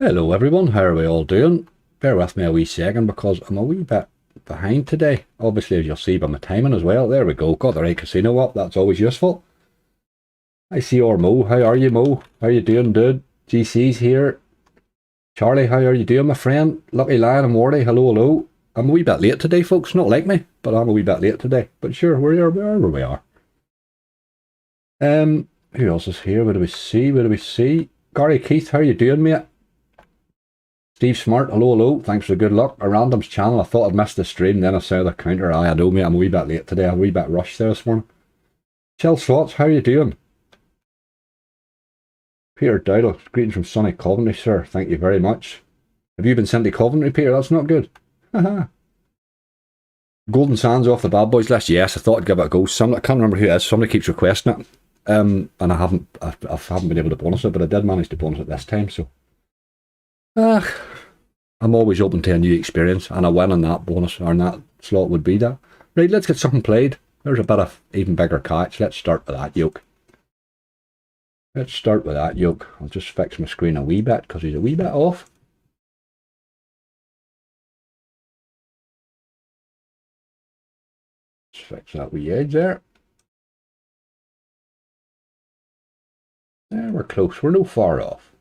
Hello everyone, how are we all doing? Bear with me a wee second because I'm a wee bit behind today. Obviously, as you'll see by my timing as well. There we go, got the right casino up, that's always useful. I see our Mo, how are you Mo? How are you doing dude? GC's here. Charlie, how are you doing my friend? Lucky Lion and Wardy, hello hello. I'm a wee bit late today folks, not like me, but I'm a wee bit late today. But sure, we are where we are. Who else is here? What do we see? What do we see? Gary Keith, how are you doing mate? Steve Smart, hello, hello, thanks for the good luck. A randoms channel, I thought I'd missed the stream, then I saw the counter. I know me, I'm a wee bit late today, I'm a wee bit rushed there this morning. Shell Slots, how are you doing? Peter Dowdle, greetings from sunny Coventry, sir, thank you very much. Have you been sent to Coventry, Peter? That's not good. Haha. Golden Sands off the bad boys list, yes, I thought I'd give it a go. I can't remember who it is, somebody keeps requesting it. And I haven't been able to bonus it, but I did manage to bonus it this time, so. I'm always open to a new experience, and a win on that bonus or on that slot would be that. Right, let's get something played. There's a bit of even bigger catch. Let's start with that yoke. I'll just fix my screen a wee bit because he's a wee bit off. Let's fix that wee edge there. There, we're close. We're no far off.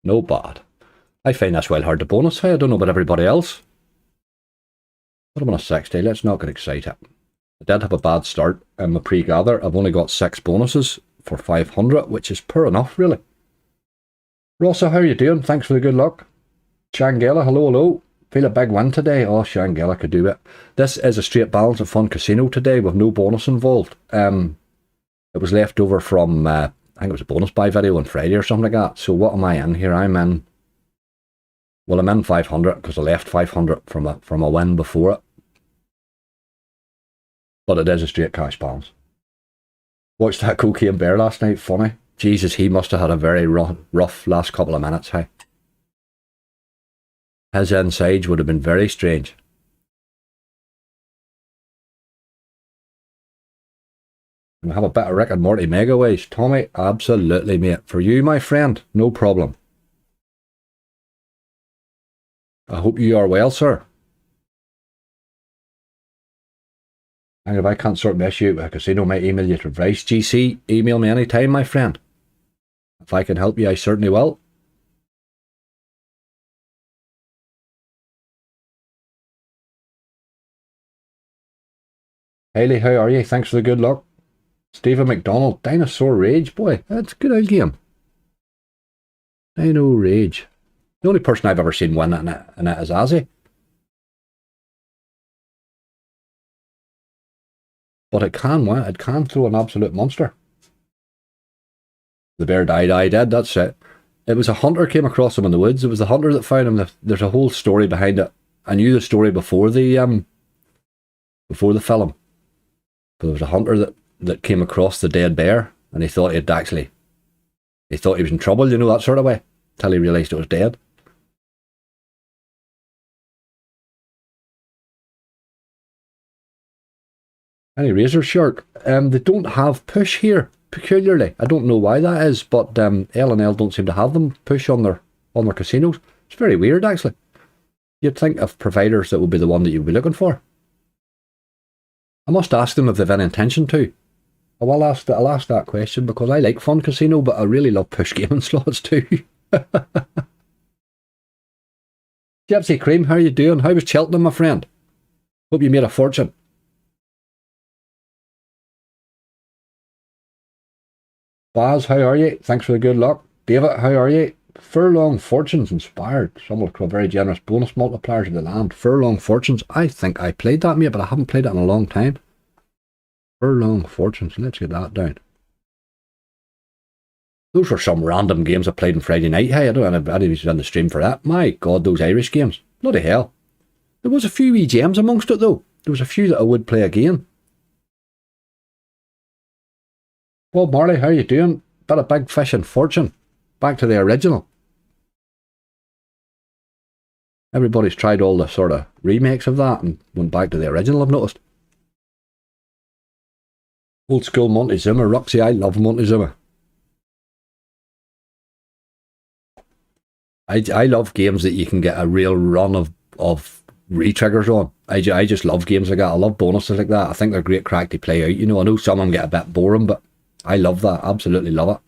No bad. I find this well hard to bonus. Hey, I don't know about everybody else. But I'm on a 60. Let's not get excited. I did have a bad start in my pre-gather. I've only got 6 bonuses for 500, which is poor enough, really. Rossa, how are you doing? Thanks for the good luck. Shangela, hello, hello. Feel a big win today. Oh, Shangela could do it. This is a straight balance of fun casino today with no bonus involved. It was left over from, I think it was a bonus buy video on Friday or something like that. So what am I in here? I'm in 500 because I left 500 from a win before it. But it is a straight cash balance. Watched that Cocaine Bear last night, funny. Jesus, he must have had a very rough last couple of minutes, hey. His insides would have been very strange. And we have a bit of Rick and Morty Megaways. Tommy, absolutely mate. For you, my friend, no problem. I hope you are well, sir. And if I can't sort my issue with a casino, might email you to advice. GC, email me anytime, my friend. If I can help you, I certainly will. Hayley, how are you? Thanks for the good luck. Stephen McDonald, Dinosaur Rage, boy, that's a good old game. Dino Rage. The only person I've ever seen win in it is Azzy. But it can win, it can throw an absolute monster. The bear died, I did, that's it. It was a hunter came across him in the woods. It was the hunter that found him. There's a whole story behind it. I knew the story before the film. But there was a hunter that came across the dead bear, and he thought he was in trouble, you know, that sort of way, till he realised it was dead. Any razor shark? They don't have push here, peculiarly. I don't know why that is, but L&L don't seem to have them push on their casinos. It's very weird, actually. You'd think of providers that would be the one that you'd be looking for. I must ask them if they've any intention to. I'll ask that question because I like fun casino, but I really love push gaming slots too. Gypsy Cream, how are you doing? How was Cheltenham, my friend? Hope you made a fortune. Baz, how are you? Thanks for the good luck. David, how are you? Furlong Fortunes inspired. Some will call very generous bonus multipliers in the land. Furlong Fortunes. I think I played that, mate, but I haven't played it in a long time. Furlong Fortunes. Let's get that down. Those were some random games I played on Friday night. Hey, I don't know if anybody's on the stream for that. My God, those Irish games. Bloody hell. There was a few wee gems amongst it, though. There was a few that I would play again. Bob Marley, how you doing? Bit of Big Fish and Fortune. Back to the original. Everybody's tried all the sort of remakes of that and went back to the original, I've noticed. Old school Montezuma. Roxy, I love Montezuma. I love games that you can get a real run of re-triggers on. I just love games like that. I love bonuses like that. I think they're great crack to play out. You know, I know some of them get a bit boring, but I love that. Absolutely love it.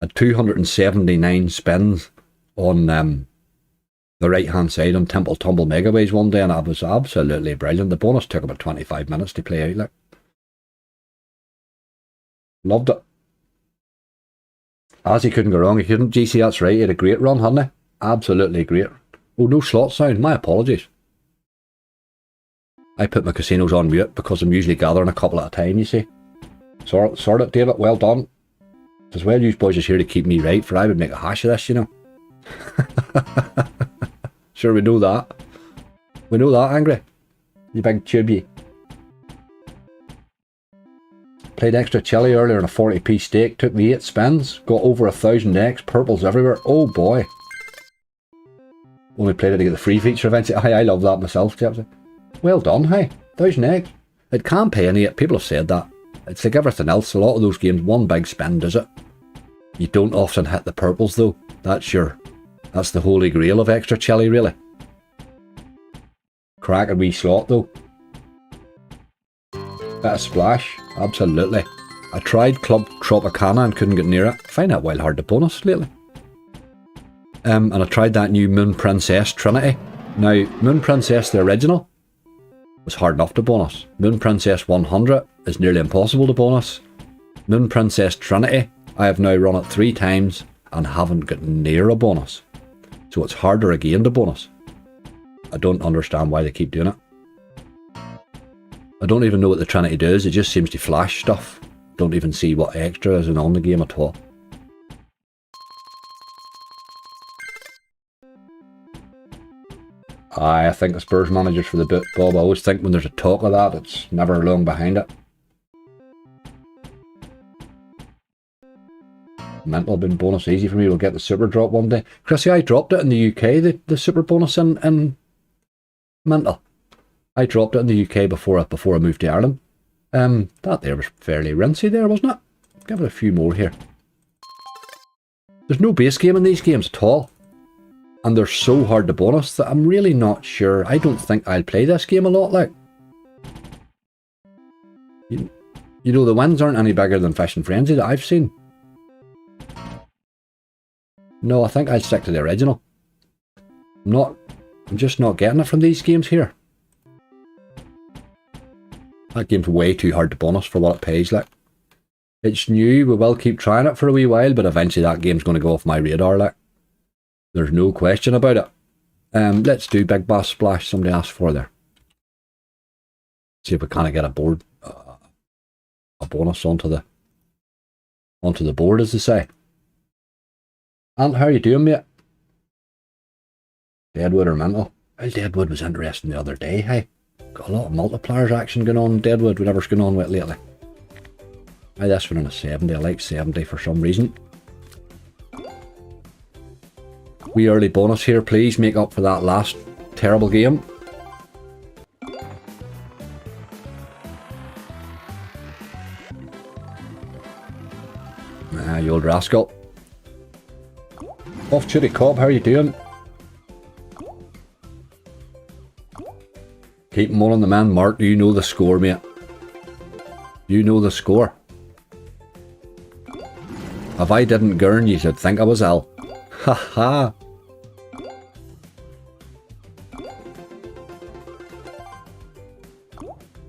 At 279 spins on the right hand side on Temple Tumble Megaways one day, and that was absolutely brilliant. The bonus took about 25 minutes to play out. Like, loved it. As he couldn't go wrong, he couldn't. GC, that's right. He had a great run, hadn't he? Absolutely great. Oh, no slot sound. My apologies. I put my casinos on mute because I'm usually gathering a couple at a time, you see. Sort it, David. Well done. As well, you boys is here to keep me right, for I would make a hash of this, you know. Sure, we know that. We know that, Angry. You big tubey. Played extra chili earlier on a 40p stake. Took me 8 spins. Got over 1,000x. Purples everywhere. Oh boy. Only played it to get the free feature eventually. I love that myself, Chelsea. Well done, hey. 1,000x. It can't pay any. People have said that. It's like everything else. A lot of those games, one big spin does it. You don't often hit the purples though. That's the holy grail of extra chili, really. Crack a wee slot though. Bit of splash, absolutely. I tried Club Tropicana and couldn't get near it. I find that wild hard to bonus lately. And I tried that new Moon Princess Trinity. Now, Moon Princess, the original, was hard enough to bonus. Moon Princess 100 is nearly impossible to bonus. Moon Princess Trinity, I have now run it 3 times and haven't got near a bonus. So it's harder again to bonus. I don't understand why they keep doing it. I don't even know what the Trinity does. It just seems to flash stuff. Don't even see what extra is on the game at all. I think the Spurs manager's for the boot, Bob. I always think when there's a talk of that, it's never long behind it. Mental been bonus easy for me. We'll get the super drop one day. Chrissy, I dropped it in the UK, the super bonus in Mental. I dropped it in the UK before I moved to Ireland. That there was fairly rinsy there, wasn't it? Give it a few more here. There's no base game in these games at all. And they're so hard to bonus that I'm really not sure. I don't think I'll play this game a lot, like. You know, the wins aren't any bigger than Fish and Frenzy that I've seen. No, I think I'll stick to the original. I'm just not getting it from these games here. That game's way too hard to bonus for what it pays, like. It's new, we will keep trying it for a wee while, but eventually that game's going to go off my radar, like. There's no question about it. Let's do Big Bass Splash, somebody asked for there. See if we kind of get a bonus onto the board, as they say. Ant, how are you doing, mate? Deadwood or Mental? Well, Deadwood was interesting the other day, hey. Got a lot of multipliers action going on in Deadwood, whatever's going on with it lately. Aye, this one on a 70, I like 70 for some reason. Wee early bonus here, please, make up for that last terrible game. Ah, you old rascal. Off Chitty Cobb, how are you doing? Keep him on the man, Mark. You know the score, mate. You know the score. If I didn't gurn, you should think I was ill. Ha ha.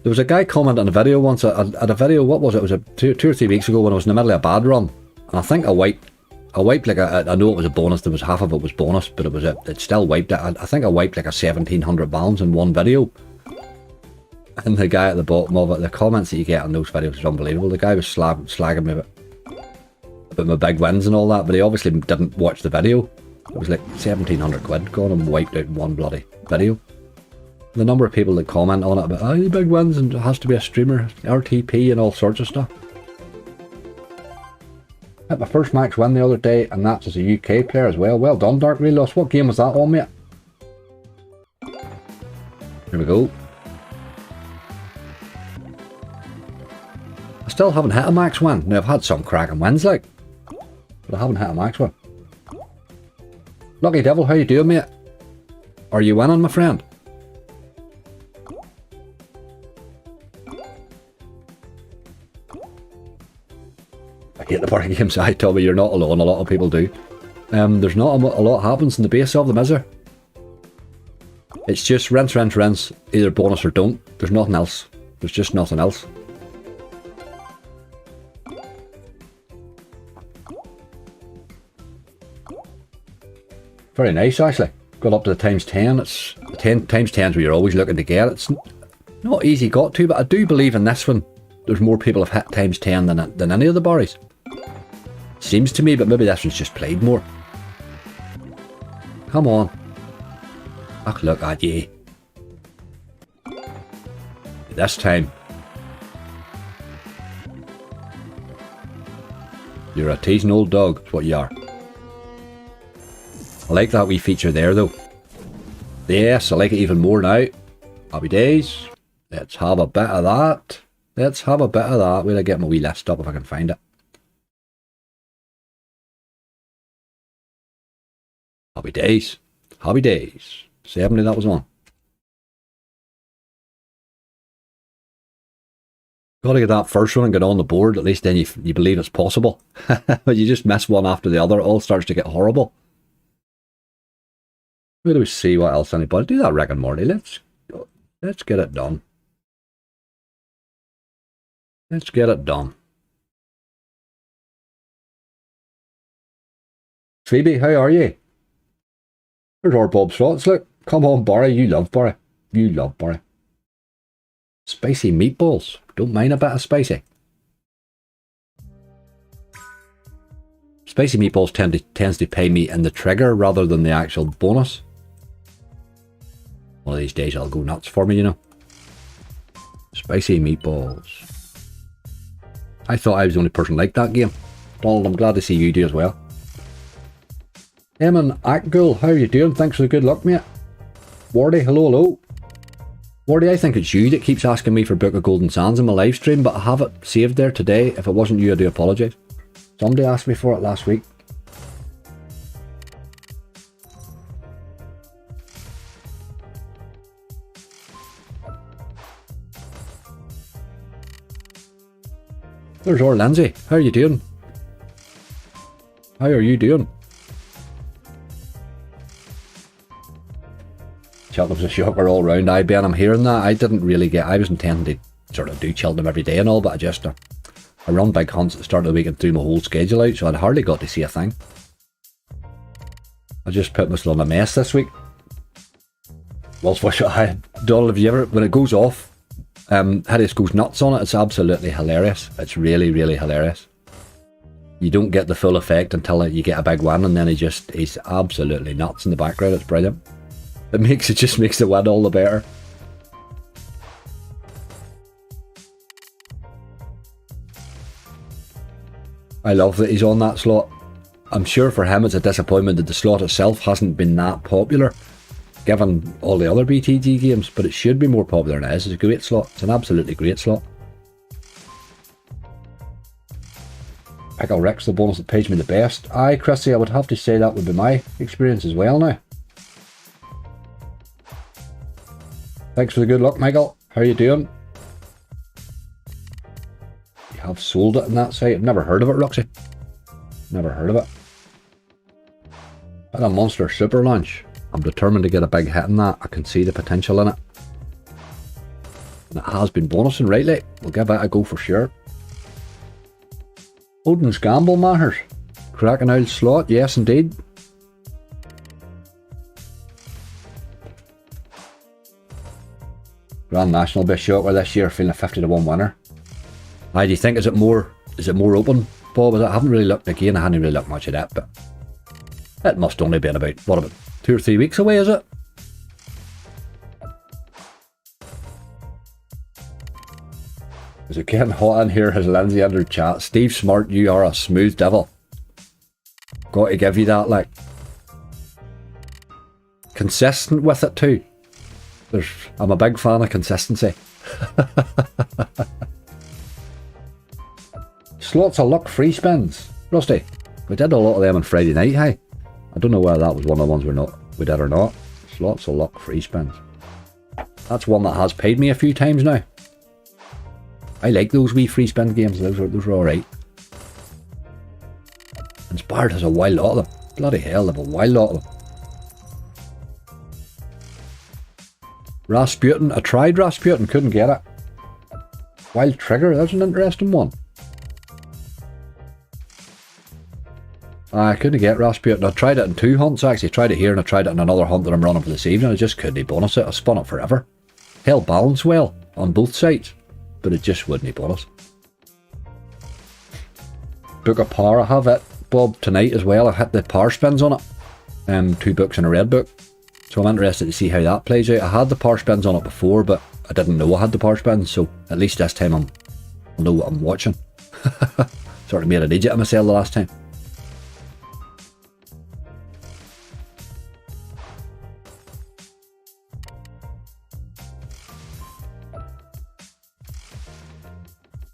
There was a guy commenting on a video once, at a video, what was it? It was 2 or 3 weeks ago when I was in the middle of a bad run. And I think I wiped like I know it was a bonus, there was half of it was bonus, but it still wiped it. I think I wiped like a 1700 balance in one video. And the guy at the bottom of it, the comments that you get on those videos is unbelievable. The guy was slagging me about my big wins and all that, but he obviously didn't watch the video. It was like 1700 quid gone and wiped out in one bloody video. The number of people that comment on it about, oh, the big wins and it has to be a streamer, RTP and all sorts of stuff. Hit my first max win the other day, and that's as a UK player as well. Well done, Dark Relos. What game was that on, mate? Here we go. I still haven't hit a max win. Now, I've had some cracking wins, like, but I haven't hit a max win. Lucky Devil, how you doing, mate? Are you winning, my friend? I hate the party games. I tell me you're not alone. A lot of people do. There's not a lot happens in the base of them, is there? It's just rinse, rinse, rinse. Either bonus or don't. There's nothing else. There's just nothing else. Very nice, actually. Got up to the times 10. It's the times 10s where you're always looking to get. It's not easy got to, but I do believe in this one there's more people have hit times 10 than any of the barries. Seems to me, but maybe this one's just played more. Come on. Ach, look at ye. This time. You're a teasing old dog, is what you are. I like that wee feature there, though. Yes, I like it even more now. Happy days. Let's have a bit of that. Let's have a bit of that. Wait, I get my wee list up if I can find it. Happy days. Happy days. 70 that was on. Got to get that first one and get on the board. At least then you believe it's possible. But you just miss one after the other. It all starts to get horrible. Where do we see what else anybody do that Rick and Morty? Let's get it done. Let's get it done. Phoebe, how are you? There's our Bob Slots. Look, come on, Barry. You love Barry. You love Barry. Spicy meatballs. Don't mind a bit of spicy. Spicy meatballs tends to pay me in the trigger rather than the actual bonus. One of these days it'll go nuts for me, you know. Spicy meatballs. I thought I was the only person like that game. Donald, I'm glad to see you do as well. Eamon Akgul, how are you doing? Thanks for the good luck, mate. Wardy, hello. Wardy, I think it's you that keeps asking me for Book of Golden Sands in my live stream, but I have it saved there today. If it wasn't you, I do apologise. Somebody asked me for it last week. There's our Lindsay. How are you doing? How are you doing? Cheltenham's a shocker all round. Ben, I'm hearing that. I didn't really get... I was intending to sort of do Cheltenham every day and all, but I run big hunts at the start of the week and threw my whole schedule out, so I'd hardly got to see a thing. I just put myself in a mess this week. Donald, have you ever... When it goes off, Hideous goes nuts on it. It's absolutely hilarious. It's really, really hilarious. You don't get the full effect until you get a big win, and then he's absolutely nuts in the background. It's brilliant. It just makes the win all the better. I love that he's on that slot. I'm sure for him it's a disappointment that the slot itself hasn't been that popular, given all the other BTG games, but it should be more popular than it is. It's a great slot. It's an absolutely great slot. Pickle Rick's the bonus that pays me the best. Aye, Chrissy, I would have to say that would be my experience as well now. Thanks for the good luck, Michael. How are you doing? You have sold it on that site. I've never heard of it, Roxy. Never heard of it. At a monster super lunch. I'm determined to get a big hit in that. I can see the potential in it. And it has been bonusing rightly. We'll give it a go for sure. Odin's Gamble matters. Cracking old slot, yes indeed. Grand National be a shocker this year, feeling a 50-1 winner. Do you think is it more open, Bob? I haven't really looked again, I hadn't really looked much at it, but it must only been about 2 or 3 weeks away, is it? Is it getting hot in here? Has Lindsay under chat? Steve Smart, you are a smooth devil. Got to give you that, like. Consistent with it too. I'm a big fan of consistency. Slots of luck free spins. Rusty, we did a lot of them on Friday night, hey? don't know whether that was one of the ones we did or not. It's lots of luck free spins. That's one that has paid me a few times now. I like those wee free spin games. Those are alright. Inspired has a wild lot of them. Bloody hell, they have a wild lot of them. Rasputin. I tried Rasputin, couldn't get it. Wild Trigger, that's an interesting one. I couldn't get Rasputin. I tried it in 2 hunts actually. I tried it here and I tried it in another hunt that I'm running for this evening. I just couldn't bonus it. I spun it forever. Held balance well on both sides, but it just wouldn't bonus. Book of Power, I have it, Bob, tonight as well. I hit the power spins on it. 2 books and a red book. So I'm interested to see how that plays out. I had the power spins on it before, but I didn't know I had the power spins, so at least this time I'll know what I'm watching. Sort of made an idiot of myself the last time.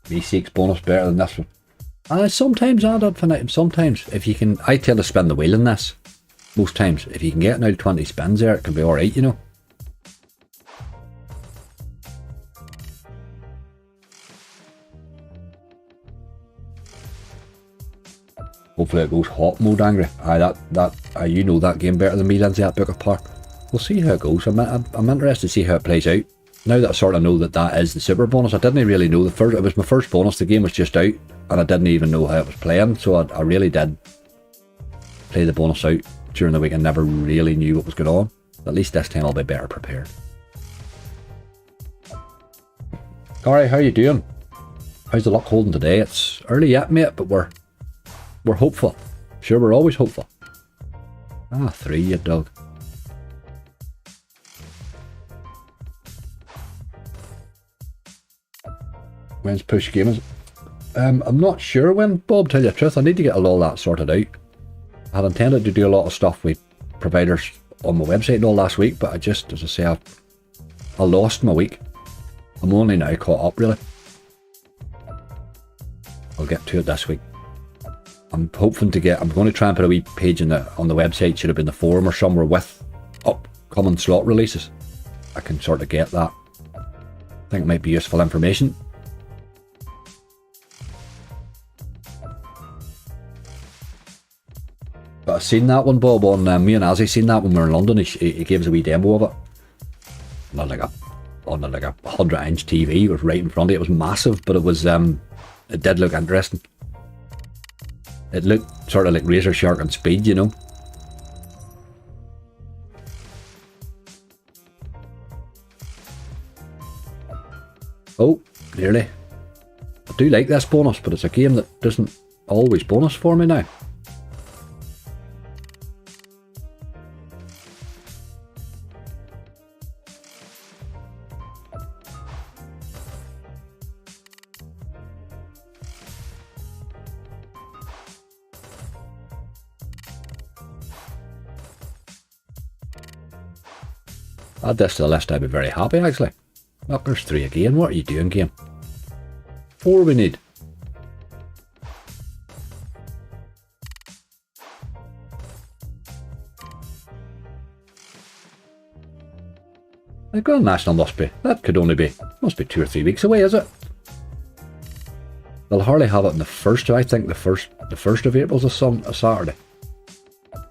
V6 bonus better than this one. Sometimes I'd infinitum. Sometimes if you can, I tend to spin the wheel in this. Most times, if you can get now 20 spins there, it can be alright, you know. Hopefully it goes hot mode, Angry. You know that game better than me, Lindsay, that Book of Power. We'll see how it goes. I'm interested to see how it plays out. Now that I sort of know that is the super bonus, I didn't really know it was my first bonus. The game was just out, and I didn't even know how it was playing. So I really did play the bonus out during the week and never really knew what was going on. At least this time I'll be better prepared. Alright, how you doing? How's the luck holding today? It's early yet, mate, but we're hopeful. Sure, we're always hopeful. 3, you dog. When's push gamers? I'm not sure when, Bob, tell you the truth. I need to get all that sorted out. I had intended to do a lot of stuff with providers on my website and all last week, but I just, as I say, I lost my week. I'm only now caught up, really. I'll get to it this week. I'm hoping to get, I'm going to try and put a wee page on the website, should have been the forum or somewhere, with upcoming slot releases. I can sort of get that. I think it might be useful information. But I've seen that one, Bob, on me and Azzy seen that when we were in London. He gave us a wee demo of it. On like a 100-inch TV. It was right in front of it. It was massive, but it was it did look interesting. It looked sort of like Razor Shark on speed, you know. Oh, nearly. I do like this bonus, but it's a game that doesn't always bonus for me now. Add this to the list, I'd be very happy actually. Look, there's 3 again. What are you doing, game? 4 we need. The Grand National must be 2 or 3 weeks away, is it? They'll hardly have it in the first. I think the first of April's a Saturday.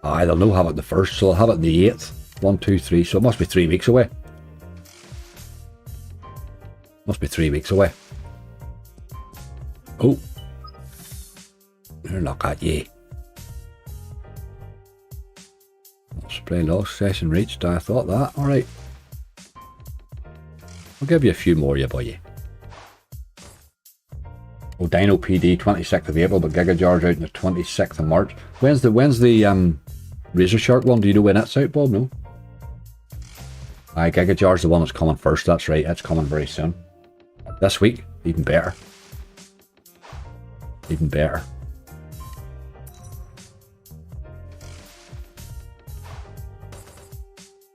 Aye, they'll no have it in the first, so they'll have it in the 8th. 1, 2, 3, so it must be 3 weeks away. Must be 3 weeks away. Oh. They're not at ye. Spray lost, session reached. I thought that. Alright. I'll give you a few more, you boy. Oh, Dino PD, 26th of April, but Giga Jar's out on the 26th of March. When's the Razor Shark one? Do you know when that's out, Bob? No? Aye, Giga Jar's the one that's coming first, that's right, it's coming very soon. This week, even better. Even better.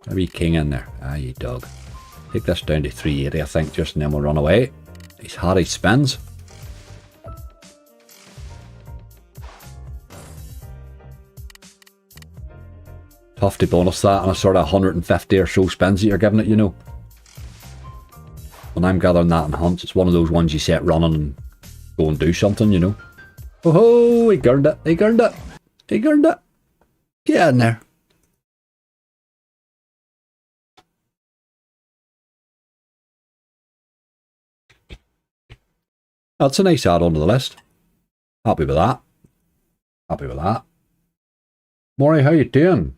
A wee king in there. Ah, you dog. Take this down to 380, I think, just and then we'll run away. He's had his spins. Tough to bonus that on a sort of 150 or so spins that you're giving it, you know. When I'm gathering that in hunts, it's one of those ones you set running and go and do something, you know. Oh ho, he gurned it, he gurned it, he gurned it. Get in there. That's a nice add-on to the list. Happy with that. Happy with that. Maury, how you doing?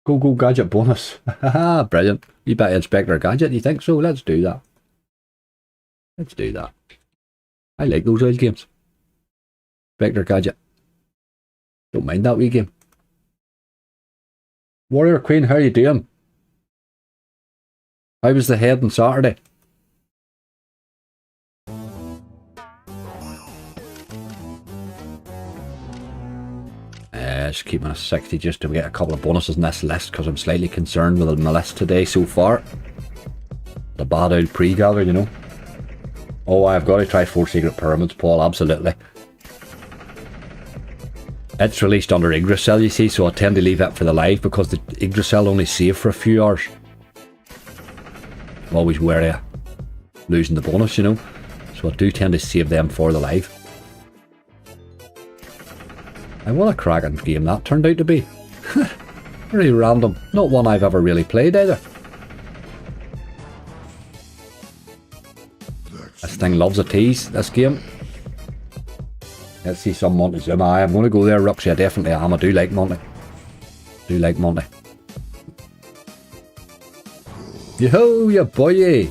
Go gadget bonus. Haha, brilliant. You better Inspector Gadget, you think so? Let's do that. Let's do that. I like those old games. Inspector Gadget. Don't mind that wee game. Warrior Queen, how you doing? How was the head on Saturday? Just keeping a 60 just to get a couple of bonuses in this list because I'm slightly concerned with my list today so far. The bad old pre-gather, you know. Oh, I've got to try 4 Secret Pyramids, Paul, absolutely. It's released under Yggdrasil, you see, so I tend to leave it for the live because the Yggdrasil only save for a few hours. I'm always wary of losing the bonus, you know, so I do tend to save them for the live. And what a cracking game that turned out to be. Very random. Not one I've ever really played either. This thing loves a tease, this game. Let's see some Montezuma. I'm going to go there, Ruxy. I definitely am. I do like Monty. Do like Monty. Yo, you boy.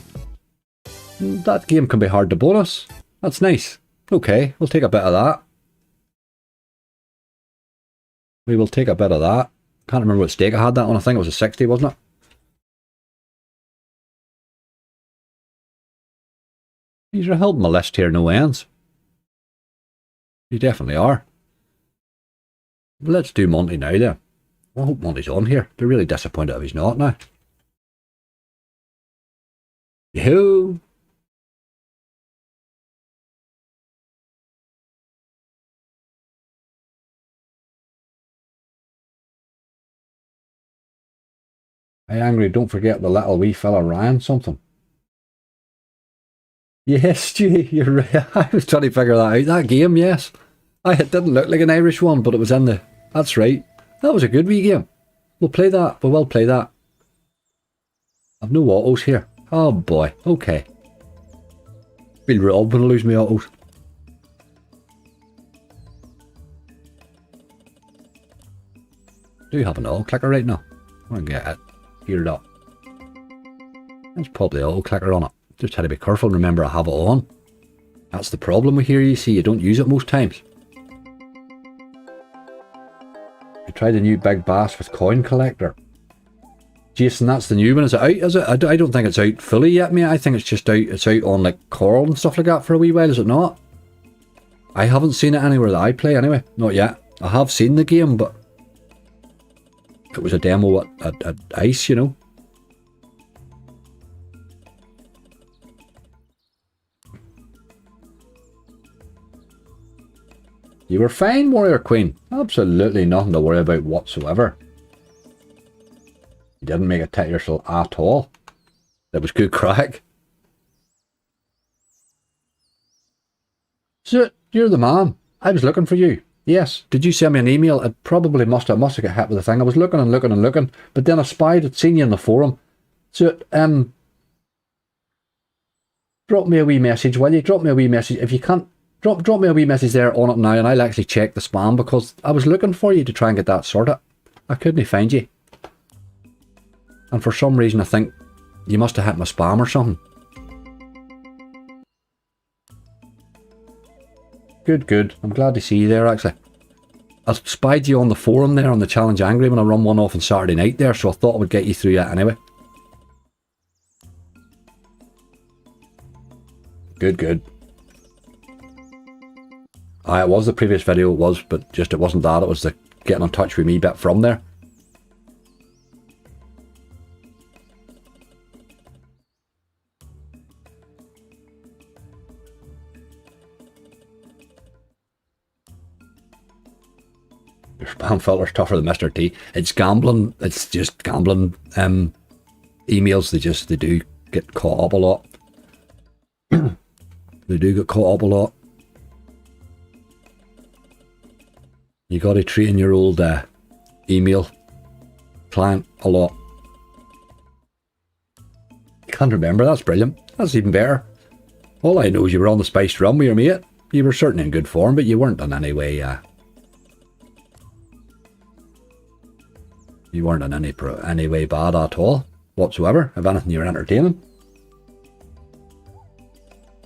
That game can be hard to bonus. That's nice. Okay, we'll take a bit of that. We will take a bit of that. Can't remember what stake I had that on. I think it was a 60, wasn't it? These are helping my list here, no ends. You definitely are. Let's do Monty now then. I hope Monty's on here. They're really disappointed if he's not now. Yoo-hoo! Hey Angry, don't forget the little wee fella Ryan something. Yes, Stu, you're right. I was trying to figure that out. That game, yes. It didn't look like an Irish one, but it was in the... That's right. That was a good wee game. We'll play that. We will play that. I've no autos here. Oh boy. Okay. Feel robbed when I lose my autos. Do you have an auto clicker right now? I'm going to get it geared up. There's probably an auto clicker on it. Just had to be careful and remember I have it on. That's the problem with here, you see, you don't use it most times. You tried the new Big Bass with Coin Collector. Jason, that's the new one. Is it out? Is it? I don't think it's out fully yet, mate. I think it's just out. It's out on like Coral and stuff like that for a wee while, is it not? I haven't seen it anywhere that I play anyway. Not yet. I have seen the game, but it was a demo at ICE, you know. You were fine, Warrior Queen. Absolutely nothing to worry about whatsoever. You didn't make a tit yourself at all. That was good crack. So, you're the man. I was looking for you. Yes. Did you send me an email? It probably must have got hit with the thing. I was looking and looking and looking, but then I spied, I'd seen you in the forum. So, drop me a wee message, will you? Drop me a wee message. If you can't, drop me a wee message there on it now, and I'll actually check the spam, because I was looking for you to try and get that sorted. I couldn't find you. And for some reason I think you must have hit my spam or something. Good. I'm glad to see you there, actually. I spied you on the forum there on the Challenge Angry when I run one off on Saturday night there, so I thought I would get you through that anyway. Good. It was the previous video, it was, but just it wasn't that, it was the getting in touch with me bit from there. You're spam filter's tougher than Mr. T. It's gambling. It's just gambling emails. They do get caught up a lot. They do get caught up a lot. You got to train your old email client a lot. Can't remember. That's brilliant. That's even better. All I know is you were on the spiced rum with your mate. You were certainly in good form, but you weren't in any way. You weren't in any way bad at all whatsoever. If anything, you were entertaining.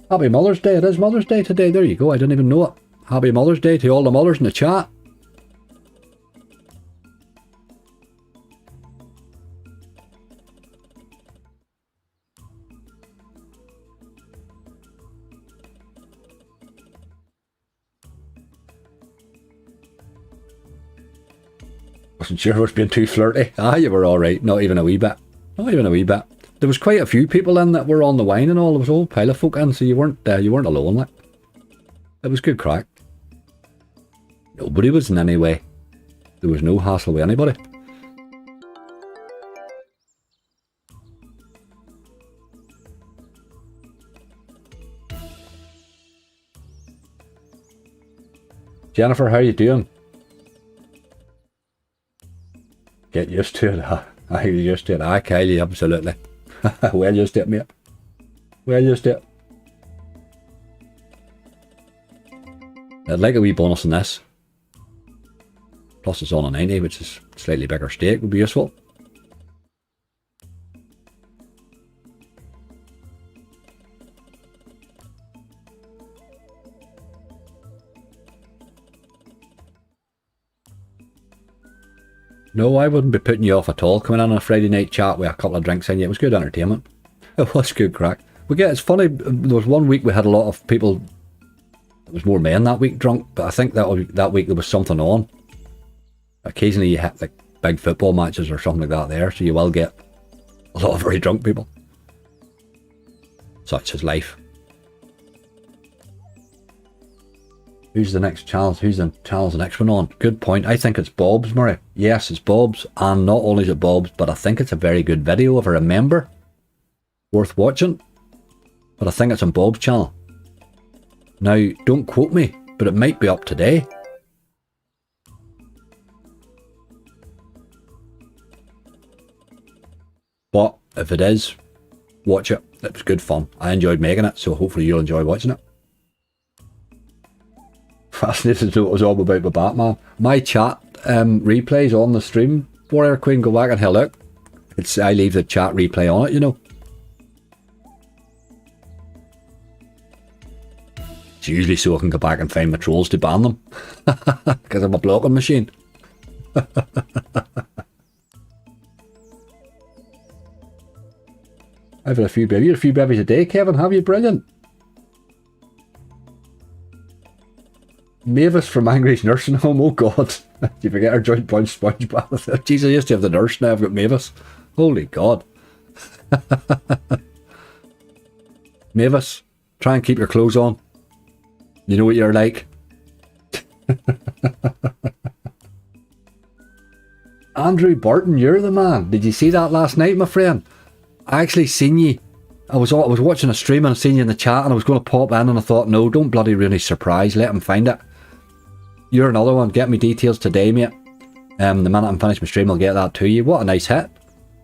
Happy Mother's Day. It is Mother's Day today. There you go. I didn't even know it. Happy Mother's Day to all the mothers in the chat. Wasn't sure I was being too flirty. Ah, you were alright. Not even a wee bit. Not even a wee bit. There was quite a few people in that were on the wine and all. There was a whole pile of folk in, so you weren't alone. Like, it was good crack. Nobody was in any way. There was no hassle with anybody. Jennifer, how you doing? Get used to it. I get used to it. I Kylie, absolutely. Well used to it, mate. Well used to it. I'd like a wee bonus in this. Plus it's on a 90, which is slightly bigger steak, would be useful. No, I wouldn't be putting you off at all coming in on a Friday night chat with a couple of drinks in you. It was good entertainment. It was good crack. It's funny, there was one week we had a lot of people, it was more men that week drunk, but I think that week there was something on. Occasionally you hit like big football matches or something like that there, so you will get a lot of very drunk people. Such is life. Who's the next challenge? Who's the challenge the next one on? Good point. I think it's Bob's, Murray. Yes, it's Bob's. And not only is it Bob's, but I think it's a very good video if I remember. Worth watching. But I think it's on Bob's channel. Now, don't quote me, but it might be up today. But if it is, watch it. It was good fun. I enjoyed making it, so hopefully you'll enjoy watching it. Fascinated to know what it was all about with Batman. My chat replays on the stream. Warrior Queen, go back and have a look. I leave the chat replay on it, you know. It's usually so I can go back and find my trolls to ban them. Because I'm a blocking machine. I've had a few babies. You had a few babies a day, Kevin, have you? Brilliant. Mavis from Angry's nursing home. Oh God. You forget her joint punch sponge bath. Jeez, I used to have the nurse, now I've got Mavis. Holy God. Mavis, try and keep your clothes on. You know what you're like. Andrew Barton, you're the man. Did you see that last night, my friend? I actually seen you. I was watching a stream and I seen you in the chat and I was going to pop in and I thought, no, don't bloody really surprise. Let him find it. You're another one. Get me details today, mate. The minute I'm finished my stream, I'll get that to you. What a nice hit.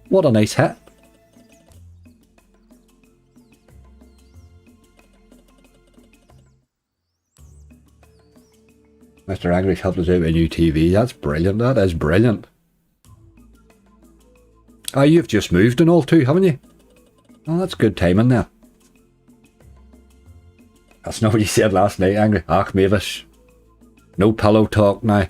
What a nice hit. Mr. Angry's helped us out with a new TV. That's brilliant. That is brilliant. Ah, you've just moved and all too, haven't you? Oh, that's good timing there. That's not what you said last night, Angry. Ach, Mavis. No pillow talk now.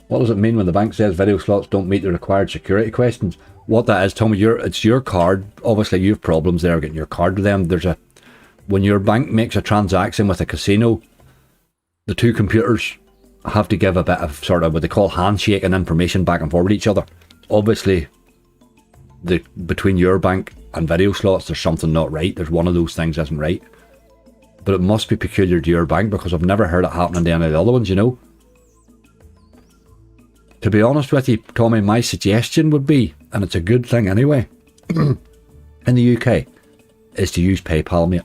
What does it mean when the bank says video slots don't meet the required security questions? What that is, Tommy, it's your card. Obviously, you have problems there getting your card to them. When your bank makes a transaction with a casino, the two computers have to give a bit of sort of what they call handshaking information back and forth with each other. Obviously, between your bank and video slots, there's something not right. There's one of those things isn't right. but it must be peculiar to your bank because I've never heard it happening to any of the other ones, you know. To be honest with you, Tommy, my suggestion would be, and it's a good thing anyway, in the UK, is to use PayPal, mate.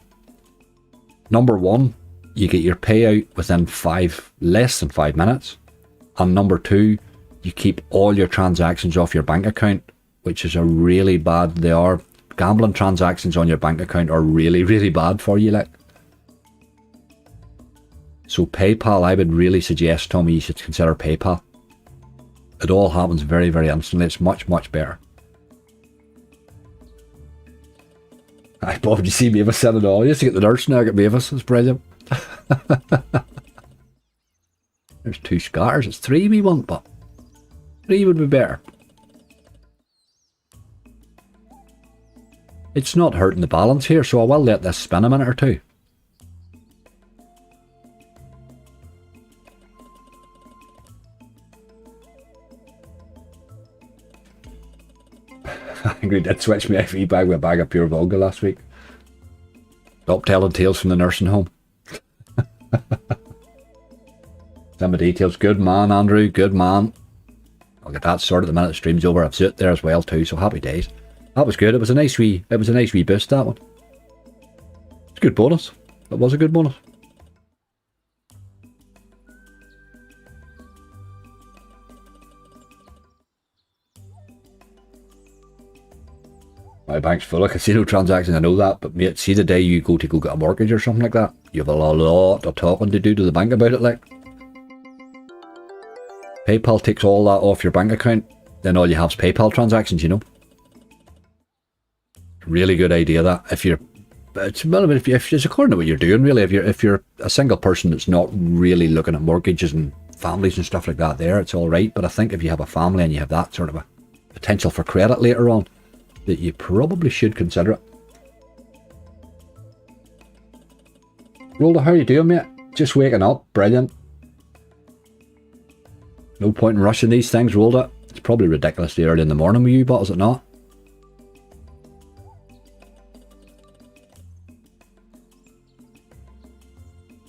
Number one, you get your payout within less than 5 minutes. And number two, you keep all your transactions off your bank account, which is a really bad, gambling transactions on your bank account are really, really bad for you, like. So PayPal, I would really suggest, Tommy, you should consider PayPal. It all happens very, very instantly. It's much, much better. Hi, Bob, did you see Mavis said it all? I used to get the nurse now, I get Mavis. It's brilliant. There's 2 scatters. It's 3 we want, but 3 would be better. It's not hurting the balance here, so I will let this spin a minute or two. I think we did switch my IV bag with a bag of pure Volga last week. Stop telling tales from the nursing home. Send me details. Good man, Andrew. Good man. I'll get that sorted the minute the stream's over. I've sit there as well too, so happy days. That was good. It was a nice wee boost, that one. It's a good bonus. It was a good bonus. My bank's full of casino transactions, I know that, but mate, see the day you go get a mortgage or something like that, you have a lot of talking to do to the bank about it, like. PayPal takes all that off your bank account, then all you have is PayPal transactions, you know. Really good idea that. If it's according to what you're doing, really. If you're a single person that's not really looking at mortgages and families and stuff like that, there it's all right. But I think if you have a family and you have that sort of a potential for credit later on, that you probably should consider it. Rolda, how you doing, mate? Just waking up. Brilliant. No point in rushing these things, Rolda. It's probably ridiculously early in the morning with you, but is it not?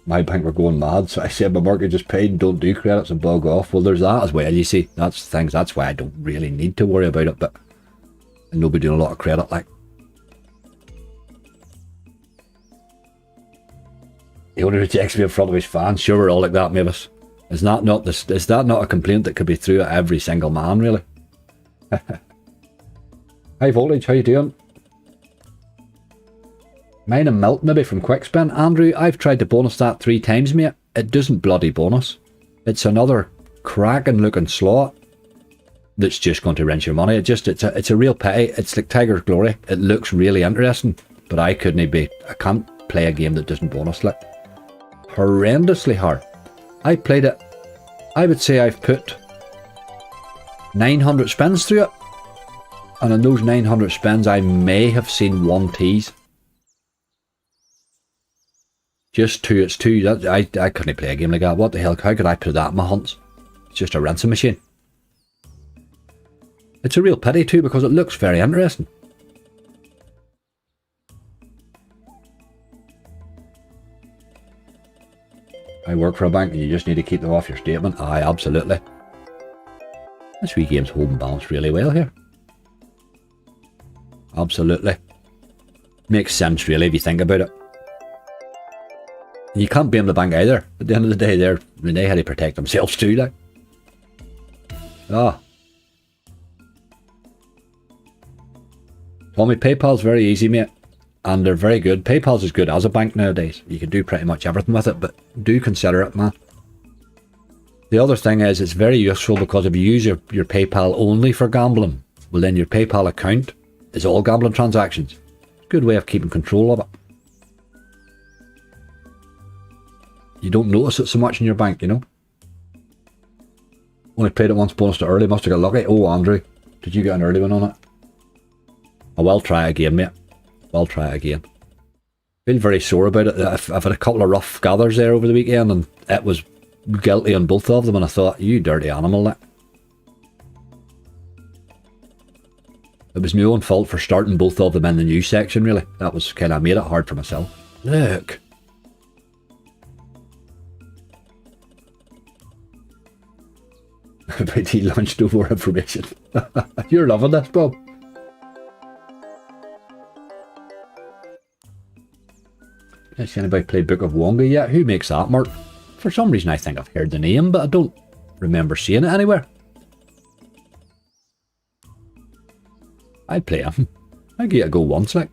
My bank were going mad, so I said my mortgage is paid and don't do credits and bug off. Well, there's that as well, you see. That's things. That's why I don't really need to worry about it, but and nobody doing a lot of credit, like. He only rejects me in front of his fans. Sure, we're all like that, Mavis. Is that not a complaint that could be through at every single man, really? High voltage, how you doing? Mine and milk maybe from Quickspin. Andrew, I've tried to bonus that 3 times, mate. It doesn't bloody bonus. It's another cracking looking slot that's just going to rinse your money. It's a real pity. It's like Tiger's Glory. It looks really interesting, but I can't play a game that doesn't bonus, like. Horrendously hard. I played it, I would say I've put 900 spins through it, and in those 900 spins I may have seen 1 tease. Just 2, it's 2, I couldn't play a game like that. What the hell, how could I put that in my hunts? It's just a rinsing machine. It's a real pity too, because it looks very interesting. I work for a bank and you just need to keep them off your statement. Aye, absolutely. This wee game's holding balance really well here. Absolutely. Makes sense really if you think about it. You can't blame the bank either. At the end of the day, they had to protect themselves too, like. Ah. Tommy, PayPal's very easy, mate. And they're very good. PayPal's as good as a bank nowadays. You can do pretty much everything with it, but do consider it, man. The other thing is, it's very useful because if you use your PayPal only for gambling, well then your PayPal account is all gambling transactions. It's a good way of keeping control of it. You don't notice it so much in your bank, you know. Only played it once, bonus to early, must have got lucky. Oh, Andrew, did you get an early one on it? I will try again, mate. I'll try it again. Feel very sore about it. I've had a couple of rough gathers there over the weekend and it was guilty on both of them and I thought, you dirty animal, that. It was my own fault for starting both of them in the news section, really. That was kind of made it hard for myself. Look. About he launched over information. You're loving this, Bob. Has anybody played Book of Wonga yet? Who makes that, Mark? For some reason I think I've heard the name, but I don't remember seeing it anywhere. I'd play him. I'd give it a go once, like.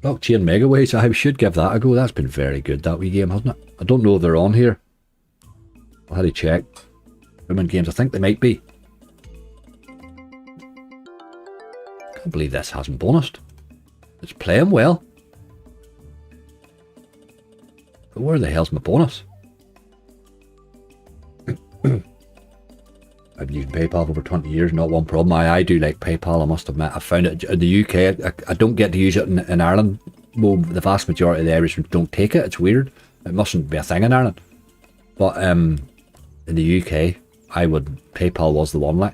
Blockchain Megaways, I should give that a go. That's been very good, that wee game, hasn't it? I don't know if they're on here. I'll have to check. Women games, I think they might be. Can't believe this hasn't bonused. It's playing well. But where the hell's my bonus? I've used PayPal for over 20 years, not one problem. I do like PayPal, I must admit. I found it in the UK. I don't get to use it in Ireland. Well, the vast majority of the Irish don't take it. It's weird. It mustn't be a thing in Ireland. But in the UK, PayPal was the one, like.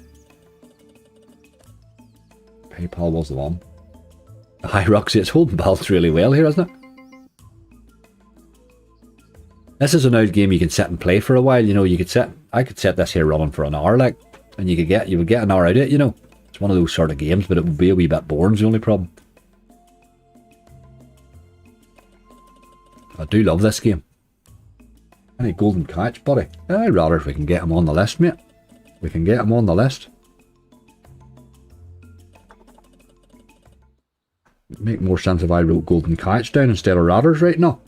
PayPal was the one. Hi, Roxy, it's holding balance really well here, isn't it? This is an old game you can sit and play for a while, you know. I could set this here running for an hour, like, and you would get an hour out of it, you know. It's one of those sort of games, but it would be a wee bit boring, is the only problem. I do love this game. Any golden catch, buddy? I'd rather if we can get him on the list, mate. We can get him on the list. It'd make more sense if I wrote golden catch down instead of ratters right now.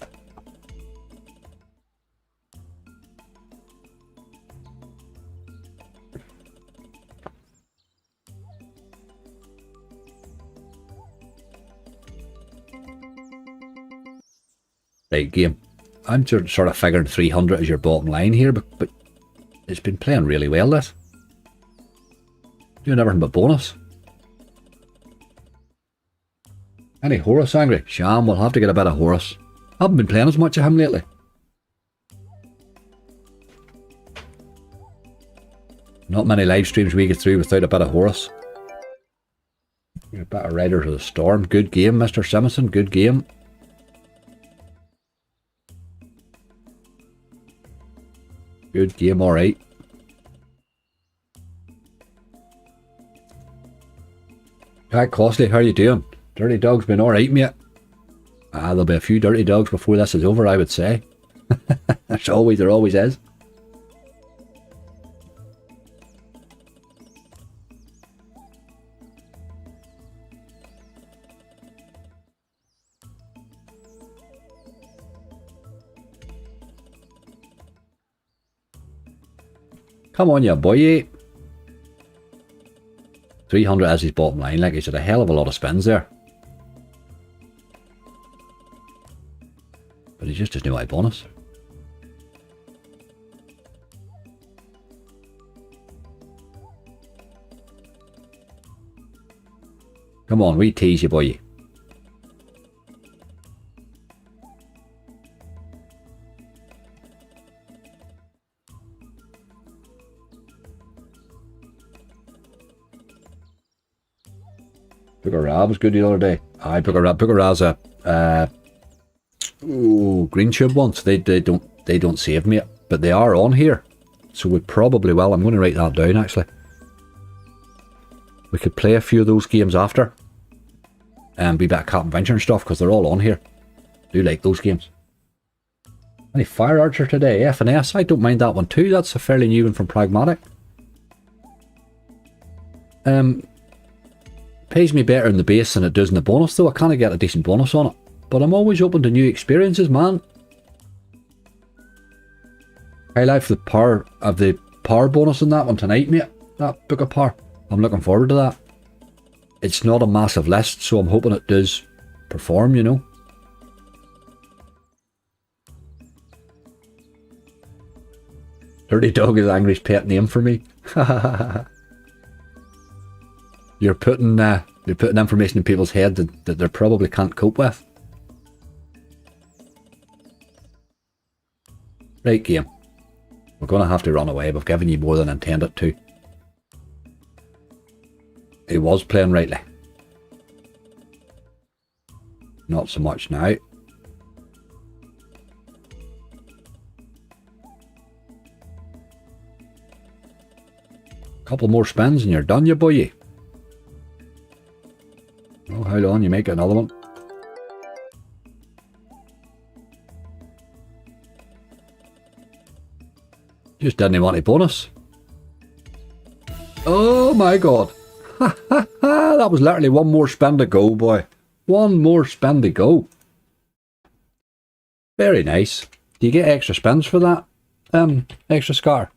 Right, game. I'm sort of figuring 300 as your bottom line here, but it's been playing really well, this. Doing everything but bonus. Any Horus angry? Sham, we'll have to get a bit of Horus. I haven't been playing as much of him lately. Not many live streams we get through without a bit of Horus. A bit of Riders of the Storm. Good game, Mr. Simonson. Good game. Good game, alright. Jack Costley, how are you doing? Dirty Dog's been alright, mate. There'll be a few Dirty Dogs before this is over, I would say. There always is. Come on, you boy. 300 as his bottom line, like he's had a hell of a lot of spins there. But he's just his new eye bonus. Come on, we tease you, boy. Booker Rab was good the other day. Aye, Booker Rab's a green tube ones. They don't save me, but they are on here, so we probably will. I'm going to write that down actually. We could play a few of those games after, and be back Captain Venture and stuff because they're all on here. Do like those games. Any Fire Archer today? F&S. I don't mind that one too. That's a fairly new one from Pragmatic. Pays me better in the base than it does in the bonus though. I kind of get a decent bonus on it. But I'm always open to new experiences, man. Highlight for the power bonus in that one tonight, mate. That Book of Power. I'm looking forward to that. It's not a massive list, so I'm hoping it does perform, you know. Dirty Dog is Angry's pet name for me. You're putting information in people's head that they probably can't cope with. Right, game. We're going to have to run away. We've given you more than intended to. He was playing rightly. Not so much now. Couple more spins and you're done, you boy. Oh, how long you make another one? Just didn't want a bonus. Oh my god. Ha ha ha, that was literally one more spin to go, boy. One more spin to go. Very nice. Do you get extra spins for that? Extra scar?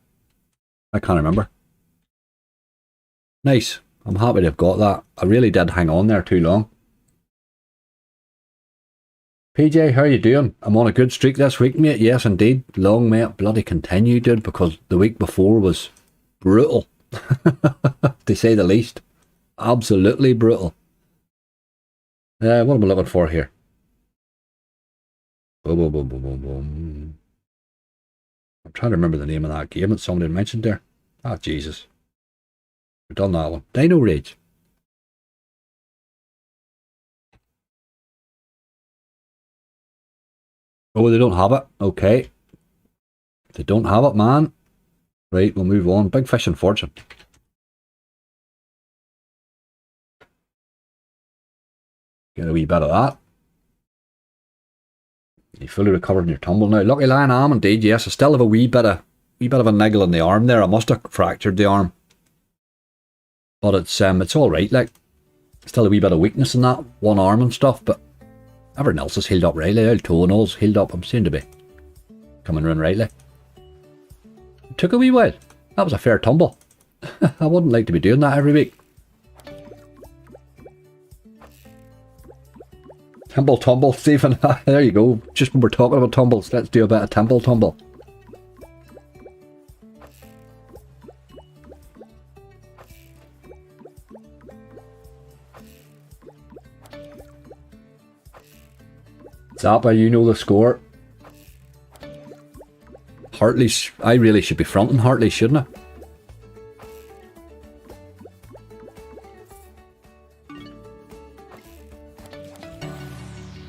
I can't remember. Nice. I'm happy to have got that. I really did hang on there too long. PJ, how you doing? I'm on a good streak this week, mate. Yes, indeed. Long may it bloody continue, dude, because the week before was brutal. To say the least. Absolutely brutal. What am I looking for here? Boom, boom, boom, boom, boom, boom. I'm trying to remember the name of that game that somebody mentioned there. Ah, Jesus. We've done that one. Dino Rage. Oh, they don't have it. Okay. They don't have it, man. Right, we'll move on. Big Fish and Fortune. Get a wee bit of that. You fully recovered in your tumble now. Lucky Lion, I am indeed, yes. I still have a wee bit of a niggle in the arm there. I must have fractured the arm. But it's alright, like. Still a wee bit of weakness in that one arm and stuff, but everything else is healed up rightly. Old toe and all's healed up. I'm soon to be coming round rightly. It took a wee while. That was a fair tumble. I wouldn't like to be doing that every week. Temple tumble, Stephen. There you go. Just when we're talking about tumbles, let's do a bit of temple tumble. Zappa, you know the score. Hartley, I really should be fronting Hartley, shouldn't I?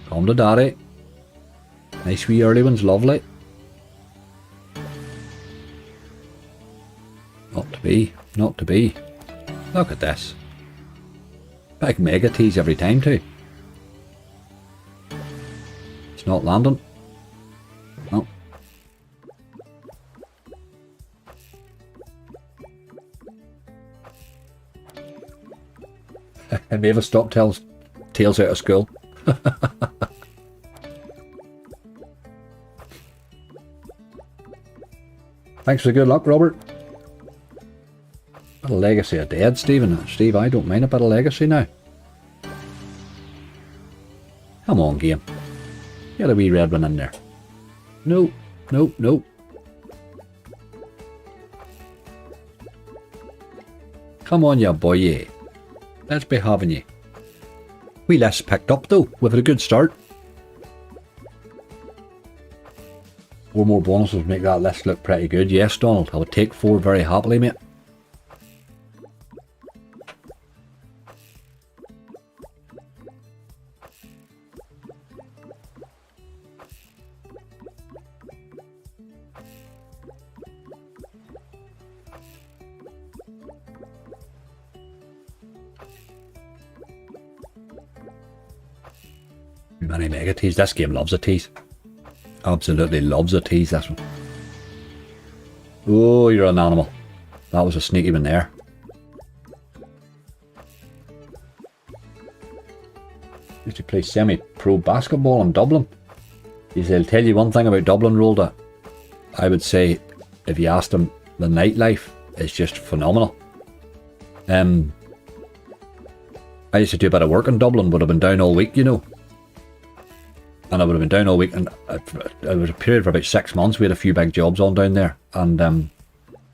Come to daddy. Nice wee early ones, lovely. Not to be, not to be. Look at this. Big mega tease every time too. It's not landing. No. Mavis, stop tails out of school. Thanks for the good luck, Robert. A bit of legacy of dead, Stephen. Steve, I don't mind a bit of legacy now. Come on, game. Get a wee red one in there. No, no, no. Come on, ya boy, yeah. Let's be having you. We less picked up though. We've had a good start. 4 more bonuses would make that list look pretty good. Yes, Donald. I would take 4 very happily, mate. Many mega tease. This game loves a tease. Absolutely loves a tease, this one. Oh, you're an animal. That was a sneaky one there. Used to play semi-pro basketball in Dublin. I'll tell you one thing about Dublin, Rolda. I would say, if you asked them, the nightlife is just phenomenal. I used to do a bit of work in Dublin, would have been down all week, you know. And I would have been down all week, and it was a period for about 6 months. We had a few big jobs on down there, and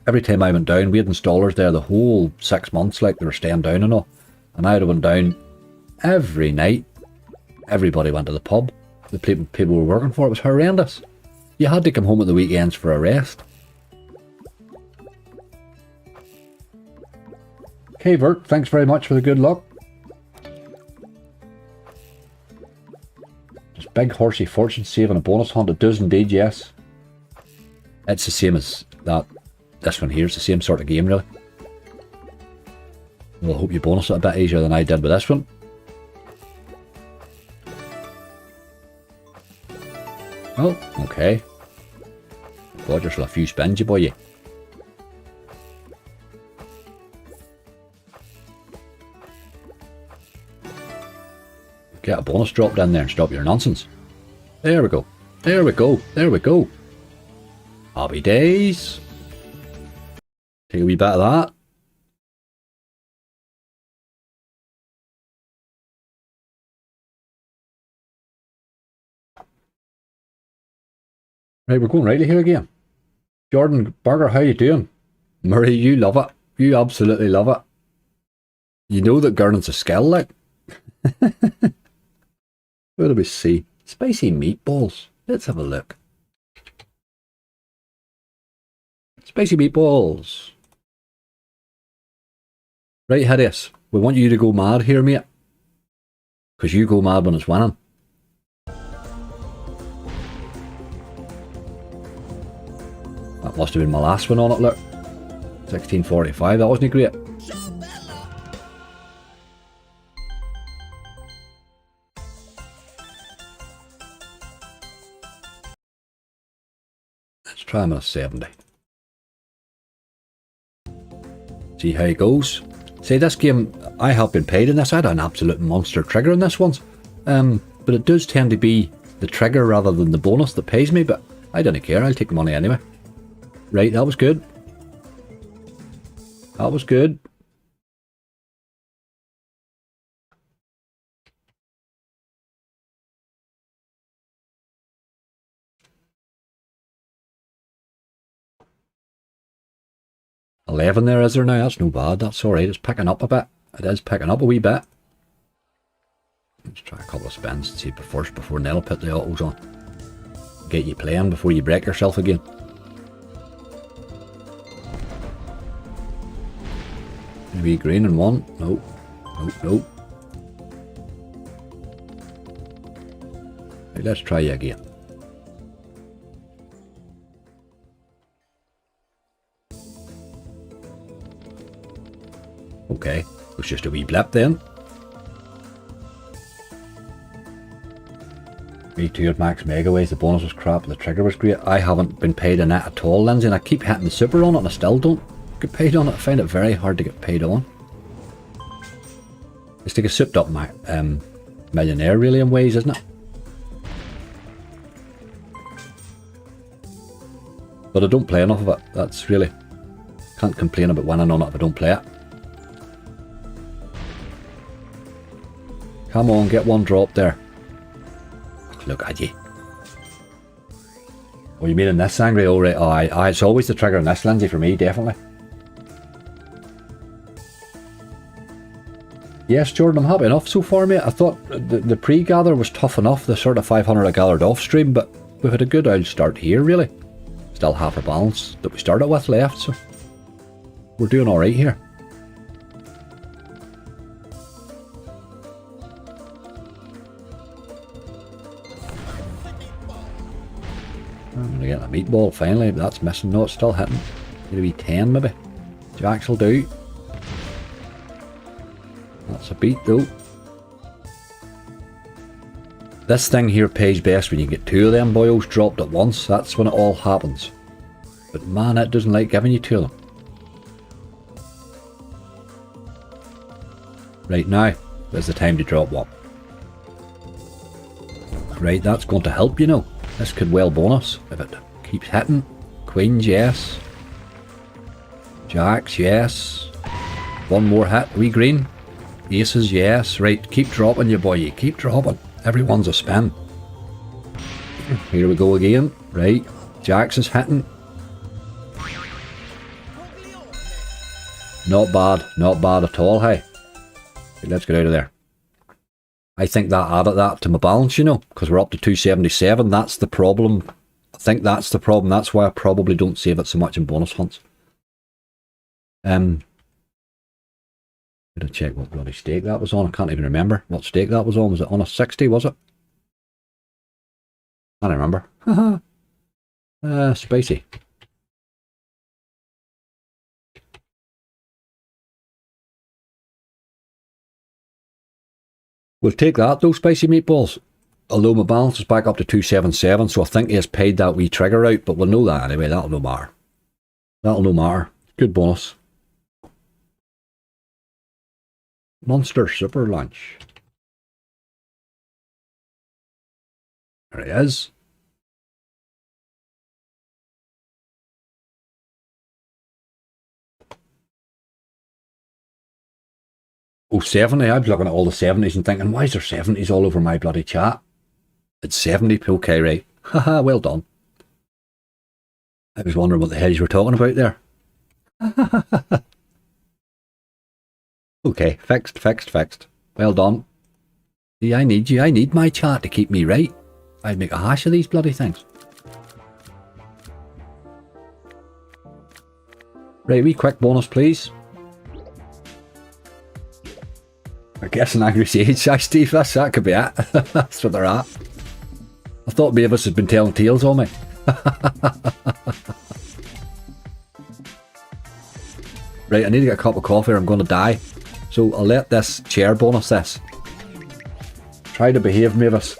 every time I went down, we had installers there the whole 6 months, like they were staying down and all. And I would have went down every night. Everybody went to the pub. The people were working for it was horrendous. You had to come home at the weekends for a rest. Okay, Vert, thanks very much for the good luck. Just big horsey fortune saving a bonus hunt. It does indeed, yes. It's the same as that. This one here is the same sort of game, really. Well, I hope you bonus it a bit easier than I did with this one. Oh, okay. God, you're still a few spins, you boy, you. Get a bonus dropped in there and stop your nonsense. There we go. There we go. There we go. Happy days. Take a wee bit of that. Right, we're going right here again. Jordan Burger, how you doing? Murray, you love it. You absolutely love it. You know that garden's a skill, like. What do we see? Spicy meatballs. Let's have a look. Spicy meatballs. Right, Hideous. We want you to go mad here, mate. Because you go mad when it's winning. That must have been my last one on it, look. 1645, that wasn't great. Let's try him at a 70. See how it goes. See, this game, I have been paid in this. I had an absolute monster trigger in this once. But it does tend to be the trigger rather than the bonus that pays me, but I don't care. I'll take the money anyway. Right, that was good. That was good. $11 there, is there now? That's no bad. That's alright. It's picking up a bit. It is picking up a wee bit. Let's try a couple of spins to see first before Nell put the autos on. Get you playing before you break yourself again. Maybe green and one. No. No, no. Right, let's try you again. Okay, it was just a wee blip then. Me too at max megaways, the bonus was crap, the trigger was great. I haven't been paid in it at all, Lindsay, and I keep hitting the super on it and I still don't get paid on it. I find it very hard to get paid on. It's like a souped up millionaire really in ways, isn't it? But I don't play enough of it, that's really... Can't complain about winning on it if I don't play it. Come on, get one drop there. Look at you. Oh, you mean in this angry? Oh, right. Oh, it's always the trigger in this, Lindsay, for me, definitely. Yes, Jordan, I'm happy enough so far, mate. I thought the pre-gather was tough enough, the sort of 500 I gathered off stream, but we've had a good old start here, really. Still half a balance that we started with left, so we're doing alright here. I'm gonna get a meatball finally, but that's missing. No, it's still hitting. Gonna be 10 maybe. Jacks will do. That's a beat though. This thing here pays best when you get two of them boils dropped at once. That's when it all happens. But man, it doesn't like giving you two of them. Right now is the time to drop one. Right, that's going to help, you know. This could well bonus if it keeps hitting. Queens, yes. Jacks, yes. One more hit, wee green. Aces, yes. Right, keep dropping, you boy. You keep dropping. Everyone's a spin. Here we go again. Right, Jacks is hitting. Not bad at all, hey. Right, let's get out of there. I think that added that to my balance, you know, because we're up to 277. That's the problem. I think that's the problem. That's why I probably don't save it so much in bonus hunts. I'm gonna check what bloody stake that was on. I can't even remember what stake that was on. Was it on a 60, was it? I don't remember. Haha. Spicy. We'll take that, those spicy meatballs. Although my balance is back up to 277, so I think he has paid that wee trigger out, but we'll know that anyway. That'll no matter. That'll no matter. Good bonus. Monster Super Lunch. There he is. Oh, 70. I was looking at all the 70s and thinking, why is there 70s all over my bloody chat? It's 70. Okay, right. Haha, well done. I was wondering what the hell you were talking about there. Okay, fixed. Well done. See, I need you. I need my chat to keep me right. I'd make a hash of these bloody things. Right, wee quick bonus, please. I guess an angry sage, Steve. That could be it. That's what they're at. I thought Mavis had been telling tales on me. Right, I need to get a cup of coffee or I'm going to die. So I'll let this chair bonus this. Try to behave, Mavis.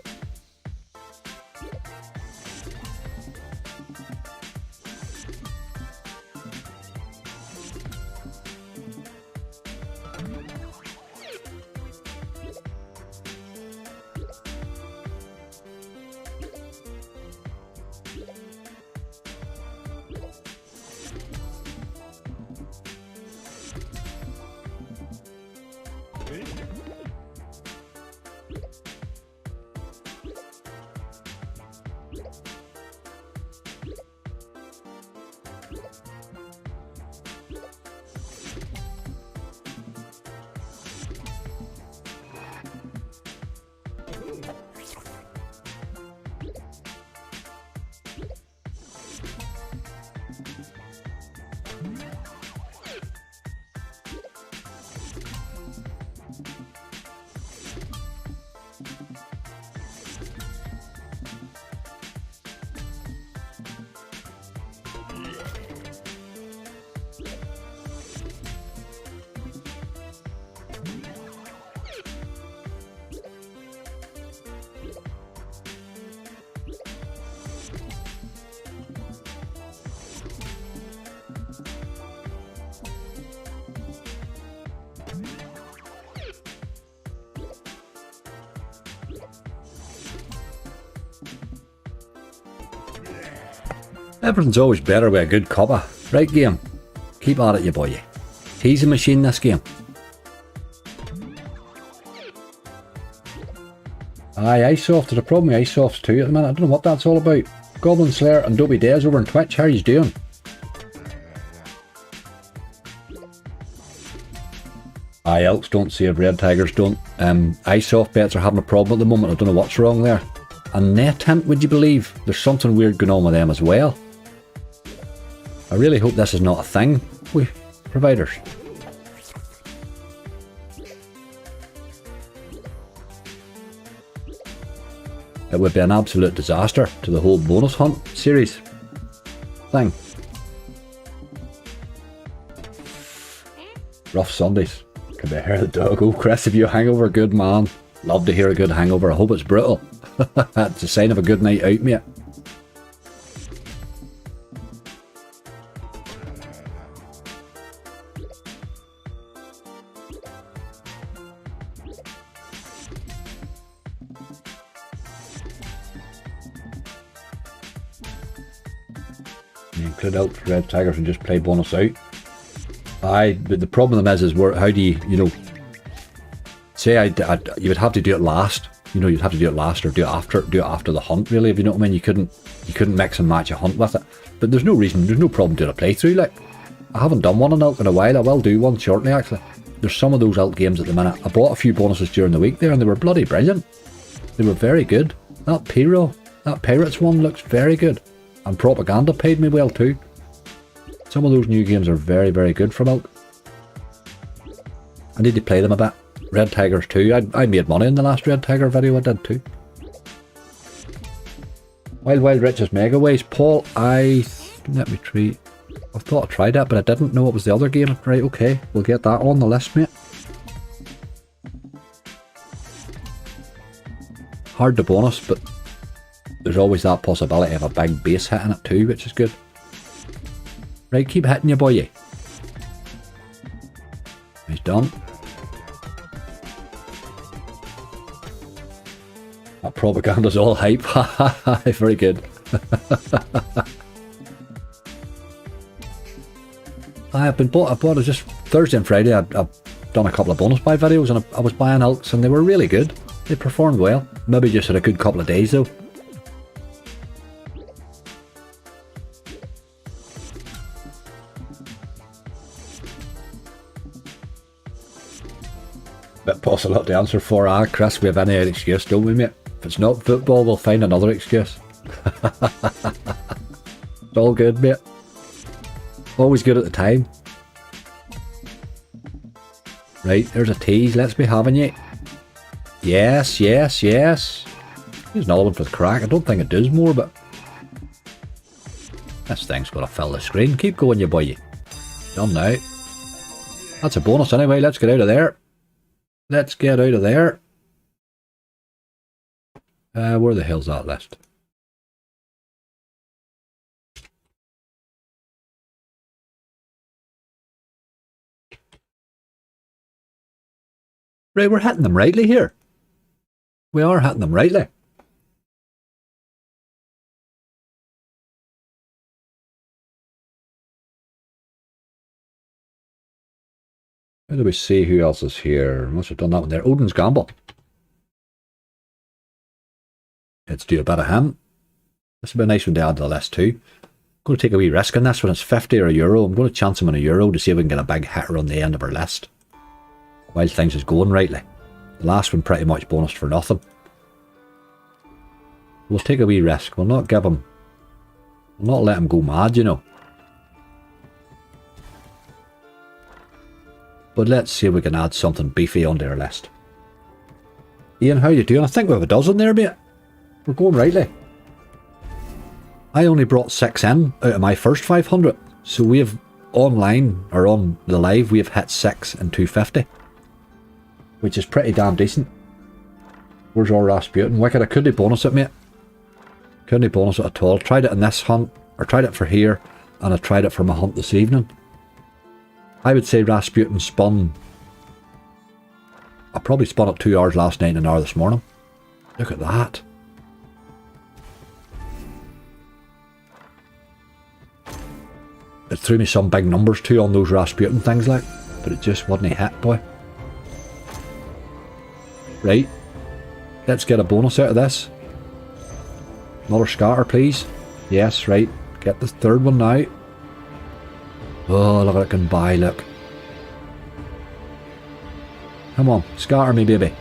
Everything's always better with a good cuppa. Right, game? Keep at it, you boy. He's a machine, this game. Aye, Icesoft. There's a problem with Icesofts too at the minute. I don't know what that's all about. Goblin Slayer and Dopey Days over on Twitch. How are you doing? Aye, elks don't save, red tigers don't. Icesoft bets are having a problem at the moment. I don't know what's wrong there. And NetHint, would you believe? There's something weird going on with them as well. I really hope this is not a thing with providers. It would be an absolute disaster to the whole bonus hunt series thing. Rough Sundays. Can be hear the dog. Oh, Chris, if you a hangover, good man. Love to hear a good hangover. I hope it's brutal. That's a sign of a good night out, mate. You include out for red tigers and just play bonus out. Aye, but the problem is where, how do you know, say you would have to do it last. You know, you'd have to do it last or do it after the hunt, really, if you know what I mean. You couldn't mix and match a hunt with it. But there's no reason, there's no problem doing a playthrough. Like, I haven't done one on Elk in a while. I will do one shortly, actually. There's some of those Elk games at the minute. I bought a few bonuses during the week there and they were bloody brilliant. They were very good. That Pirates one looks very good. And Propaganda paid me well too. Some of those new games are very, very good from Elk. I need to play them a bit. Red Tigers too. I made money in the last Red Tiger video I did too. Wild Riches Megaways. Paul, let me try. I thought I tried that, but I didn't know it was the other game. Right, okay. We'll get that on the list, mate. Hard to bonus, but there's always that possibility of a big base hitting it too, which is good. Right, keep hitting you, boy. He's done. That propaganda's all hype. Very good. I bought it just Thursday and Friday. I've done a couple of bonus buy videos and I was buying alts and they were really good. They performed well. Maybe just had a good couple of days though. Bit possible not to answer for. Chris, we have any excuse, don't we, mate? If it's not football, we'll find another excuse. It's all good, mate. Always good at the time. Right, there's a tease. Let's be having you. Yes, yes, yes. Here's another one for the crack. I don't think it does more, but this thing's going to fill the screen. Keep going, you boy. Done now. That's a bonus anyway. Let's get out of there. Let's get out of there. Where the hell's that list? Right, we're hitting them rightly here. We are hitting them rightly. How do we see who else is here? Must have done that one there. Odin's Gamble. Let's do a bit of him. This would be a nice one to add to the list too. I'm going to take a wee risk on this one. It's 50 or a euro. I'm going to chance him on a euro to see if we can get a big hitter on the end of our list. While things is going rightly. The last one pretty much bonused for nothing. We'll take a wee risk. We'll not give him... We'll not let him go mad, you know. But let's see if we can add something beefy onto our list. Ian, how you doing? I think we have a dozen there, mate. We're going rightly. I only brought 6 in out of my first 500. So we have online, or on the live, we have hit 6 and 250. Which is pretty damn decent. Where's our Rasputin? Wicked, I couldn't bonus it, mate. Couldn't bonus it at all. Tried it in this hunt, or tried it for here, and I tried it for my hunt this evening. I would say Rasputin spun... I probably spun it 2 hours last night and an hour this morning. Look at that. It threw me some big numbers too on those Rasputin things like, but it just wasn't a hit, boy. Right. Let's get a bonus out of this. Another scatter, please. Yes, right. Get the third one now. Oh, look at it can buy, look. Come on, scatter me, baby.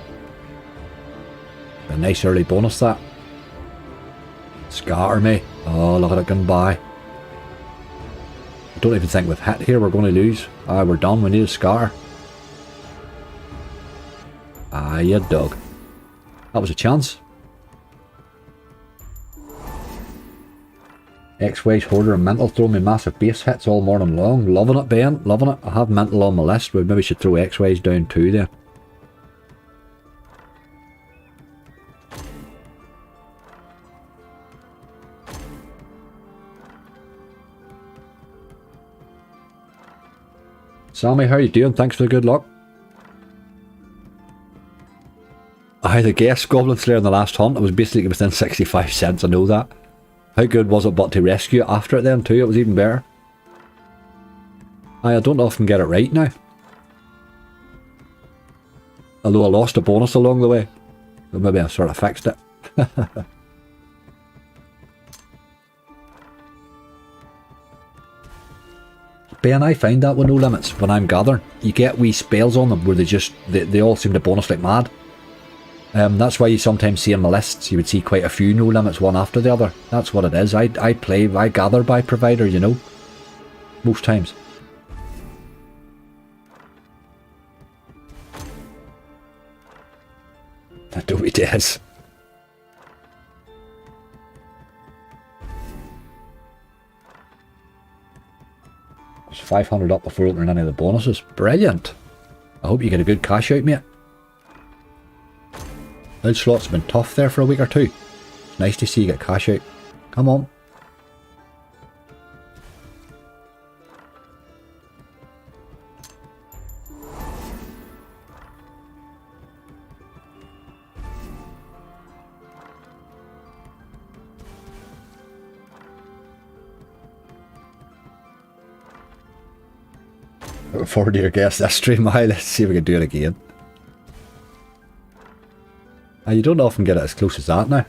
A nice early bonus, that. Scatter me. Oh, look at it can buy. I don't even think we've hit here. We're going to lose. Ah, we're done. We need a scatter. Ah, you dog. That was a chance. X-Ways, Hoarder and Mental throwing me massive base hits all morning long. Loving it, Ben. Loving it. I have Mental on my list. We maybe should throw X-Ways down too there. Sammy, how you doing? Thanks for the good luck. I had a guess Goblin Slayer in the last hunt. It was basically within 65 cents, I know that. How good was it but to rescue it after it then too? It was even better. I don't often get it right now. Although I lost a bonus along the way. But maybe I sort of fixed it. Ben, I find that with no limits when I'm gathering. You get wee spells on them where they all seem to bonus like mad. That's why you sometimes see in my lists, you would see quite a few no limits one after the other. That's what it is. I gather by provider, you know. Most times. Adobe Des. It's 500 up before opening any of the bonuses. Brilliant. I hope you get a good cash out, mate. Old slots have been tough there for a week or two. It's nice to see you get cash out. Come on. Looking forward to your guess this stream. Let's see if we can do it again. You don't often get it as close as that now.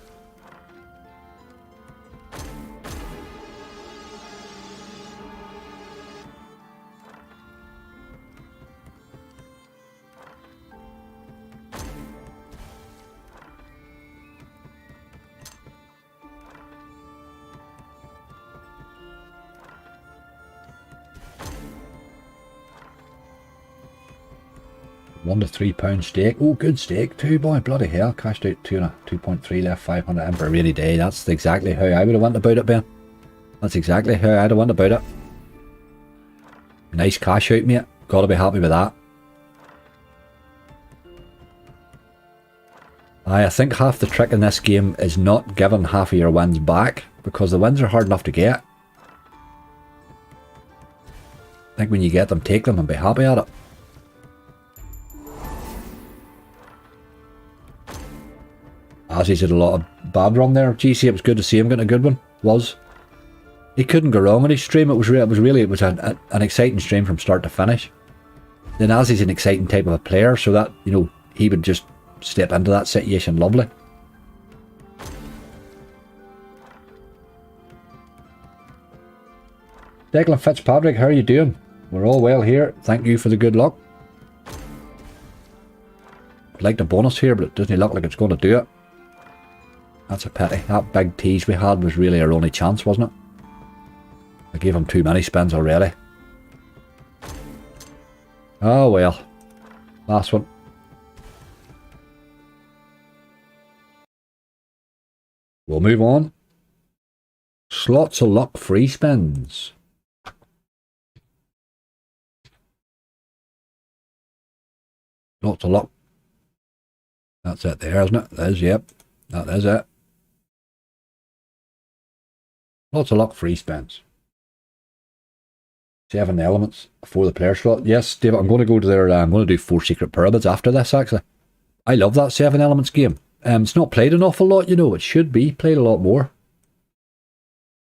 £1 to £3 stake. Oh, good stake too, boy. Bloody hell. Cashed out 2.3 left, 500 M for a rainy day. That's exactly how I would have went about it, Ben. That's exactly how I'd have went about it. Nice cash out, mate. Gotta be happy with that. I think half the trick in this game is not giving half of your wins back, because the wins are hard enough to get. I think when you get them, take them and be happy at it. He's had a lot of bad run there. GC, it was good to see him getting a good one. He couldn't go wrong on his stream. It was an exciting stream from start to finish. Then Ozzy's an exciting type of a player, so that, you know, he would just step into that situation lovely. Declan Fitzpatrick, how are you doing? We're all well here. Thank you for the good luck. I'd like the bonus here, but it doesn't look like it's going to do it. That's a pity. That big tease we had was really our only chance, wasn't it? I gave him too many spins already. Oh well. Last one. We'll move on. Slots of luck free spins. Lots of luck. That's it there, isn't it? That is, yep. That is it. Lots of luck free spins. 7 elements for the player slot. Yes, David, I'm going to go to their, I'm going to do 4 secret pyramids after this, actually. I love that 7 elements game. It's not played an awful lot, you know. It should be played a lot more.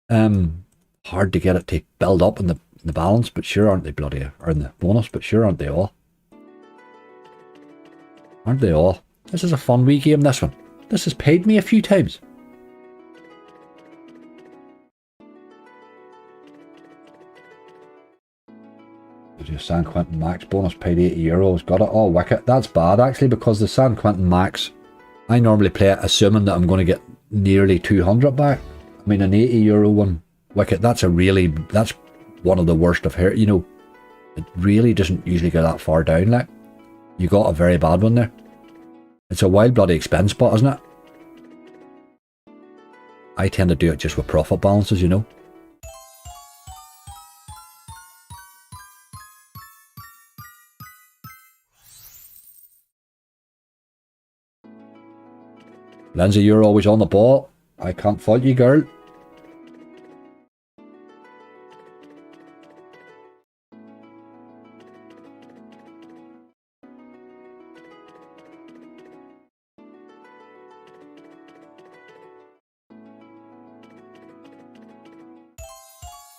Hard to get it to build up in the balance, but sure aren't they bloody, or in the bonus, but sure aren't they all. Aren't they all? This is a fun wee game, this one. This has paid me a few times. Your San Quentin Max bonus paid €80. Got it. Oh, wicket. That's bad actually, because the San Quentin Max, I normally play it assuming that I'm going to get nearly 200 back. I mean, an €80 one wicket, that's one of the worst I've heard. You know, it really doesn't usually go that far down. Like, you got a very bad one there. It's a wild bloody expense spot, isn't it? I tend to do it just with profit balances, you know. Lindsay, you're always on the ball. I can't fault you, girl.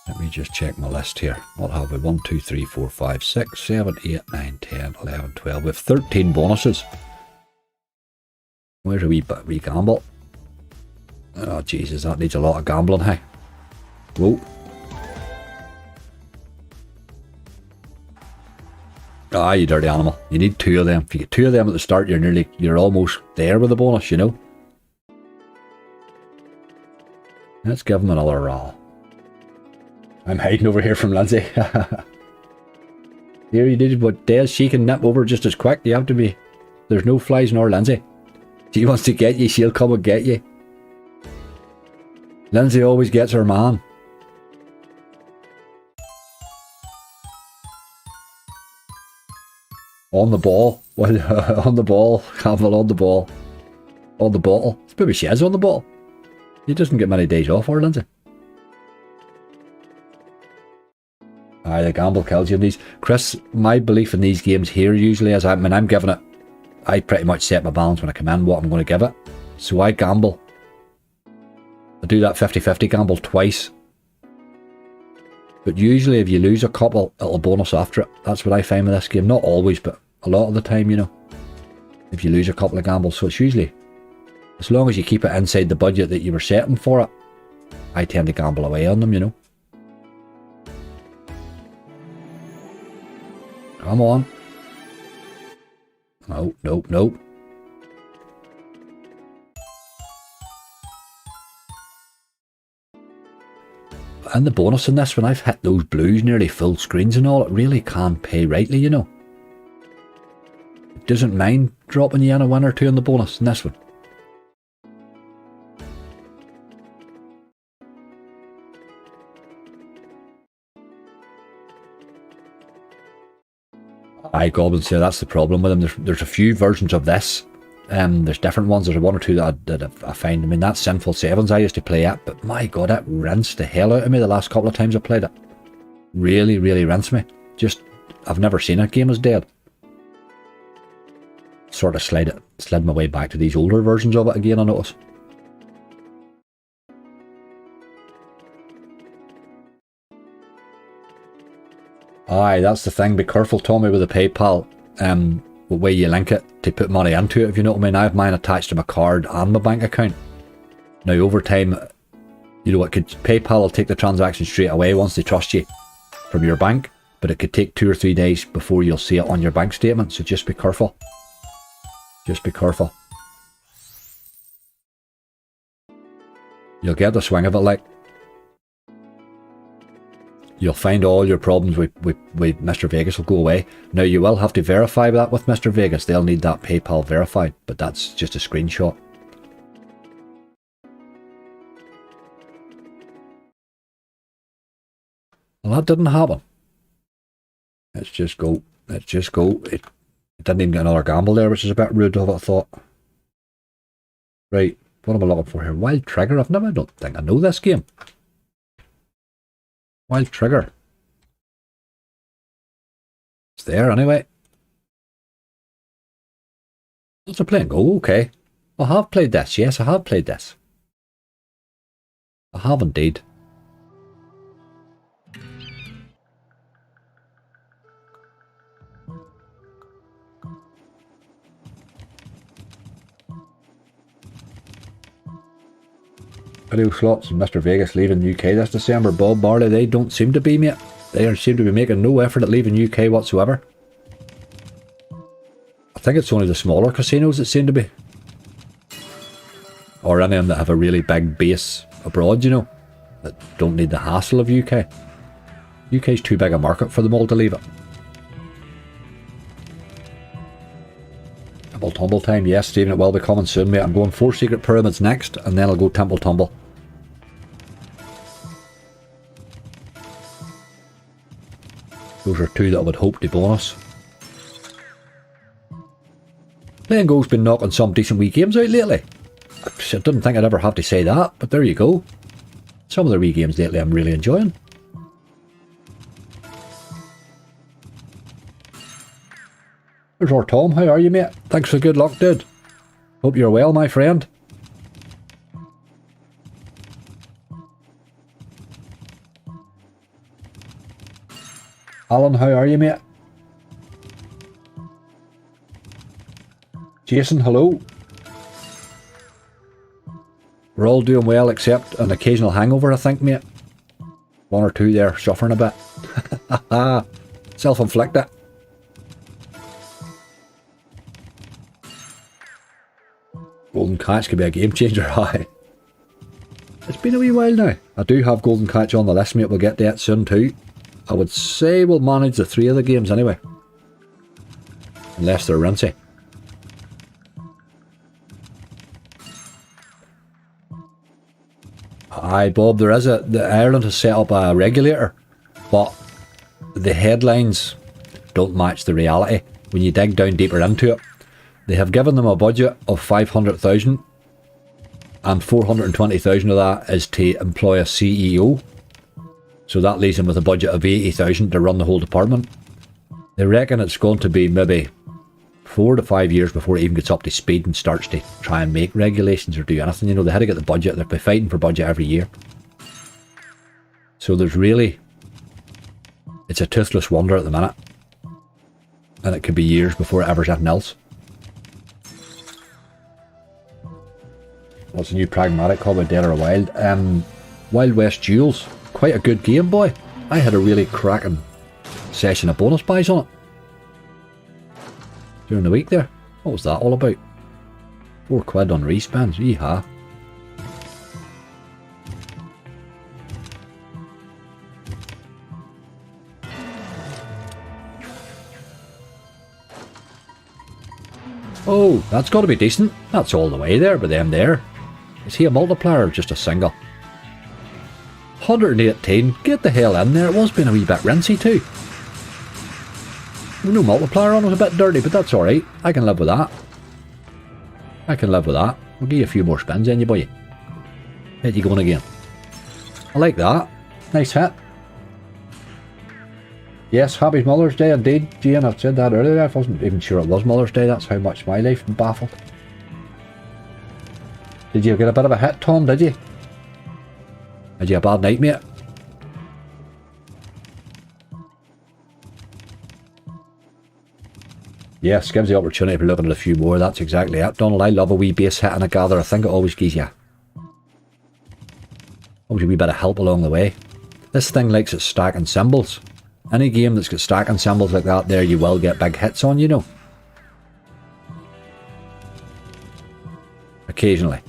Let me just check my list here. What have we? 1, 2, 3, 4, 5, 6, 7, 8, 9, 10, 11, 12. We have 13 bonuses. Where's a wee gamble? Oh, Jesus, that needs a lot of gambling, hey? Whoa. Ah, you dirty animal. You need 2 of them. If you get 2 of them at the start, you're almost there with the bonus, you know? Let's give them another roll. I'm hiding over here from Lindsay. Here you did what Des, she can nip over just as quick. You have to be... There's no flies nor Lindsay. She wants to get you, she'll come and get you. Lindsay always gets her man. On the ball. On the ball. Campbell on the ball. On the bottle. It's maybe she is on the bottle. He doesn't get many days off, or Lindsay. Aye, the gamble kills you in these. Chris, my belief in these games here usually is, I'm giving it, I pretty much set my balance when I come in, what I'm going to give it. So I gamble. I do that 50-50 gamble twice. But usually if you lose a couple, it'll bonus after it. That's what I find with this game. Not always, but a lot of the time, you know. If you lose a couple of gambles. So it's usually, as long as you keep it inside the budget that you were setting for it, I tend to gamble away on them, you know. Come on. No, no, no. And the bonus in this, when I've hit those blues nearly full screens and all, it really can pay rightly, you know. It doesn't mind dropping you in a win or two on the bonus in this one. Aye, Goblin said that's the problem with them. There's a few versions of this. There's different ones. There's one or two that I find. I mean, that Sinful Sevens I used to play at, but my God, it rinsed the hell out of me the last couple of times I played it. Really, really rinsed me. Just, I've never seen a game as dead. Sort of slid my way back to these older versions of it again, I notice. Aye, that's the thing. Be careful, Tommy, with the PayPal. The way you link it to put money into it, if you know what I mean. I have mine attached to my card and my bank account. Now, over time, you know, PayPal will take the transaction straight away once they trust you from your bank, but it could take 2 or 3 days before you'll see it on your bank statement. So just be careful. Just be careful. You'll get the swing of it, like. You'll find all your problems with Mr. Vegas will go away. Now, you will have to verify that with Mr. Vegas. They'll need that PayPal verified, but that's just a screenshot. Well, that didn't happen. Let's just go. Let's just go. It didn't even get another gamble there, which is a bit rude of it, I thought. Right, what am I looking for here? Wild Trigger? I don't think I know this game. Wild Trigger. It's there anyway. What's it playing? Oh, okay. I have played this. Yes, I have played this. I have indeed. Video slots and Mr. Vegas leaving UK this December. Bob Marley, they don't seem to be, mate. They seem to be making no effort at leaving UK whatsoever. I think it's only the smaller casinos that seem to be. Or any of them that have a really big base abroad, you know. That don't need the hassle of UK. UK's too big a market for them all to leave it. Temple Tumble time. Yes, Stephen, it will be coming soon, mate. I'm going 4 Secret Pyramids next, and then I'll go Temple Tumble. Those are two that I would hope to bonus. Playing Go's been knocking some decent wee games out lately. I didn't think I'd ever have to say that, but there you go. Some of the wee games lately I'm really enjoying. There's our Tom. How are you, mate? Thanks for good luck, dude. Hope you're well, my friend. Alan, how are you, mate? Jason, hello. We're all doing well except an occasional hangover, I think, mate. One or two there, suffering a bit. Self-inflicted. Golden Catch could be a game changer, aye. It's been a wee while now. I do have Golden Catch on the list, mate. We'll get to it soon too. I would say we'll manage the 3 of the games anyway. Unless they're rinsy. Aye, Bob, Ireland has set up a regulator, but the headlines don't match the reality when you dig down deeper into it. They have given them a budget of 500,000 and 420,000 of that is to employ a CEO. So that leaves him with a budget of 80,000 to run the whole department. They reckon it's going to be maybe 4 to 5 years before it even gets up to speed and starts to try and make regulations or do anything. You know, they had to get the budget. They've been fighting for budget every year. So there's really... It's a toothless wonder at the minute. And it could be years before it ever's anything else. What's a new pragmatic called by Dead or Wild? Wild West Duels. Quite a good game, boy. I had a really cracking session of bonus buys on it during the week there. What was that all about? £4 on respawns. Yeehaw. Oh, that's got to be decent. That's all the way there, but them there. Is he a multiplier or just a single? 118. Get the hell in there. It was being a wee bit rinsy too. No multiplier on was a bit dirty, but that's alright. I can live with that. I can live with that. I'll give you a few more spins in you, boy. Hit you going again. I like that. Nice hit. Yes, happy Mother's Day indeed, Jane. I've said that earlier. I wasn't even sure it was Mother's Day. That's how much my life been baffled. Did you get a bit of a hit, Tom? Did you? Had you a bad night, mate? Yes, gives the opportunity for looking at a few more. That's exactly it, Donald. I love a wee base hit and a gather. I think it always gives you a wee bit of help along the way. This thing likes its stacking symbols. Any game that's got stacking symbols like that there, you will get big hits on, you know. Occasionally.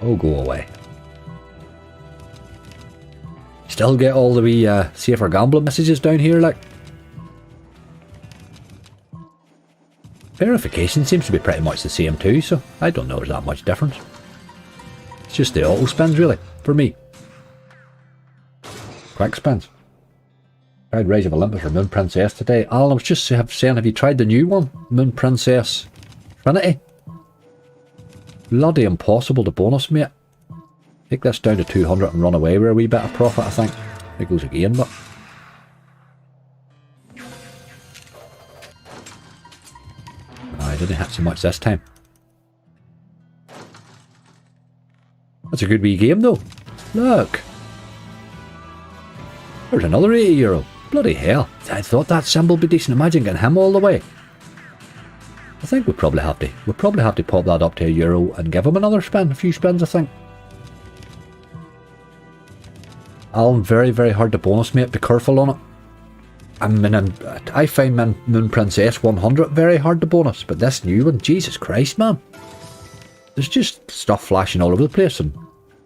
Oh, go away. Still get all the wee safer gambling messages down here, like. Verification seems to be pretty much the same too, so I don't know there's that much difference. It's just the auto spins, really, for me. Quick spins. Tried Rise of Olympus or Moon Princess today. Alan, I was just saying, have you tried the new one? Moon Princess Trinity? Bloody impossible to bonus, mate. Take this down to 200 and run away with a wee bit of profit, I think. It goes again, but... I didn't hit so much this time. That's a good wee game, though. Look. There's another €80. Bloody hell. I thought that symbol would be decent. Imagine getting him all the way. I think we'll probably have to pop that up to €1 and give him another spin. A few spins, I think. Alan, very, very hard to bonus, mate. Be careful on it. I find Moon Princess 100 very hard to bonus, but this new one, Jesus Christ, man. There's just stuff flashing all over the place and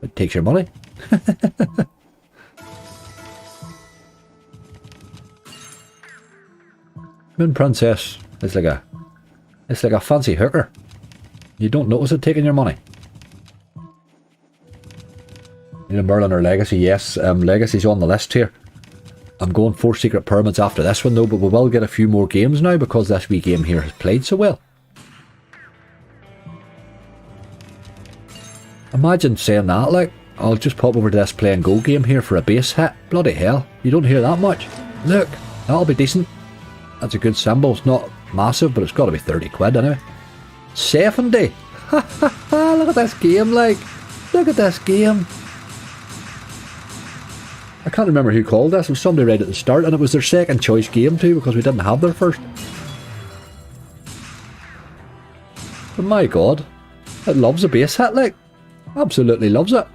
it takes your money. Moon Princess is like a fancy hooker. You don't notice it taking your money. Need a Merlin or Legacy? Yes, Legacy's on the list here. I'm going 4 secret pyramids after this one though, but we will get a few more games now because this wee game here has played so well. Imagine saying that, like, I'll just pop over to this play and go game here for a base hit. Bloody hell, you don't hear that much. Look, that'll be decent. That's a good symbol. It's not massive, but it's got to be 30 quid anyway. 70! Ha ha ha! Look at this game, like! Look at this game! I can't remember who called this. It was somebody right at the start, and it was their second choice game too, because we didn't have their first. But my god, it loves a base hit, like. Absolutely loves it.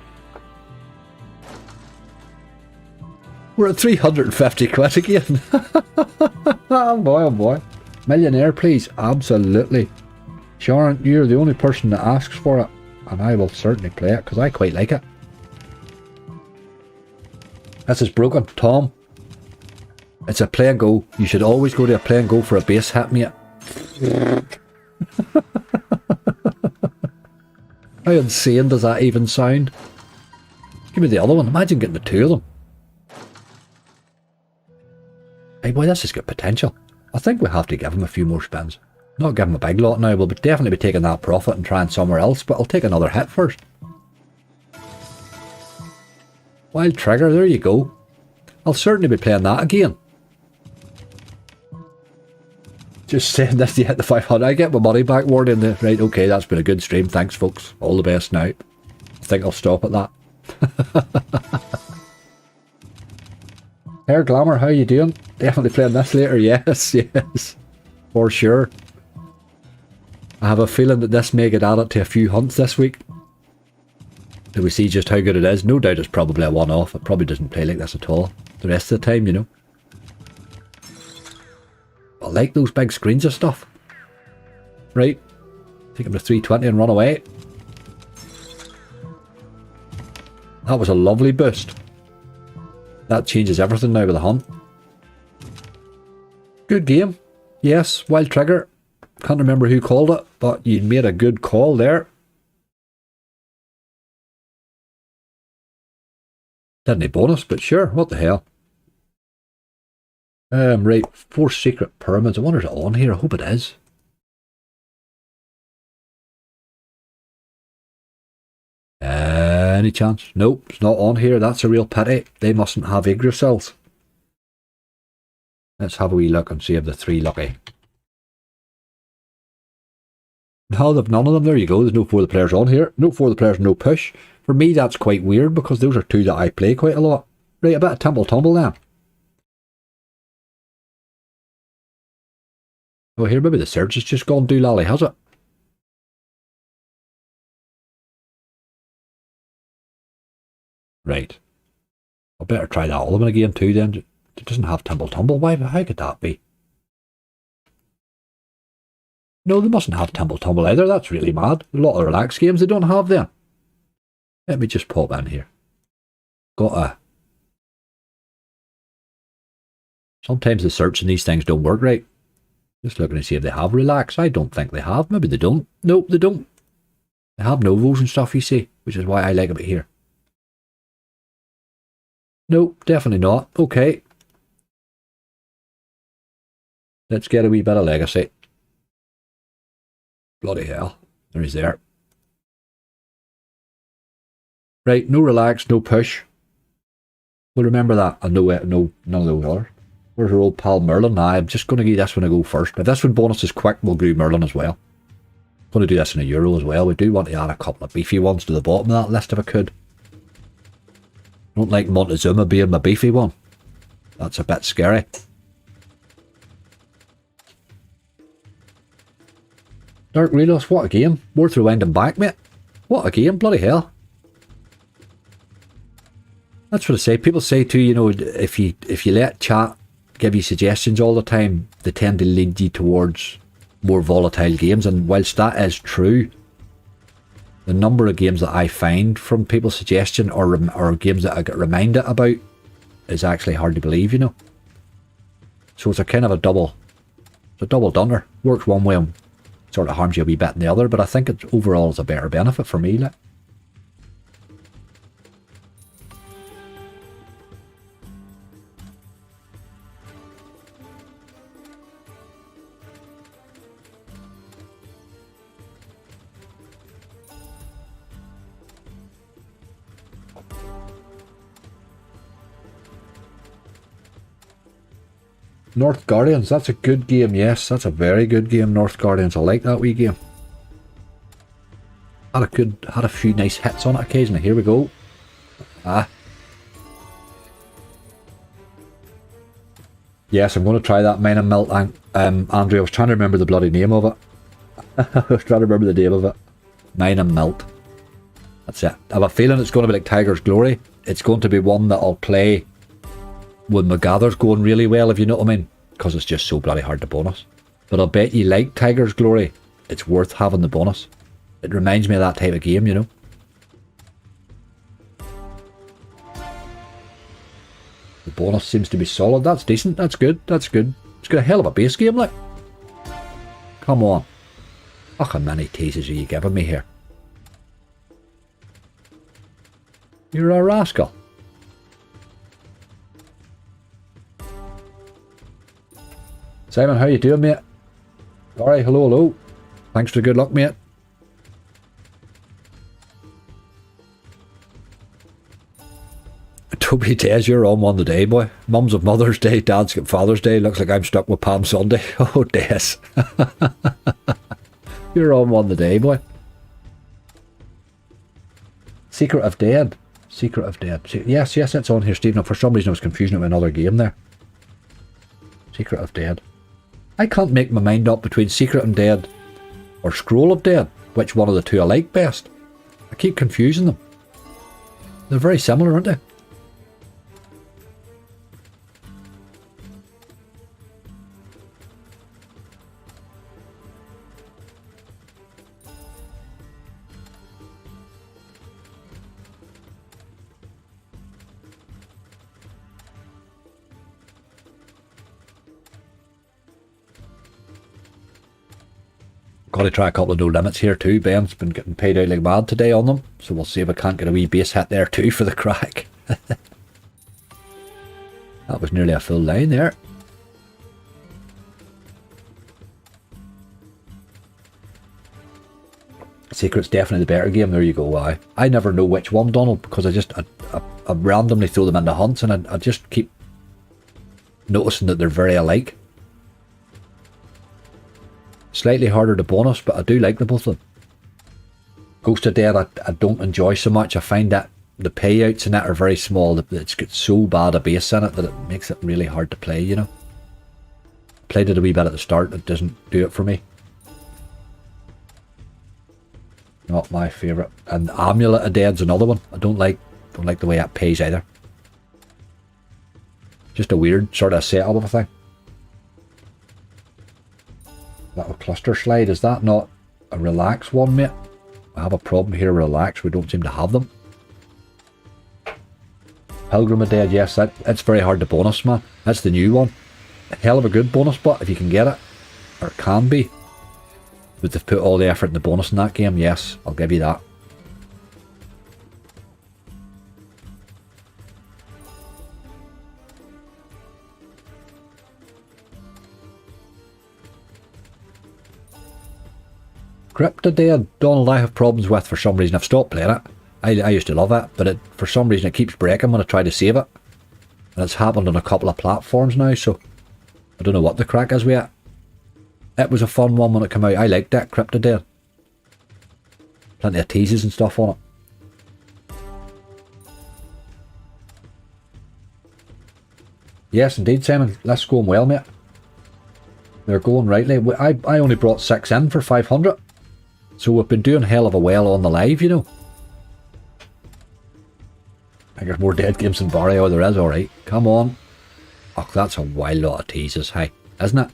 We're at 350 quid again. Oh boy, oh boy. Millionaire, please. Absolutely. Sharon, you're the only person that asks for it, and I will certainly play it, because I quite like it. This is broken, Tom. It's a play and go. You should always go to a play and go for a base hit, mate. How insane does that even sound? Give me the other one. Imagine getting the two of them. Hey boy, this has got potential. I think we have to give him a few more spins. Not give him a big lot now. We'll definitely be taking that profit and trying somewhere else, but I'll take another hit first. Wild Trigger, there you go. I'll certainly be playing that again. Just saying this to hit the 500. I get my money back, Warden. Right, okay, that's been a good stream. Thanks, folks. All the best now. I think I'll stop at that. Hair Glamour, how you doing? Definitely playing this later. Yes, yes. For sure. I have a feeling that this may get added to a few hunts this week. Do we see just how good it is? No doubt it's probably a one-off. It probably doesn't play like this at all the rest of the time, you know. I like those big screens of stuff. Right. Take him to 320 and run away. That was a lovely boost. That changes everything now with the hunt. Good game. Yes, Wild Trigger. Can't remember who called it, but you made a good call there. Didn't need bonus, but sure, what the hell. Right, 4 secret pyramids. I wonder if it's on here. I hope it is. Any chance? Nope, it's not on here. That's a real pity. They mustn't have Yggdrasils. Let's have a wee look and see if the 3 lucky. No, they've none of them. There you go. There's no 4 of the players on here. No 4 of the players, no push. For me, that's quite weird because those are 2 that I play quite a lot. Right, a bit of Temple Tumble then. Oh, here, maybe the search has just gone doolally, has it? Right. I better try that other one again too then. It doesn't have Temple Tumble. Why? How could that be? No, they mustn't have Temple Tumble either. That's really mad. A lot of relaxed games they don't have them. Let me just pop in here. Got a... Sometimes the search in these things don't work right. Just looking to see if they have relax. I don't think they have. Maybe they don't. Nope, they don't. They have novels and stuff, you see, which is why I like it here. Nope, definitely not. Okay. Let's get a wee bit of legacy. Bloody hell. There he's there. Right, no relax, no push. We'll remember that. And no, none of those others. Where's our old pal Merlin? Nah, I'm just going to give this one a go first. If this one bonus is quick, we'll do Merlin as well. Going to do this in a Euro as well. We do want to add a couple of beefy ones to the bottom of that list if I could. Don't like Montezuma being my beefy one. That's a bit scary. Dark Relos, what a game. Worth rewinding back, mate. What a game, bloody hell. That's what I say. People say too, you know, if you let chat give you suggestions all the time, they tend to lead you towards more volatile games. And whilst that is true, the number of games that I find from people's suggestion or games that I get reminded about is actually hard to believe, you know. So it's a kind of a double dunner. Works one way and sort of harms you a wee bit in the other, but I think it overall is a better benefit for me. Like. North Guardians, that's a good game, yes, that's a very good game, North Guardians. I like that wee game. Had a few nice hits on it occasionally. Here we go. Yes, I'm going to try that Mine and Melt, Andrew. I was trying to remember the bloody name of it. I was trying to remember the name of it. Mine and Melt. That's it. I have a feeling it's going to be like Tiger's Glory. It's going to be one that I'll play when my gather's going really well, if you know what I mean, because it's just so bloody hard to bonus. But I'll bet you like Tiger's Glory, it's worth having the bonus. It reminds me of that type of game, you know. The bonus seems to be solid. That's decent. That's good. That's good. It's got a hell of a base game, like. Come on. Ugh, how many teases are you giving me here? You're a rascal. Simon, how you doing, mate? Alright, hello, hello. Thanks for the good luck, mate. Toby Days, you're on one today, boy. Mum's of Mother's Day, Dad's got Father's Day. Looks like I'm stuck with Palm Sunday. Oh, Days. You're on one today, boy. Secret of Dead. Secret of Dead. Yes, yes, it's on here, Stephen. For some reason I was confusing it with another game there. Secret of Dead. I can't make my mind up between Secret of Dead or Scroll of Dead. Which one of the two I like best? I keep confusing them. They're very similar, aren't they? Got to try a couple of no limits here too. Ben's been getting paid out like mad today on them, so we'll see if I can't get a wee base hit there too for the crack. That was nearly a full line there. Secret's definitely the better game. There you go. I never know which one, Donald, because I randomly throw them into hunts and I just keep noticing that they're very alike. Slightly harder to bonus, but I do like the both of them. Ghost of Dead I don't enjoy so much. I find that the payouts in it are very small. It's got so bad a base in it that it makes it really hard to play, you know. Played it a wee bit at the start, it doesn't do it for me. Not my favourite. And Amulet of Dead's another one. I don't like the way that pays either. Just a weird sort of setup of a thing. Little cluster slide, is that not a relax one, mate? I have a problem here, relax, we don't seem to have them. Pilgrim of Dead, yes, it's very hard to bonus, man. That's the new one. A hell of a good bonus bot if you can get it. Or it can be. But they've put all the effort in the bonus in that game, yes, I'll give you that. Crypt of Dead, Donald, I have problems with for some reason. I've stopped playing it. I used to love it, but for some reason it keeps breaking when I try to save it. And it's happened on a couple of platforms now, so I don't know what the crack is with it. It was a fun one when it came out. I liked that, Crypt of Dead. Plenty of teases and stuff on it. Yes, indeed, Simon. Let's go on well, mate. They're going rightly. I only brought 6 in for 500. So we've been doing hell of a well on the live, you know. I think there's more dead games than Barrio there is, alright. Come on. Oh, that's a wild lot of teases, hey. Isn't it?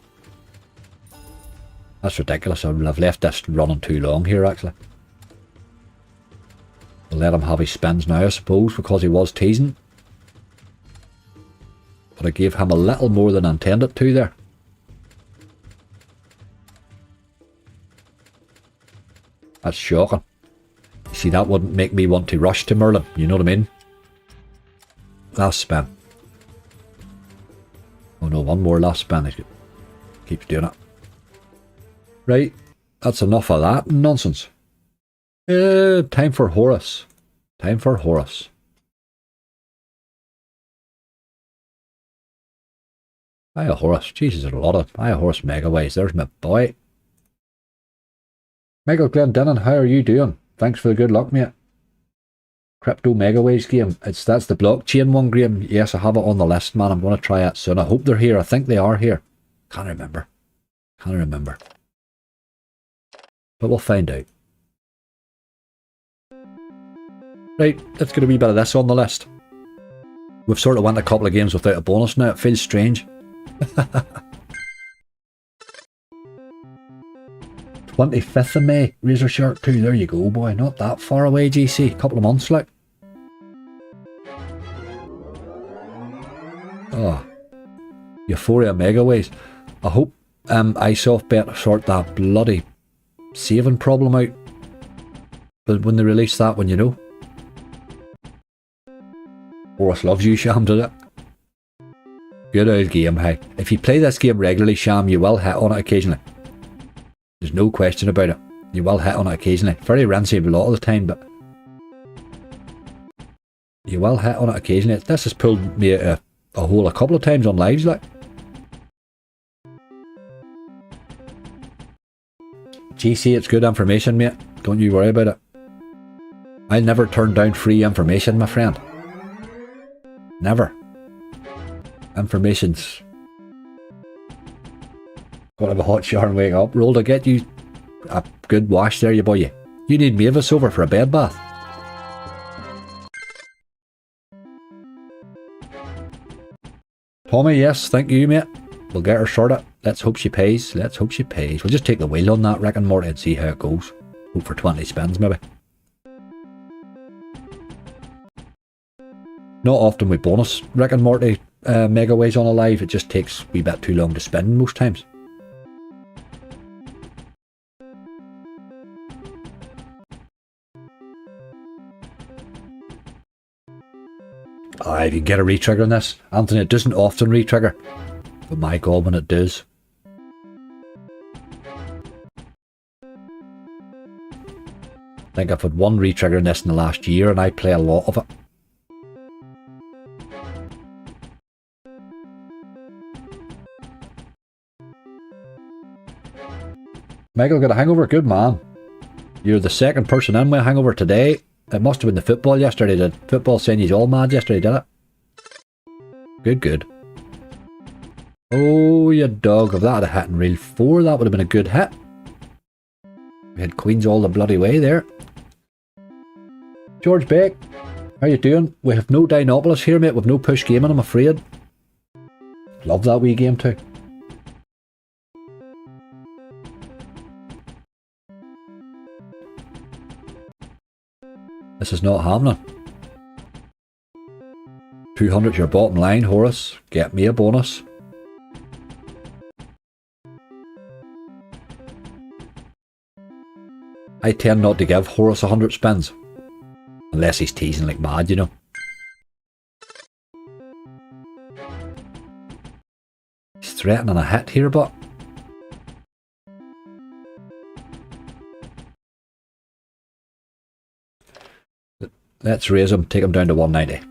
That's ridiculous. I've left this running too long here, actually. We'll let him have his spins now, I suppose, because he was teasing. But I gave him a little more than I intended to there. That's shocking. See, that wouldn't make me want to rush to Merlin, you know what I mean? Last spin. Oh no, one more last spin. He keeps doing it. Right, that's enough of that nonsense. Time for Horus. Time for Horus. Hiya Horus. Jesus, there's a lot of Hiya Horus Megaways. There's my boy. Michael Glendinning, how are you doing? Thanks for the good luck, mate. Crypto Megaways game. That's the blockchain one, Graham. Yes, I have it on the list, man. I'm going to try it soon. I hope they're here. I think they are here. Can't remember. Can't remember. But we'll find out. Right, let's get a wee bit of this on the list. We've sort of went a couple of games without a bonus now. It feels strange. 25th of May, Razor Shark 2, there you go, boy. Not that far away, GC. A couple of months, like. Oh. Euphoria Megaways. I hope iSoftBet sort that bloody saving problem out. But when they release that one, you know. Horace loves you, Sham, does it? Good old game, hey. If you play this game regularly, Sham, you will hit on it occasionally. There's no question about it. You will hit on it occasionally. Very rancy a lot of the time, but you will hit on it occasionally. This has pulled me a hole a couple of times on lives, like. GC, it's good information, mate. Don't you worry about it. I'll never turn down free information, my friend. Never. Information's... Gotta have a hot shower and wake up. Roll to get you a good wash there, you boy. You need Mavis over for a bed bath. Tommy, yes, thank you, mate. We'll get her sorted. Let's hope she pays. Let's hope she pays. We'll just take the wheel on that, Rick and Morty, and see how it goes. Hope for 20 spins, maybe. Not often with bonus Rick and Morty megaways on a live. It just takes a wee bit too long to spin most times. If you can get a retrigger on this. Anthony, it doesn't often retrigger. But my god, when it does. I think I've had one retrigger in this in the last year and I play a lot of it. Michael got a hangover? Good man. You're the second person in with a hangover today. It must have been the football yesterday. Did football send you all mad yesterday, did it? Good, good. Oh, you dog. If that had hit in reel 4, that would have been a good hit. We had queens all the bloody way there. George Beck, how you doing? We have no Dinopolis here, mate. We've no push gaming, I'm afraid. Love that wee game too. This is not happening. 200's your bottom line, Horace. Get me a bonus. I tend not to give Horace 100 spins. Unless he's teasing like mad, you know. He's threatening a hit here, but... Let's raise him, take him down to 190.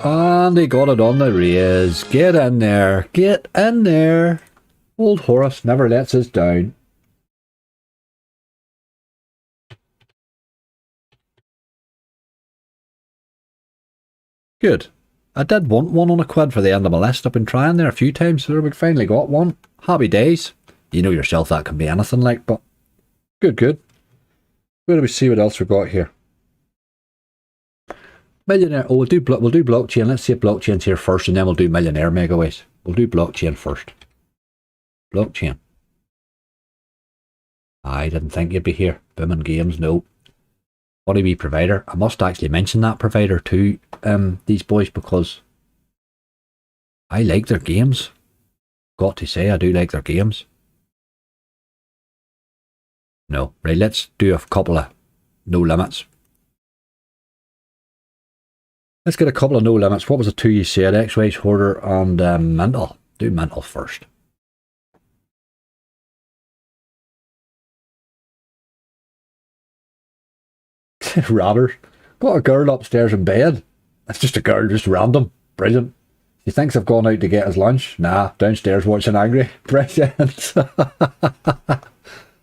And he got it on the raise. Get in there. Get in there. Old Horace never lets us down. Good. I did want one on a quid for the end of my list. I've been trying there a few times, so we finally got one. Happy days. You know yourself that can be anything like, but good, good. Where do we see what else we've got here? Millionaire. Oh, we'll do blockchain. Let's see if blockchain's here first, and then we'll do millionaire megaways. We'll do blockchain first. Blockchain. I didn't think you'd be here. Booming Games, no. Funny wee provider. I must actually mention that provider to these boys because I like their games. Got to say, I do like their games. No, right, let's do a couple of no limits. Let's get a couple of no limits. What was the two you said? X-Rays, Hoarder, and Mental. Do Mental first. Rather. Got a girl upstairs in bed. That's just a girl, just random. Brilliant. He thinks I've gone out to get his lunch. Nah, downstairs watching Angry. Brilliant.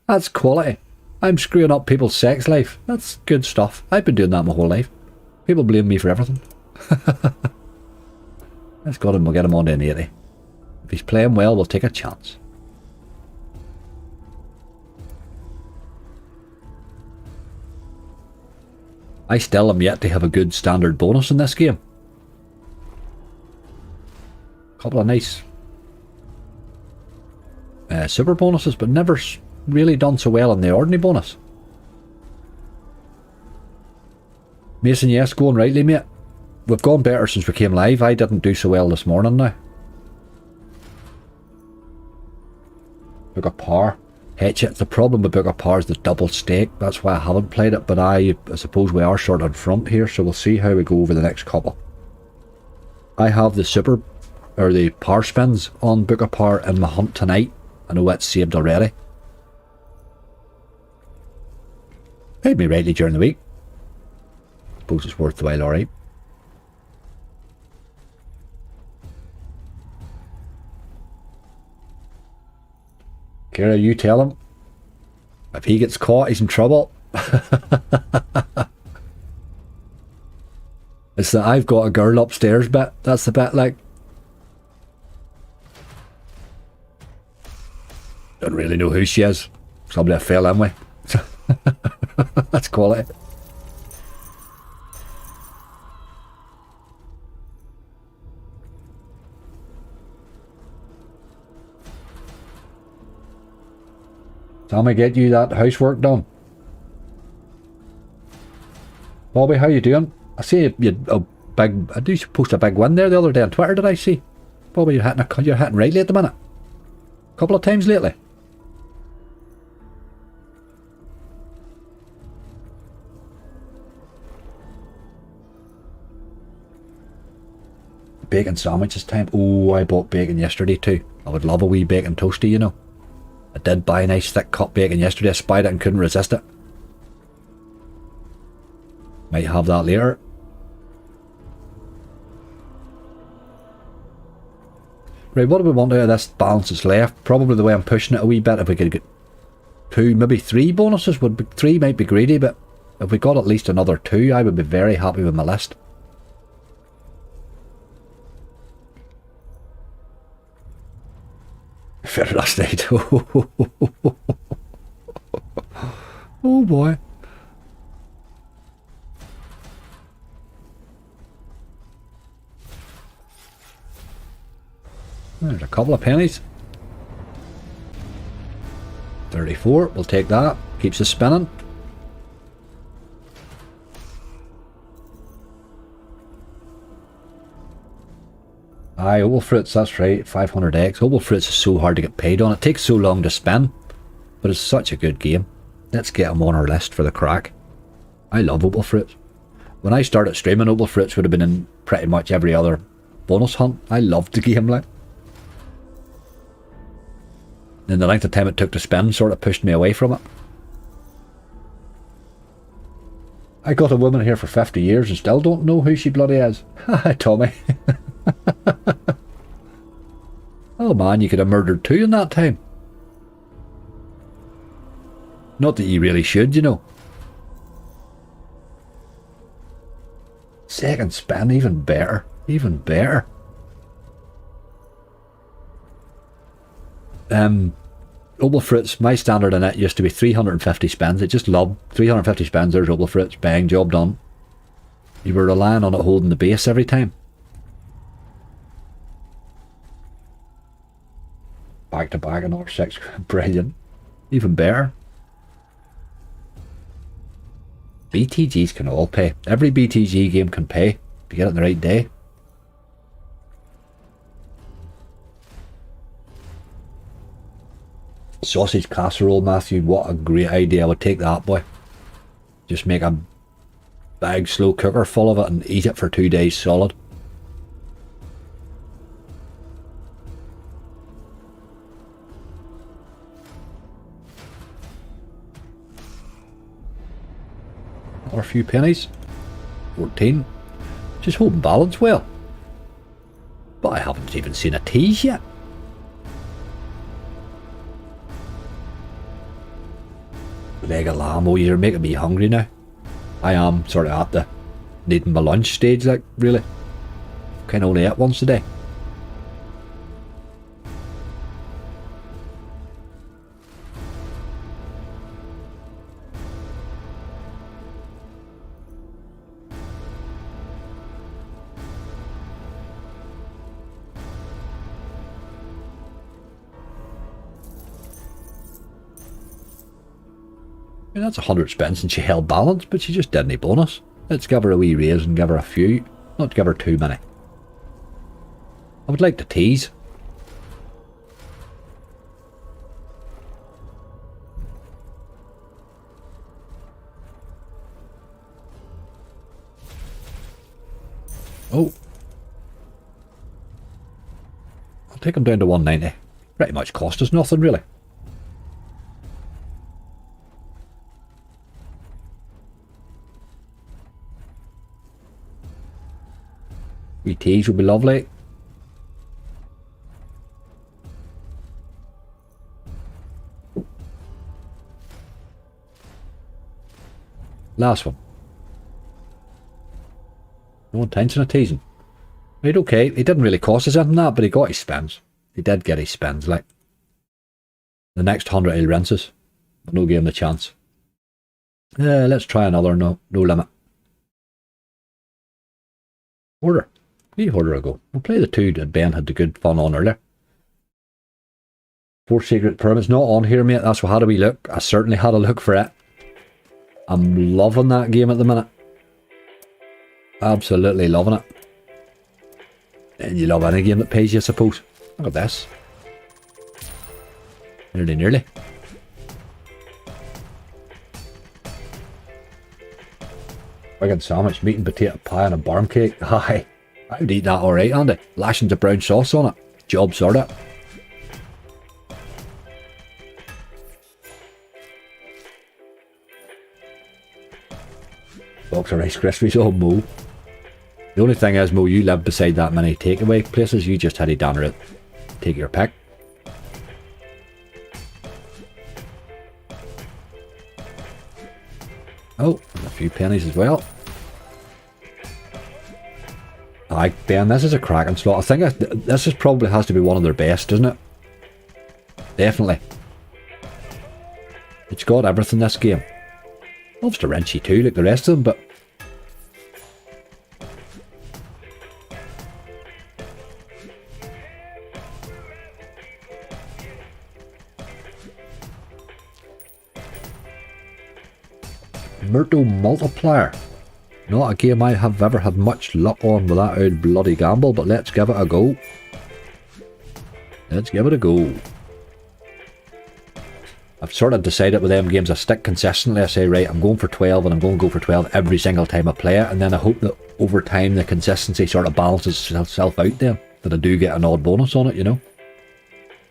That's quality. I'm screwing up people's sex life. That's good stuff. I've been doing that my whole life. People blame me for everything. Let's go and we'll get him on to an 80. If he's playing well, we'll take a chance. I still am yet to have a good standard bonus in this game. Couple of nice super bonuses, but never really done so well in the ordinary bonus. Mason, yes, going rightly, mate. We've gone better since we came live. I didn't do so well this morning now. Book of Power. Hatchet. The problem with Book of Power is the double stake. That's why I haven't played it, but I suppose we are short on front here, so we'll see how we go over the next couple. I have the super, or the power spins on Book of Power in my hunt tonight. I know it's saved already. Paid me rightly during the week. Suppose it's worth the while, alright. Kira, you tell him. If he gets caught, he's in trouble. It's that I've got a girl upstairs bit. That's the bit, like. Don't really know who she is. Somebody I fell in with. That's quality. Tommy, get you that housework done. Bobby, how you doing? I see you a big. I do post a big win there the other day on Twitter. Did I see? Bobby, you're hitting rightly at the minute. A couple of times lately. Bacon sandwiches time. Oh, I bought bacon yesterday too. I would love a wee bacon toasty, you know. I did buy a nice thick cut bacon yesterday. I spied it and couldn't resist it. Might have that later. Right, what do we want out of this balance that's left? Probably the way I'm pushing it a wee bit. If we could get 2, maybe 3 bonuses. 3 might be greedy, but if we got at least another 2, I would be very happy with my list. Fair last night. Oh boy. There's a couple of pennies. 34, we'll take that. Keeps us spinning. Aye, Opal Fruits, that's right. 500x. Opal Fruits is so hard to get paid on. It takes so long to spin, but it's such a good game. Let's get them on our list for the crack. I love Opal Fruits. When I started streaming, Opal Fruits would have been in pretty much every other bonus hunt. I loved the game, like. And the length of time it took to spin sort of pushed me away from it. I got a woman here for 50 years and still don't know who she bloody is. Hi, Tommy. Oh man, you could have murdered 2 in that time. Not that you really should, you know. Second spin, even better. Even better. Opal Fruits, my standard in it used to be 350 spins. I just loved 350 spins, there's Opal Fruits, bang, job done. You were relying on it holding the base every time. Back to back another 6, brilliant. Even better. BTGs can all pay. Every BTG game can pay if you get it on the right day. Sausage casserole, Matthew, what a great idea. I would take that, boy. Just make a big slow cooker full of it and eat it for 2 days solid. Or a few pennies. 14. Just holding balance well. But I haven't even seen a tease yet. Leg of lamb. Oh, you're making me hungry now. I am sort of at the needing my lunch stage, like, really. Can only eat once a day. I mean, that's 100 spins and she held balance, but she just did any bonus. Let's give her a wee raise and give her a few. Not give her too many. I would like to tease. Oh. I'll take him down to 190. Pretty much cost us nothing, really. Wee tease would be lovely. Last one. No intention of teasing. Right, okay. He didn't really cost us anything that, but he got his spends. He did get his spends, like. The next 100 he'll rinse us. No give him a chance. Let's try another no limit. Order. Leave order ago. We'll play the two that Ben had the good fun on earlier. 4 secret pyramids not on here, mate. That's what had a wee look. I certainly had a look for it. I'm loving that game at the minute. Absolutely loving it. And you love any game that pays you, I suppose. Look at this. Nearly. Wigan sandwich, meat and potato pie and a barm cake. Aye. I would eat that alright, Andy. Lashings of brown sauce on it. Job sorted. Box of Rice Krispies. Oh, Mo. The only thing is, Mo, you live beside that many takeaway places. You just had a down it. Take your pick. Oh, a few pennies as well. Aye, Ben, this is a cracking slot. I think this is probably has to be one of their best, doesn't it? Definitely. It's got everything, this game. Loves to wrench you too, like the rest of them, but... Myrtle Multiplier. Not a game I have ever had much luck on with that old bloody gamble, but let's give it a go. Let's give it a go. I've sort of decided with them games I stick consistently. I say, right, I'm going for 12 and I'm going to go for 12 every single time I play it, and then I hope that over time the consistency sort of balances itself out then, that I do get an odd bonus on it, you know.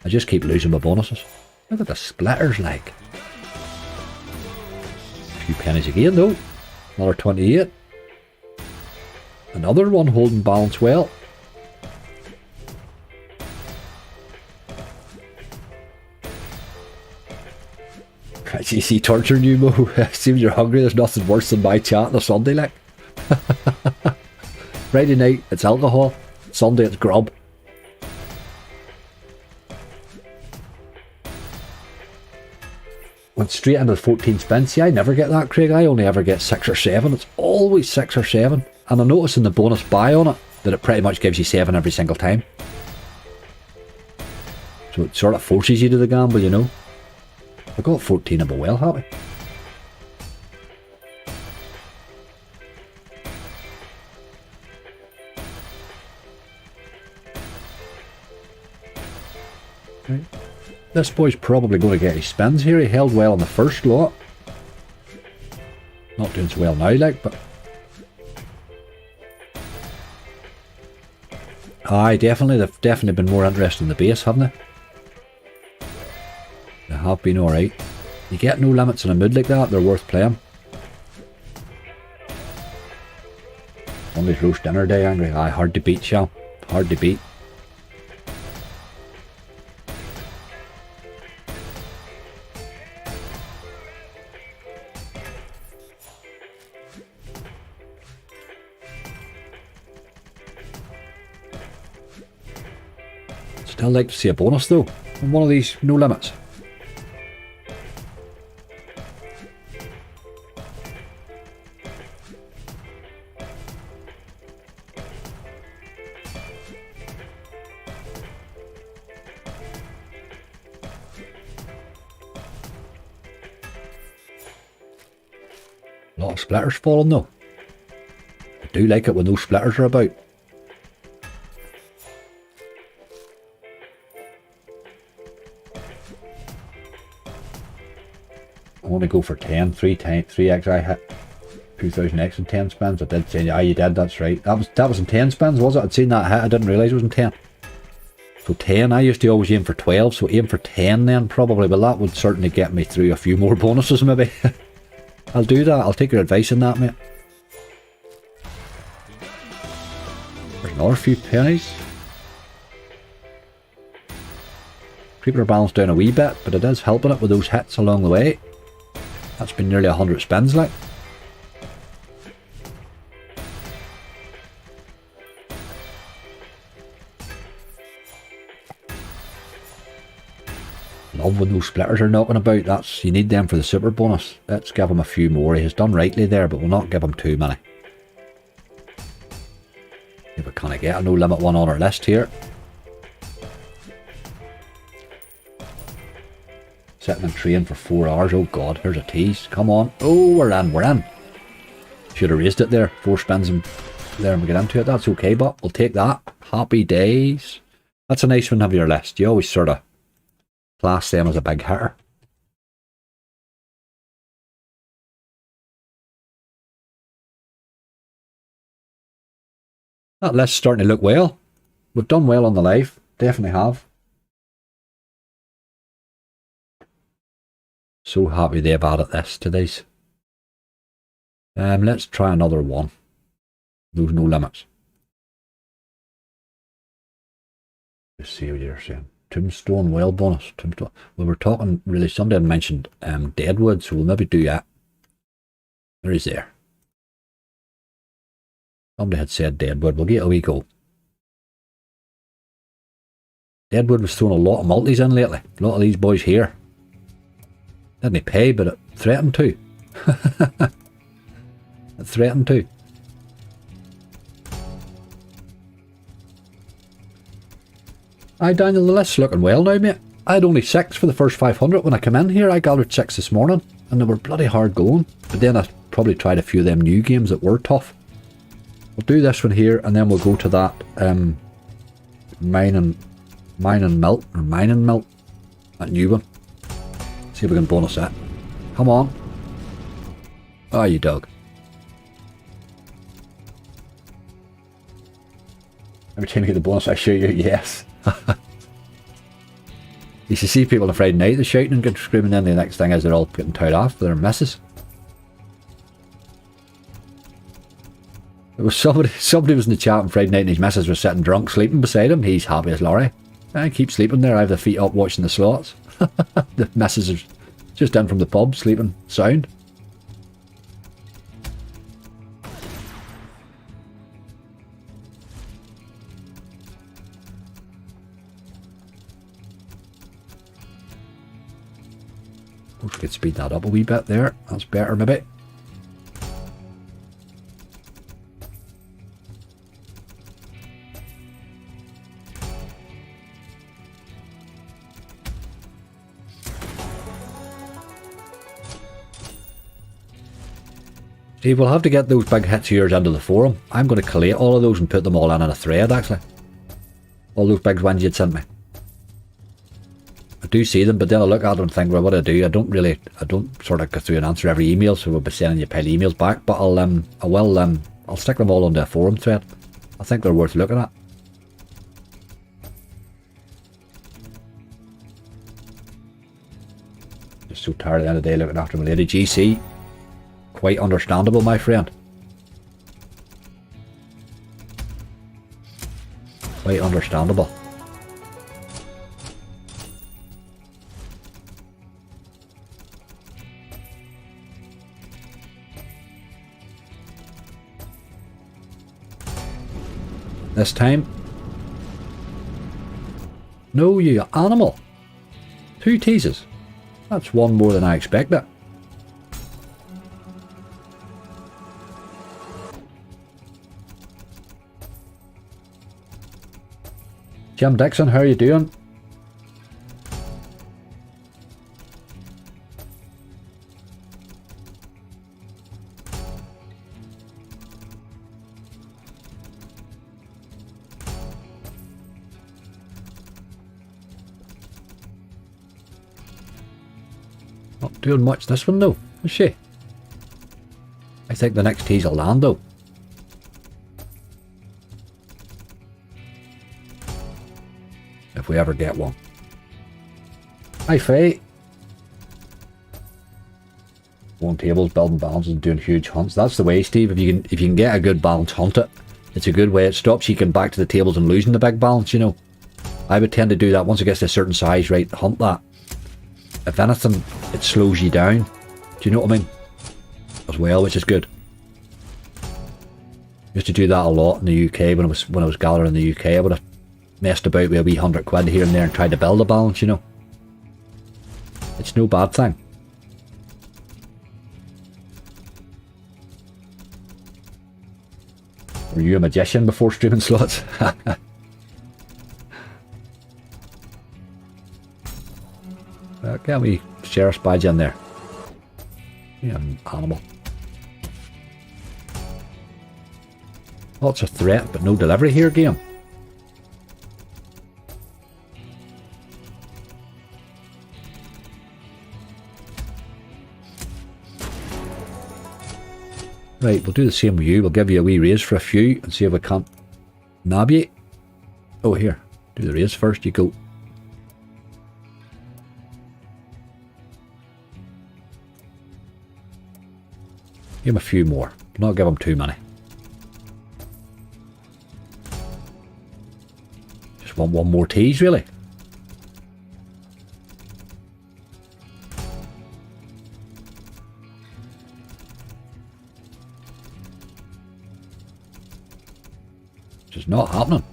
I just keep losing my bonuses. Look at the splitters, like. A few pennies again though. Another 28. Another one holding balance well. He torturing you, Mo. Seems you're hungry. There's nothing worse than my chat on a Sunday, like. Friday night, it's alcohol. Sunday, it's grub. Went straight into the 14 spins. See, I never get that, Craig. I only ever get 6 or 7. It's always 6 or 7. And I notice in the bonus buy on it that it pretty much gives you 7 every single time. So it sort of forces you to the gamble, you know. I got 14, I'll be well happy. Right. This boy's probably going to get his spins here. He held well on the first lot. Not doing so well now, like, but... Aye, definitely. They've definitely been more interested in the base, haven't they? They have been alright. You get no limits in a mood like that, they're worth playing. Sunday's roast dinner day, Angry. Aye, hard to beat, Shal. Hard to beat. Still like to see a bonus though, on one of these no limits. A lot of splitters falling though. do like it when those splitters are about. I want to go for 10, 3x I hit 2000x in 10 spins. I did say, yeah, you did, that's right. That was in 10 spins, was it? I'd seen that hit, I didn't realise it was in 10. So 10, I used to always aim for 12, so aim for 10 then probably, but that would certainly get me through a few more bonuses maybe. I'll do that, I'll take your advice on that, mate. There's another few pennies. Keeping our balance down a wee bit, but it is helping it with those hits along the way. That's been nearly 100 spins like. Love when those splitters are knocking about. You need them for the super bonus. Let's give him a few more. He has done rightly there, but we'll not give him too many. If we can't get a no limit one on our list here. Sitting and train for 4 hours. Oh god, here's a tease. Come on. Oh, we're in. Should have raised it there. 4 spins and there and we get into it. That's okay, but we'll take that. Happy days. That's a nice one to have on your list. You always sort of class them as a big hitter. That list's starting to look well. We've done well on the live. Definitely have. So happy they've added this to these. Let's try another one. There's no limits. Let's see what you're saying. Tombstone well bonus. Tombstone. We were talking, really, somebody had mentioned Deadwood, so we'll maybe do that. Where is there? Somebody had said Deadwood. We'll get a wee go. Deadwood was throwing a lot of multis in lately. A lot of these boys here. Didn't pay, but it threatened to. It threatened to. Aye, Daniel, the list's looking well now, mate. I had only 6 for the first 500 when I came in here. I gathered 6 this morning, and they were bloody hard going. But then I probably tried a few of them new games that were tough. We'll do this one here, and then we'll go to that mining melt, that new one. See if we can bonus that. Come on. Oh, you dog. Every time you get the bonus, I shoot you. Yes. You should see people on Friday night, they're shouting and get screaming, then the next thing is they're all getting tied off for their misses. There was somebody was in the chat on Friday night and his missus was sitting drunk sleeping beside him. He's happy as Larry. I keep sleeping there. I have the feet up watching the slots. The missus is just in from the pub sleeping sound. We could speed that up a wee bit there. That's better maybe. See, we'll have to get those big hits of yours into the forum. I'm going to collate all of those and put them all in a thread actually. All those big ones you'd sent me. I do see them, but then I look at them and think, well, what do? I don't sort of go through and answer every email, so we'll be sending you a pile of emails back, but I'll stick them all onto a forum thread. I think they're worth looking at. Just so tired at the end of the day looking after my lady. GC. Quite understandable, my friend. Quite understandable. This time. No, you animal. 2 teases. That's one more than I expected. Jim Dixon, how are you doing? doing much this one though, is she? I think the next tee's will land though. If we ever get one. Hi Faye. One tables, building balances and doing huge hunts. That's the way, Steve. If you can get a good balance, hunt it. It's a good way. It stops you getting back to the tables and losing the big balance, you know. I would tend to do that once it gets to a certain size, right? Hunt that. If anything, it slows you down. Do you know what I mean? As well, which is good. Used to do that a lot in the UK when I was gathering in the UK. I would have messed about with a wee £100 here and there and tried to build a balance, you know. It's no bad thing. Were you a magician before streaming slots? Get me sheriff's badge in there. Yeah, animal. Lots of threat, but no delivery here, game. Right, we'll do the same with you. We'll give you a wee raise for a few and see if we can't nab you. Oh, here. Do the raise first. You go. Give him a few more. Not give him too many. Just want one more tease, really. Just not happening.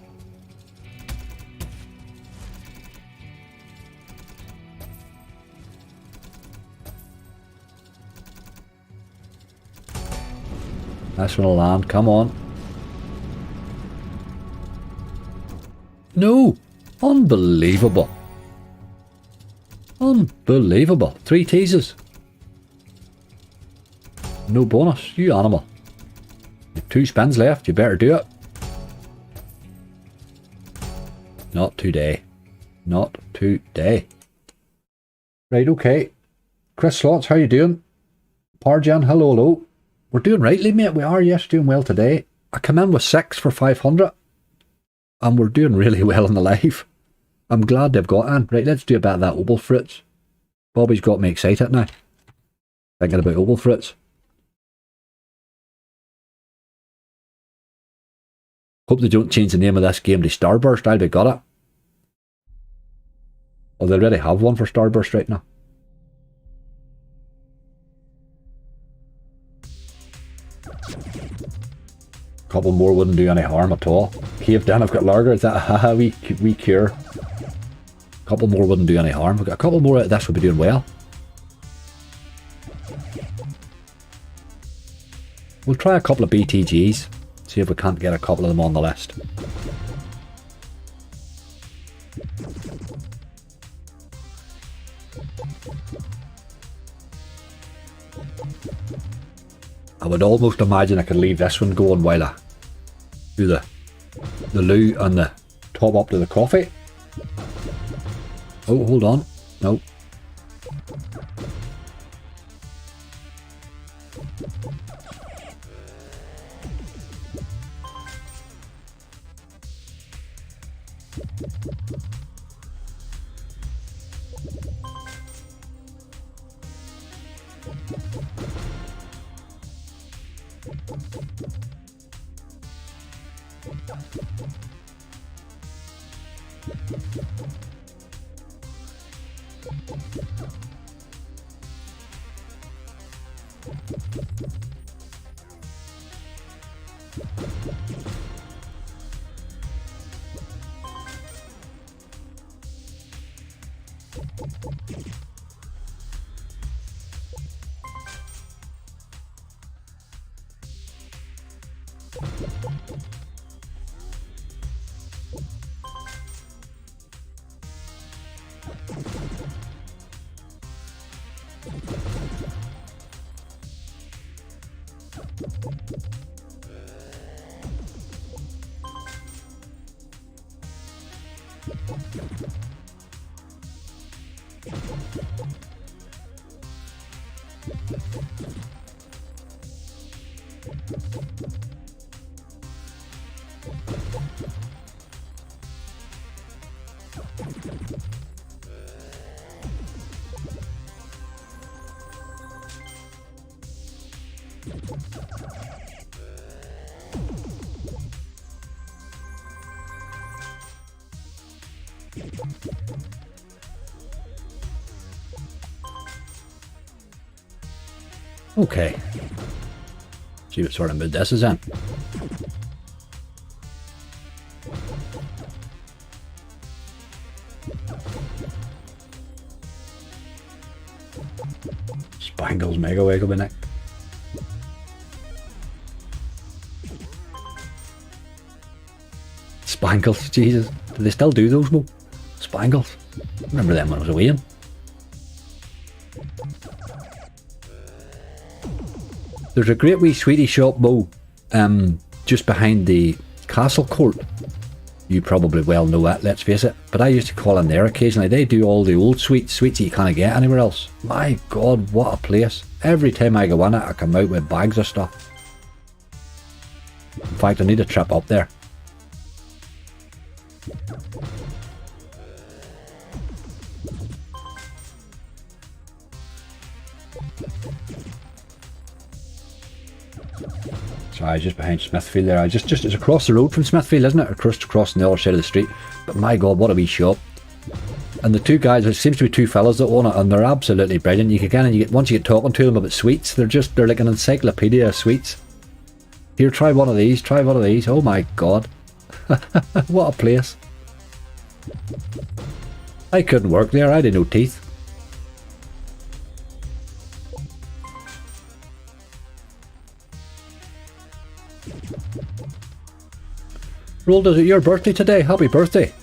This one will land. Come on. No! Unbelievable. Unbelievable. 3 teases. No bonus. You animal. You've 2 spins left. You better do it. Not today. Not today. Right, okay. Chris Slots, how you doing? Parjan, hello, hello. We're doing rightly, mate. We are, yes, doing well today. I come in with 6 for 500. And we're doing really well in the live. I'm glad they've got in. Right, let's do a bit of that opal fruits. Bobby's got me excited now. Thinking about opal fruits. Hope they don't change the name of this game to Starburst. I'll be got it. Oh, they already have one for Starburst right now. Couple more wouldn't do any harm at all. Cave down, I've got lager. Is that haha, we cure? Couple more wouldn't do any harm. We've got a couple more out of this, we'll be doing well. We'll try a couple of BTGs. See if we can't get a couple of them on the list. I would almost imagine I could leave this one going while I do the loo and the top up to the coffee. Oh, hold on. No. Okay. See what sort of mood this is in. Spangles Mega Wiggle by Nick. Spangles, Jesus. Do they still do those, Mo? Spangles. I remember them when I was away. There's a great wee sweetie shop, Mo, just behind the castle court. You probably well know that, let's face it. But I used to call in there occasionally. They do all the old sweets that you can't get anywhere else. My God, what a place. Every time I go in it, I come out with bags of stuff. In fact, I need a trip up there. Sorry, just behind Smithfield there. Just it's across the road from Smithfield, isn't it? Across on the other side of the street. But my God, what a wee shop. And the two guys, it seems to be two fellas that own it, and they're absolutely brilliant. You can once you get talking to them about sweets, they're like an encyclopedia of sweets. Here, try one of these, try one of these. Oh my God. What a place. I couldn't work there, I had no teeth. Rold, is it your birthday today? Happy birthday.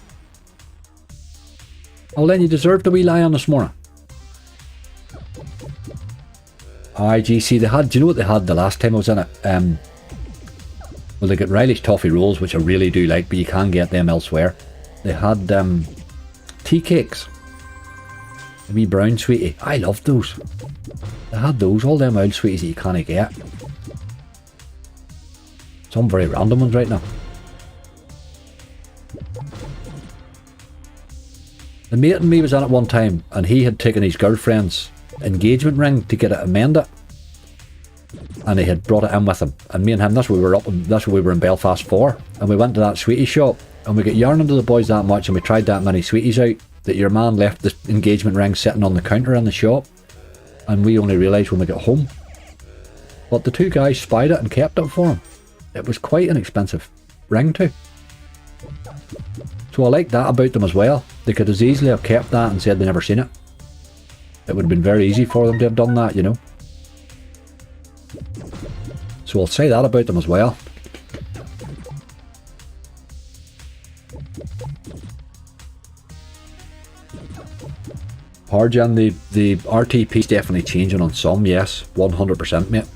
Oh, then you deserved a wee lie on this morning. IGC, they had, do you know what they had the last time I was in it? Well, they got Riley's Toffee Rolls, which I really do like, but you can get them elsewhere. They had tea cakes. A wee brown sweetie. I loved those. They had those, all them old sweeties that you can't get. Some very random ones right now. The mate and me was in it one time, and he had taken his girlfriend's engagement ring to get it amended, and he had brought it in with him. And me and him, that's what we were in Belfast for. And we went to that sweetie shop, and we got yarning to the boys that much, and we tried that many sweeties out that your man left the engagement ring sitting on the counter in the shop, and we only realised when we got home. But the two guys spied it and kept it for him. It was quite an expensive ring too. So I like that about them as well. They could as easily have kept that and said they never seen it. It would have been very easy for them to have done that, you know. So I'll say that about them as well. Harjan, the RTP is definitely changing on some, yes. 100%, mate.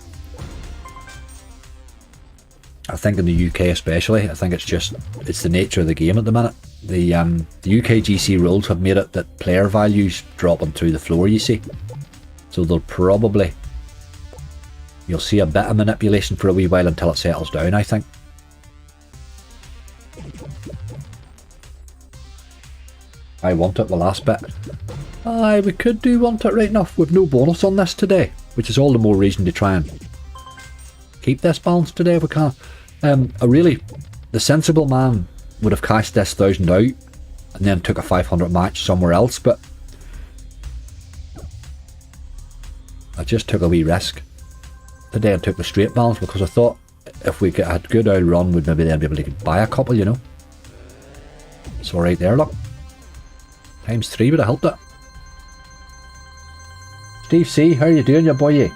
I think in the UK especially, I think it's the nature of the game at the minute. The UK GC rules have made it that player values dropping through the floor, you see. So you'll see a bit of manipulation for a wee while until it settles down, I think. I want it the last bit. Aye, we could do want it right enough with no bonus on this today, which is all the more reason to try and keep this balance today if we can. The sensible man would have cashed this 1,000 out and then took a 500 match somewhere else, but I just took a wee risk today and took the straight balance because I thought if we had a good old run, we'd maybe then be able to buy a couple, you know. It's alright there, look. ×3 would have helped it. Steve C, how are you doing, your boy?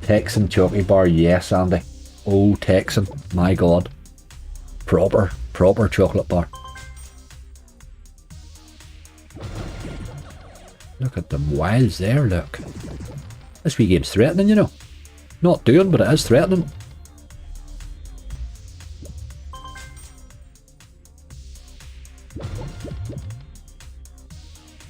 Texan Chalky Bar, yes, Andy. Oh, Texan, my God. Proper chocolate bar. Look at them wilds there, look. This wee game's threatening, you know. Not doing, but it is threatening.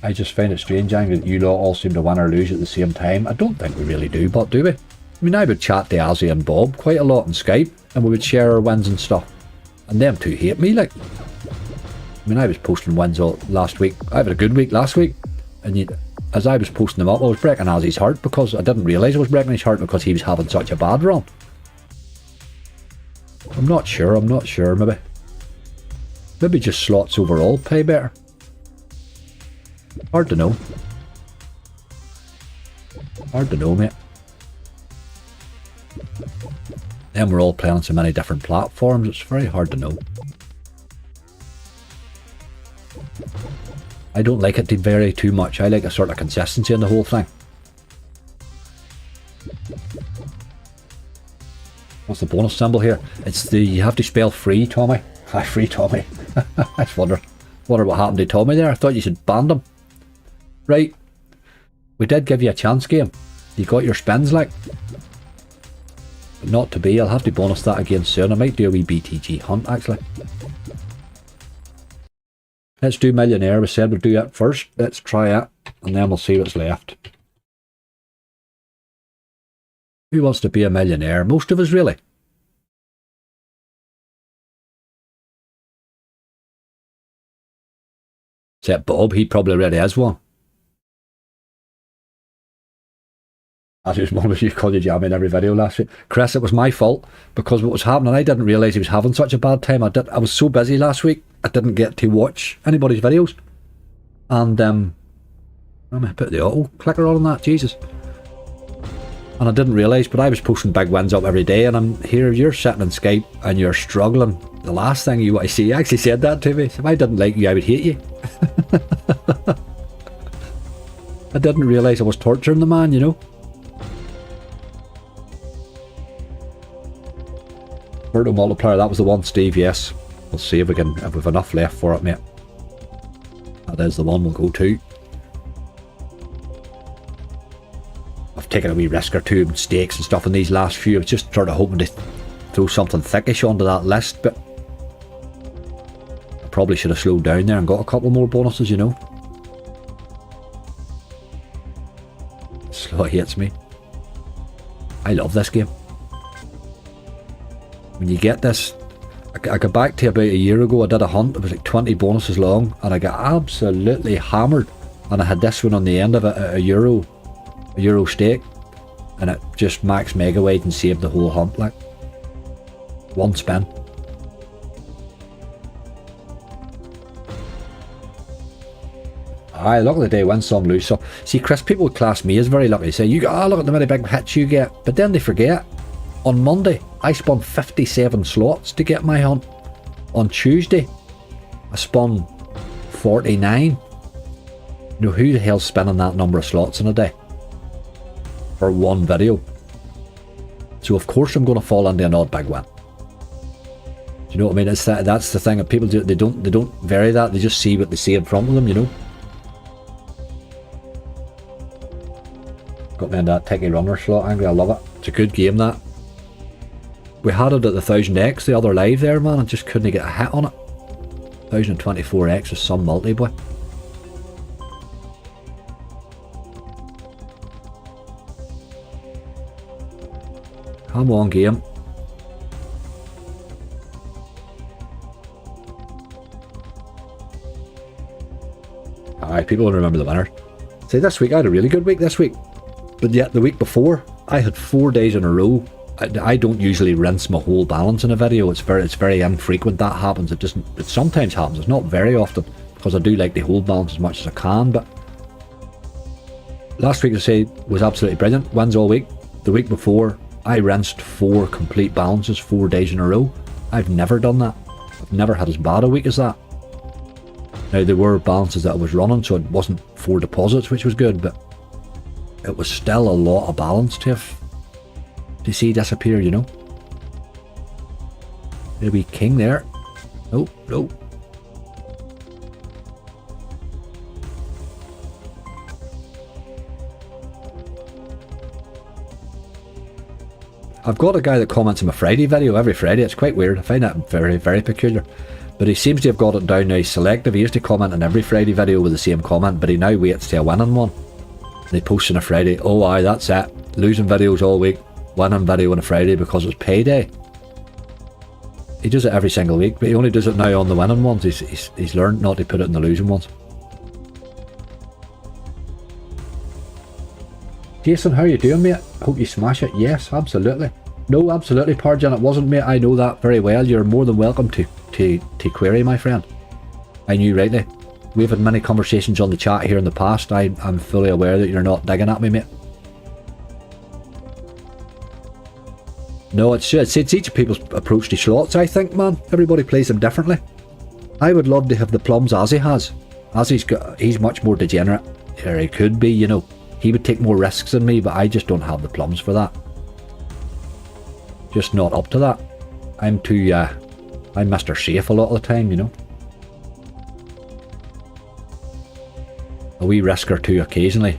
I just find it strange, Angry, that you lot all seem to win or lose at the same time. I don't think we really do, but do we? I mean, I would chat to Azzy and Bob quite a lot on Skype, and we would share our wins and stuff. And them two hate me, like. I mean, I was posting wins all last week. I had a good week last week, and as I was posting them up, I was breaking Azzy's heart because I didn't realise I was breaking his heart because he was having such a bad run. I'm not sure, maybe just slots overall pay better. Hard to know, mate. Then we're all playing on so many different platforms, it's very hard to know. I don't like it to vary too much. I like a sort of consistency in the whole thing. What's the bonus symbol here? It's the, you have to spell free, Tommy. Hi, free Tommy. I just wonder what happened to Tommy there. I thought you should ban him. Right. We did give you a chance game. You got your spins, like. But not to be. I'll have to bonus that again soon. I might do a wee BTG hunt, actually. Let's do Millionaire. We said we'll do it first. Let's try it, and then we'll see what's left. Who wants to be a millionaire? Most of us, really. Except Bob, he probably already has one. As his mum was you called you jammy in every video last week. Chris, it was my fault because what was happening, I didn't realise he was having such a bad time. I was so busy last week, I didn't get to watch anybody's videos. And I'm gonna put the auto clicker on that, Jesus. And I didn't realise, but I was posting big wins up every day, and I'm here, you're sitting on Skype and you're struggling. The last thing you want to see, you actually said that to me. If I didn't like you, I would hate you. I didn't realise I was torturing the man, you know. Virtual multiplier, that was the one, Steve, yes. We'll see if we've enough left for it, mate. That is the one we'll go to. I've taken a wee risk or two, stakes and stuff in these last few. I was just sort of hoping to throw something thickish onto that list, but I probably should have slowed down there and got a couple more bonuses, you know. Slow hates me. I love this game. When you get this, I got back to about a year ago, I did a hunt, it was like 20 bonuses long, and I got absolutely hammered, and I had this one on the end of it at a euro stake, and it just max megawide and saved the whole hunt, like. One spin. Aye, luck of the day, win some, lose some. See, Chris, people would class me as very lucky. Say, you got, look at the many big hits you get, but then they forget. On Monday, I spun 57 slots to get my hunt. On Tuesday, I spun 49. You know, who the hell's spinning that number of slots in a day? For one video. So of course I'm going to fall into an odd big win. Do you know what I mean? It's that's the thing that people do. They don't vary that. They just see what they see in front of them, you know. Got me in that Techie Runner slot, Angry. I love it. It's a good game, that. We had it at the 1000X the other live there, man. I just couldn't get a hit on it. 1024X is some multi, boy. Come on, game. Alright, people will remember the winner. See, this week I had a really good week this week. But yet the week before, I had 4 days in a row. I don't usually rinse my whole balance in a video. It's very infrequent that happens. It sometimes happens. It's not very often, because I do like to hold balance as much as I can. But last week, I say, was absolutely brilliant. Wins all week. The week before, I rinsed 4 complete balances 4 days in a row. I've never done that. I've never had as bad a week as that. Now, there were balances that I was running, so it wasn't 4 deposits, which was good, but it was still a lot of balance to see disappear, you know. There'll be king there. Nope, nope. I've got a guy that comments on my Friday video every Friday. It's quite weird. I find that very, very peculiar. But he seems to have got it down now. He's selective. He used to comment on every Friday video with the same comment, but he now waits to a winning one. And he posts on a Friday. Oh aye, that's it. Losing videos all week, winning video on a Friday because it's payday. He does it every single week, but he only does it now on the winning ones. He's learned not to put it in the losing ones. Jason, how you doing, mate? Hope you smash it. Yes, absolutely. No, absolutely, Parjan. It wasn't, mate. I know that very well. You're more than welcome to query, my friend. I knew rightly. We've had many conversations on the chat here in the past. I'm fully aware that you're not digging at me, mate. No, it's each people's approach to slots, I think, man. Everybody plays them differently. I would love to have the plums as he has. As he's much more degenerate. Or he could be, you know. He would take more risks than me, but I just don't have the plums for that. Just not up to that. I'm too, I'm Mr. Safe a lot of the time, you know. A wee risk or two occasionally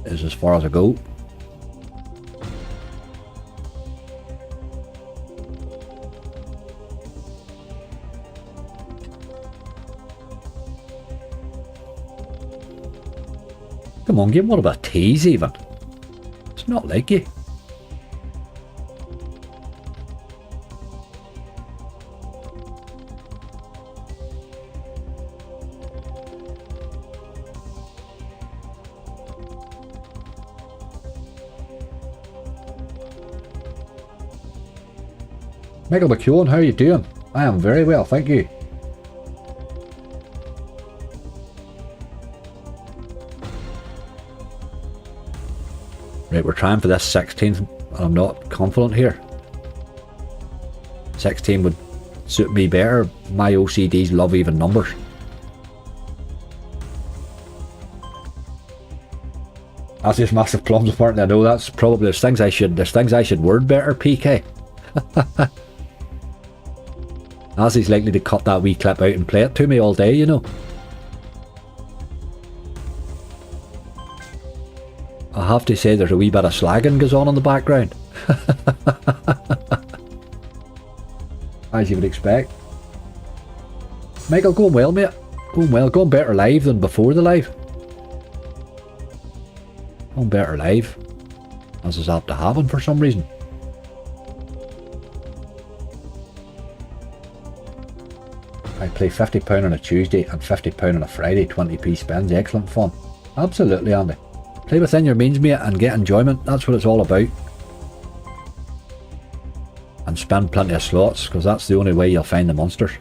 is as far as I go. Come on, game, what about tease even? It's not like you. Michael McEwen, how are you doing? I am very well, thank you. Right, we're trying for this 16, and I'm not confident here. 16 would suit me better. My OCDs love even numbers. That's just massive plums apparently. I know that's probably there's things I should word better, PK. As he's likely to cut that wee clip out and play it to me all day, you know. I have to say there's a wee bit of slagging goes on in the background. As you would expect. Michael, going well, mate. Going well. Going better live than before the live. Going better live. As is apt to happen for some reason. I play £50 on a Tuesday and £50 on a Friday, 20p spins. Excellent fun. Absolutely, Andy. Play within your means, mate, and get enjoyment. That's what it's all about. And spend plenty of slots, because that's the only way you'll find the monsters.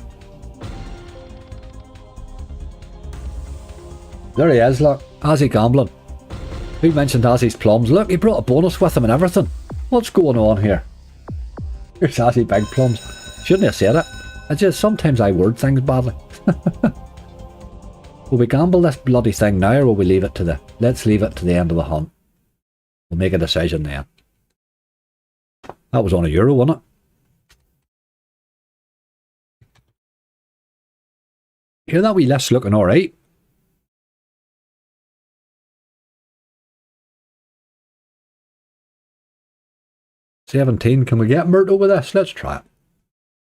There he is, look. Azzy gambling. Who mentioned Azzy's plums? Look, he brought a bonus with him and everything. What's going on here? Here's Azzy big plums. Shouldn't have said it. Sometimes I word things badly. Will we gamble this bloody thing now, or will we leave it to the... Let's leave it to the end of the hunt. We'll make a decision then. That was on €1, wasn't it? Hear that wee list looking alright. $17. Can we get Myrtle with this? Let's try it.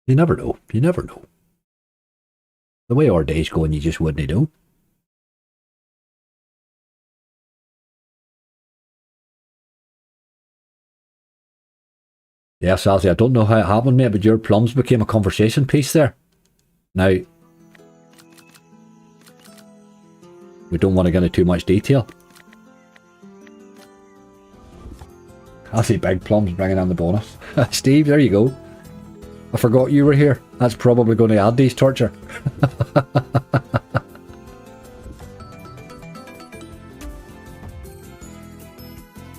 You never know. You never know. The way our day's going, you just wouldn't know. Yes, Alzy, I don't know how it happened, mate, but your plums became a conversation piece there. Now, we don't want to get into too much detail. Alzy big plums bringing in the bonus. Steve, there you go. I forgot you were here. That's probably going to add these torture.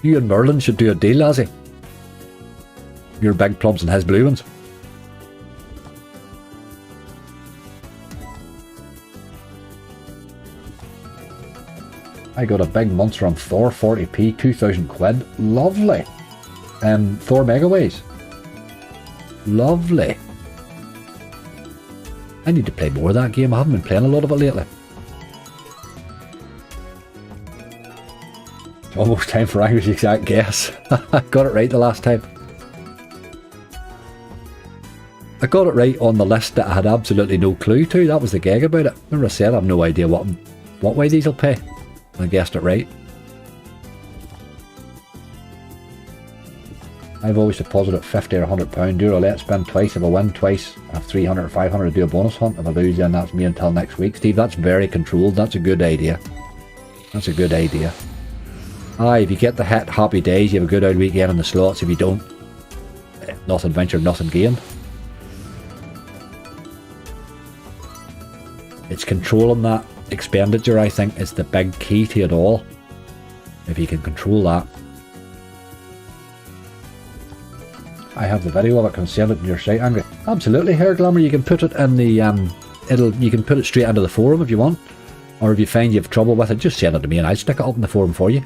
You and Merlin should do a deal, Azzy. Your big plums and his blue ones. I got a big monster on Thor, 40p, 2,000 quid. Lovely. Thor Megaways. Lovely. I need to play more of that game. I haven't been playing a lot of it lately. It's almost time for Irish exact guess. I got it right the last time. I got it right on the list that I had absolutely no clue to. That was the gag about it. Remember I said I have no idea what way these will pay. I guessed it right. I've always deposited 50 or £100 euro. Let's spend twice. If I win twice, I have 300 or 500 to do a bonus hunt. If I lose, then that's me until next week. Steve, that's very controlled. That's a good idea. That's a good idea. Aye, if you get the hit, happy days. You have a good old weekend in the slots. If you don't, nothing ventured, nothing gained. It's controlling that expenditure, I think, is the big key to it all. If you can control that. I have the video of it. Can send it in your site, Angry. Absolutely, Hair Glamour. You can put it in the you can put it straight into the forum if you want, or if you find you have trouble with it, just send it to me and I'll stick it up in the forum for you.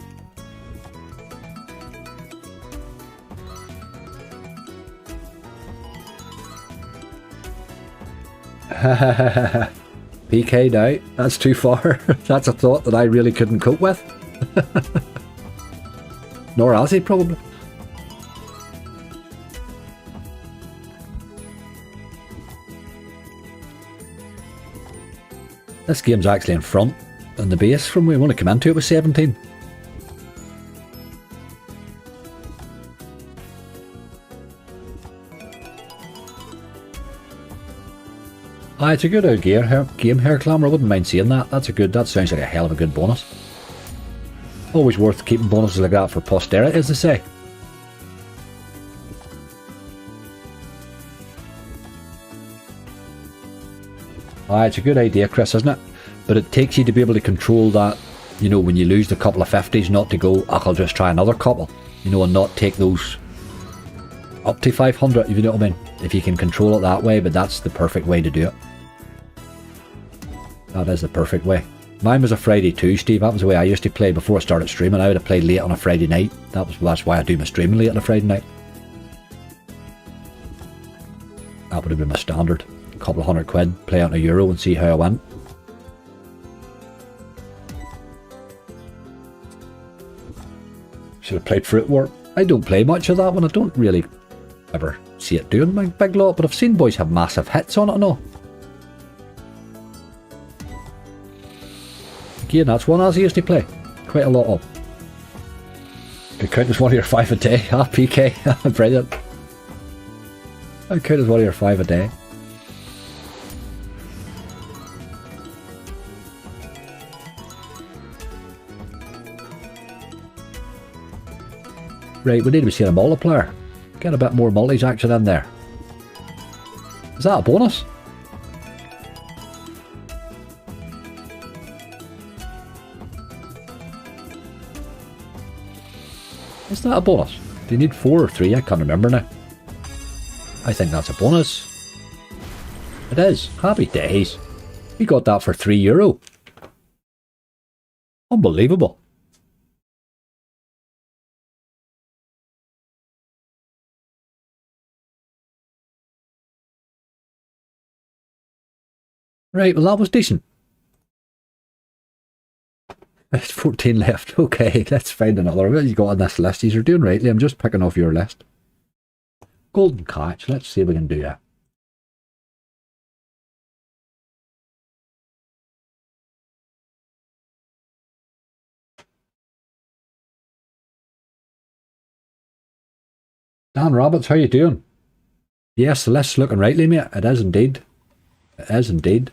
PK now. That's too far. That's a thought that I really couldn't cope with. Nor has he, probably. This game's actually in front on the base from when we want to come into it with 17. Aye, it's a good old game, Hair Glamour. I wouldn't mind seeing that. That sounds like a hell of a good bonus. Always worth keeping bonuses like that for posterity, as they say. Aye, it's a good idea, Chris, isn't it? But it takes you to be able to control that, you know, when you lose the couple of 50s, not to go, I'll just try another couple, you know, and not take those up to 500, if you know what I mean. If you can control it that way, but that's the perfect way to do it. That is the perfect way. Mine was a Friday too, Steve. That was the way I used to play before I started streaming. I would have played late on a Friday night. That's why I do my streaming late on a Friday night. That would have been my standard. Couple of £100, play out a euro and see how I went. Should have played Fruit Warp. I don't play much of that one. I don't really ever see it doing my big lot, but I've seen boys have massive hits on it and all. Again, that's one as I used to play. Quite a lot of. Could count as one of your 5 a day. Ah, PK. Brilliant. I count as one of your 5 a day. Right, we need to be seeing a multiplier. Get a bit more multis action in there. Is that a bonus? Is that a bonus? Do you need 4 or 3? I can't remember now. I think that's a bonus. It is. Happy days. We got that for €3. Unbelievable. Right, well that was decent. There's 14 left. Okay, let's find another. What you got on this list? You're doing rightly. I'm just picking off your list. Golden catch. Let's see if we can do that. Dan Roberts, how you doing? Yes, the list's looking rightly, mate. It is indeed. It is indeed.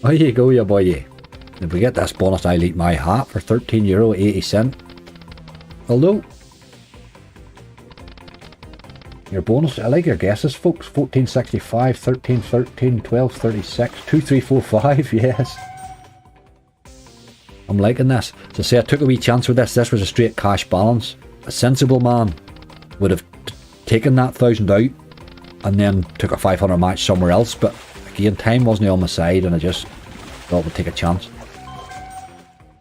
There you go, you boy, you. If we get this bonus, I'll eat my hat for €13.80. Although, your bonus, I like your guesses, folks. 14.65, 13.13, 12.36, 2.345, yes. I'm liking this. So say I took a wee chance with this. This was a straight cash balance. A sensible man would have taken that 1,000 out and then took a 500 match somewhere else, but again, time wasn't on my side and I just thought we'd take a chance.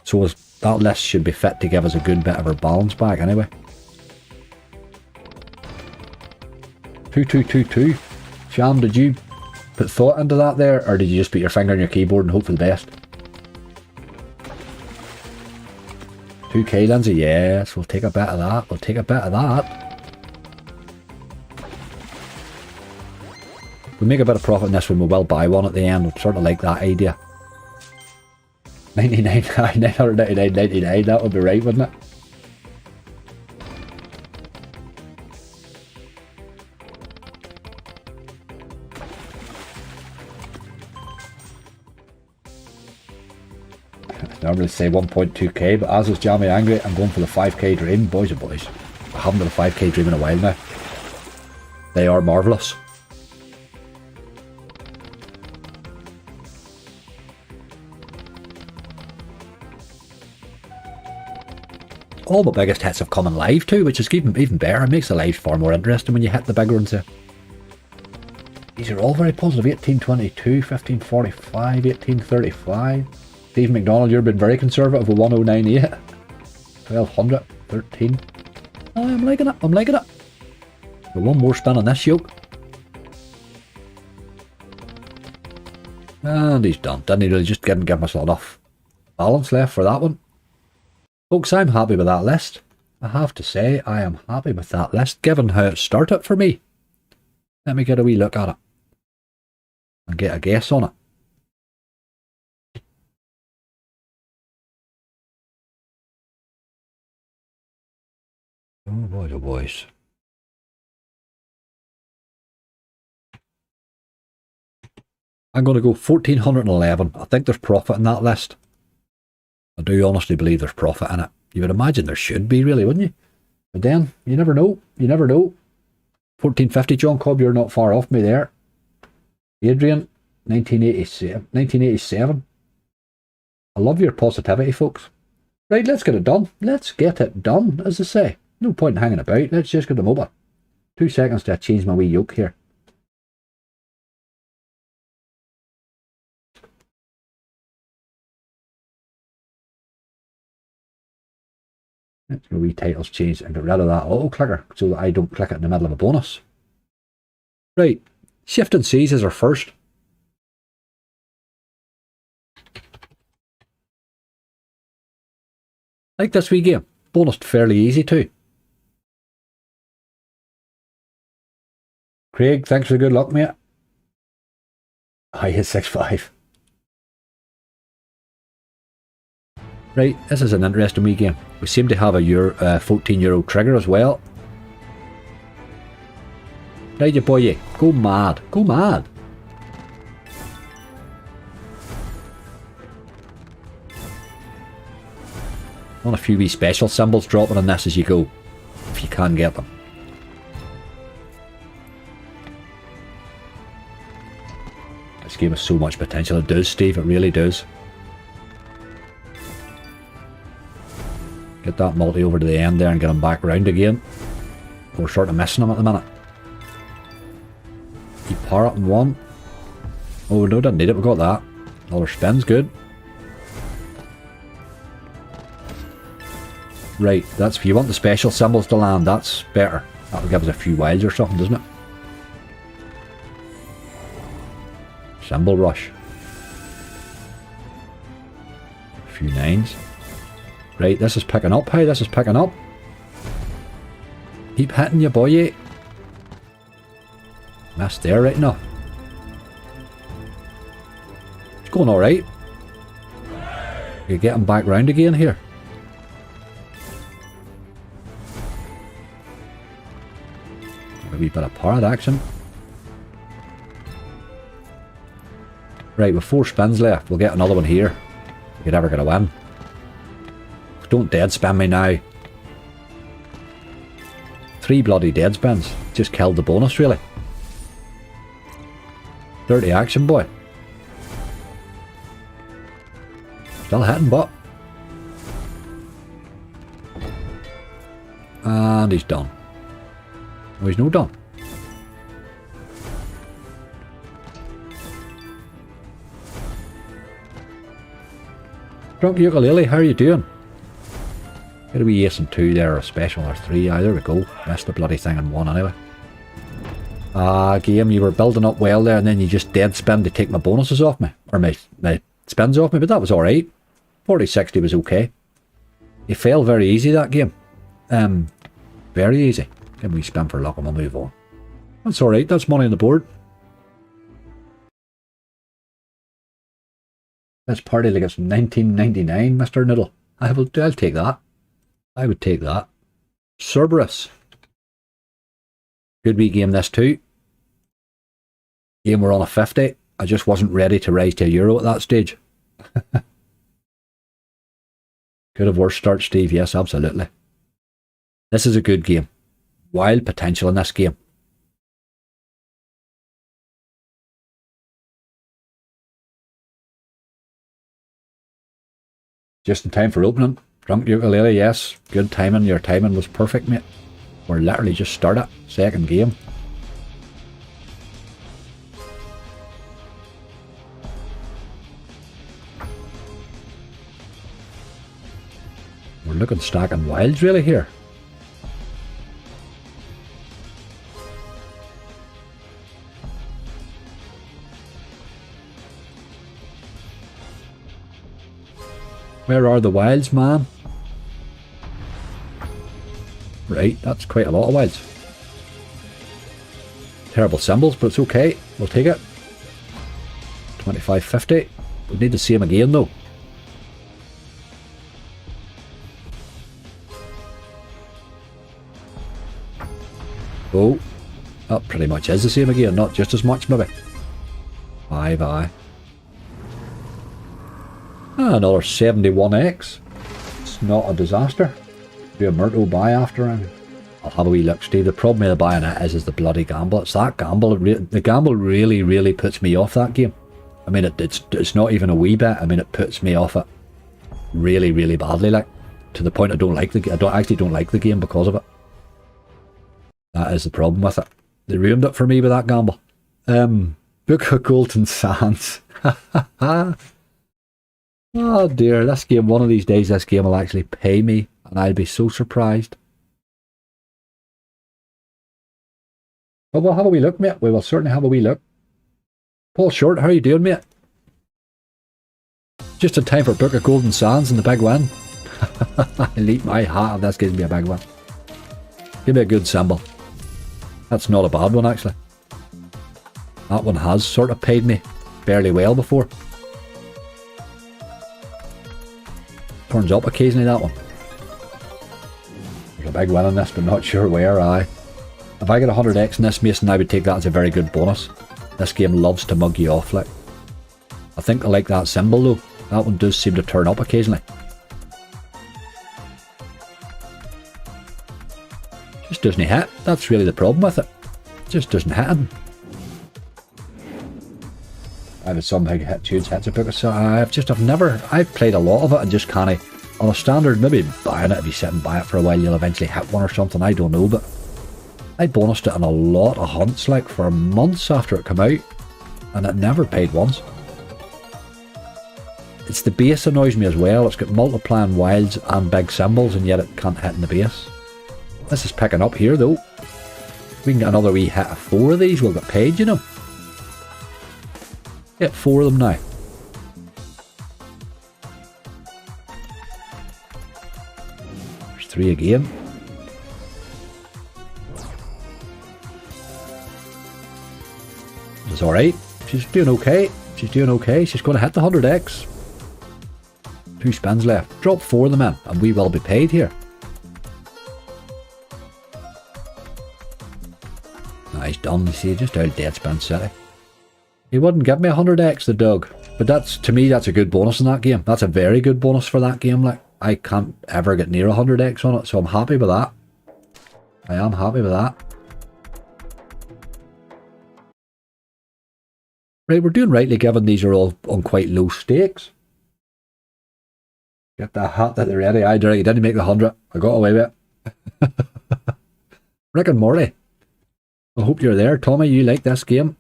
So that list should be fit to give us a good bit of our balance back anyway. 2222. Sham, did you put thought into that there, or did you just put your finger on your keyboard and hope for the best? 2k, Lindsay, yes, we'll take a bit of that. We'll take a bit of that. We make a bit of profit in this one, we will buy one at the end. I'd sort of like that idea. 99, 999.99, that would be right, wouldn't it? I normally say 1.2k, but as is Jammy Angry, I'm going for the 5k dream. Boys and boys, I haven't done a 5k dream in a while now. They are marvellous. All my biggest hits have come in live too, which is even better. It makes the lives far more interesting when you hit the bigger ones there. These are all very positive. 1822, 1545, 1835. Steve McDonald, you've been very conservative with 1098. 1200, 13. Oh, I'm liking it, I'm liking it. Got one more spin on this yoke. And he's done. Didn't he really just give myself enough balance left for that one? Folks, I'm happy with that list. I have to say, I am happy with that list, given how it started for me. Let me get a wee look at it. And get a guess on it. Oh boys, oh boys. I'm going to go 1411. I think there's profit in that list. I do honestly believe there's profit in it. You would imagine there should be, really, wouldn't you? But then, you never know. You never know. 1450, John Cobb, you're not far off me there. Adrian, 1987. I love your positivity, folks. Right, let's get it done. Let's get it done, as I say. No point in hanging about. Let's just get them over. 2 seconds to change my wee yoke here. Let's get wee titles changed and get rid of that auto clicker so that I don't click it in the middle of a bonus. Right, shift and seize is our first. Like this wee game. Bonused fairly easy too. Craig, thanks for the good luck, mate. I hit 6-5. Right, this is an interesting wee game. We seem to have a €14 trigger as well. Right, you boy, go mad, go mad. Want a few wee special symbols dropping on this as you go, if you can get them. This game has so much potential. It does, Steve, it really does. Get that multi over to the end there and get him back round again. We're sort of missing him at the minute. Keep power up in one. Oh no, didn't need it, we got that. Another spin's good. Right, that's if you want the special symbols to land, that's better. That'll give us a few wilds or something, doesn't it? Symbol rush. A few nines. Right, this is picking up. Hey, this is picking up. Keep hitting you, boy. Missed there right now. It's going alright. You get him back round again here. A wee bit of parrot action. Right, with 4 spins left, we'll get another one here. If you'd ever get a win. Don't dead spin me now. 3 bloody dead spins. Just killed the bonus, really. Dirty action, boy. Still hitting, but. And he's done. Oh, he's no done. Drunk Ukulele, how are you doing? Get a wee ace and 2 there, or a special, or 3. Ah, there we go. Missed the bloody thing in 1 anyway. Game, you were building up well there, and then you just dead spin to take my bonuses off me. Or my spins off me, but that was alright. 40-60 was okay. You failed very easy, that game. Very easy. Give me a spin for luck and we'll move on. That's alright, that's money on the board. Let's party like it's 1999, Mr. Noodle. I'll take that. I would take that. Cerberus. Good wee game this too. Game we're on a 50. I just wasn't ready to rise to a euro at that stage. Could have worse start, Steve. Yes, absolutely. This is a good game. Wild potential in this game. Just in time for opening. Drunk ukulele, yes. Good timing. Your timing was perfect, mate. We're literally just started. Second game. We're looking stacking wilds really here. Where are the wilds, man? Right, that's quite a lot of wilds. Terrible symbols, but it's okay. We'll take it. 25.50. We need to see him again though. Oh, that pretty much is the same again, not just as much maybe. 5, aye. Another 71x. It's not a disaster. Do a Myrtle buy after him. I'll have a wee look, Steve. The problem with buying it is the bloody gamble. It's that gamble. The gamble really puts me off that game. I mean, it's not even a wee bit. I mean, it puts me off it really badly, like to the point I don't like the. I actually don't like the game because of it. That is the problem with it. They ruined it for me with that gamble. Book of Golden Sands. Oh dear, this game, one of these days this game will actually pay me and I'll be so surprised. But we'll have a wee look, mate. We will certainly have a wee look. Paul Short, how are you doing, mate? Just in time for Book of Golden Sands and the big win. I'll eat my hat if this gives me a big win. Give me a good symbol. That's not a bad one, actually. That one has sort of paid me fairly well before. Turns up occasionally, that one. There's a big win on this, but not sure where. Aye. If I get 100x in this, Mason, I would take that as a very good bonus. This game loves to mug you off, like. I think I like that symbol, though. That one does seem to turn up occasionally. Just doesn't hit. That's really the problem with it. Just doesn't hit him. I've had some big tunes hits a book, so I've played a lot of it and just can't, on a standard, maybe buying it, if you sit and buy it for a while, you'll eventually hit one or something, I don't know, but I bonused it in a lot of hunts, like, for months after it came out, and it never paid once. It's the base annoys me as well. It's got multiplying wilds and big symbols, and yet it can't hit in the base. This is picking up here, though. If we can get another wee hit of 4 of these, we'll get paid, you know. Get 4 of them now. There's 3 again. It's alright. She's doing okay. She's doing okay. She's going to hit the 100x. 2 spins left. Drop 4 of them in and we will be paid here. Nice done. You see, just out dead spin city. He wouldn't give me 100x, the dog. But that's, to me, that's a good bonus in that game. That's a very good bonus for that game. Like, I can't ever get near 100x on it, so I'm happy with that. I am happy with that. Right, we're doing rightly given these are all on quite low stakes. Get that hat that they're ready. I didn't make the 100. I got away with it. Rick and Morty. I hope you're there. Tommy, you like this game?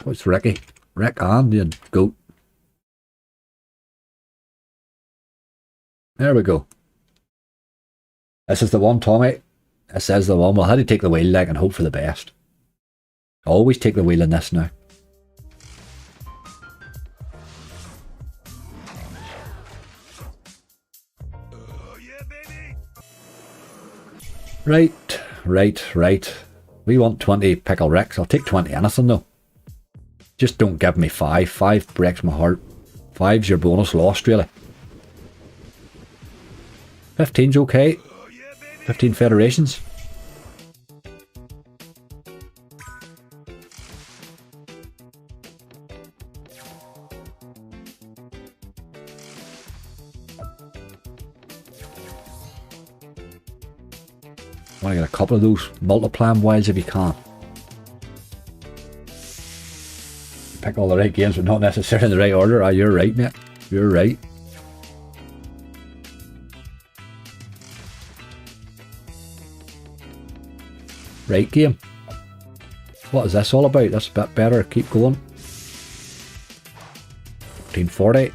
What's Ricky? Rick and the goat. There we go. This is the one, Tommy. This is the one. We'll have to take the wheel, like, and hope for the best. Always take the wheel in this now. Yeah, baby. Right. We want 20 pickle Ricks. I'll take 20 anything though. Just don't give me 5. 5 breaks my heart. 5's your bonus lost, really. 15's okay. 15 federations. I want to get a couple of those multiplying wilds if you can. Pick all the right games, but not necessarily in the right order. Ah, you're right, mate. You're right. Right game. What is this all about? That's a bit better. Keep going. 1440.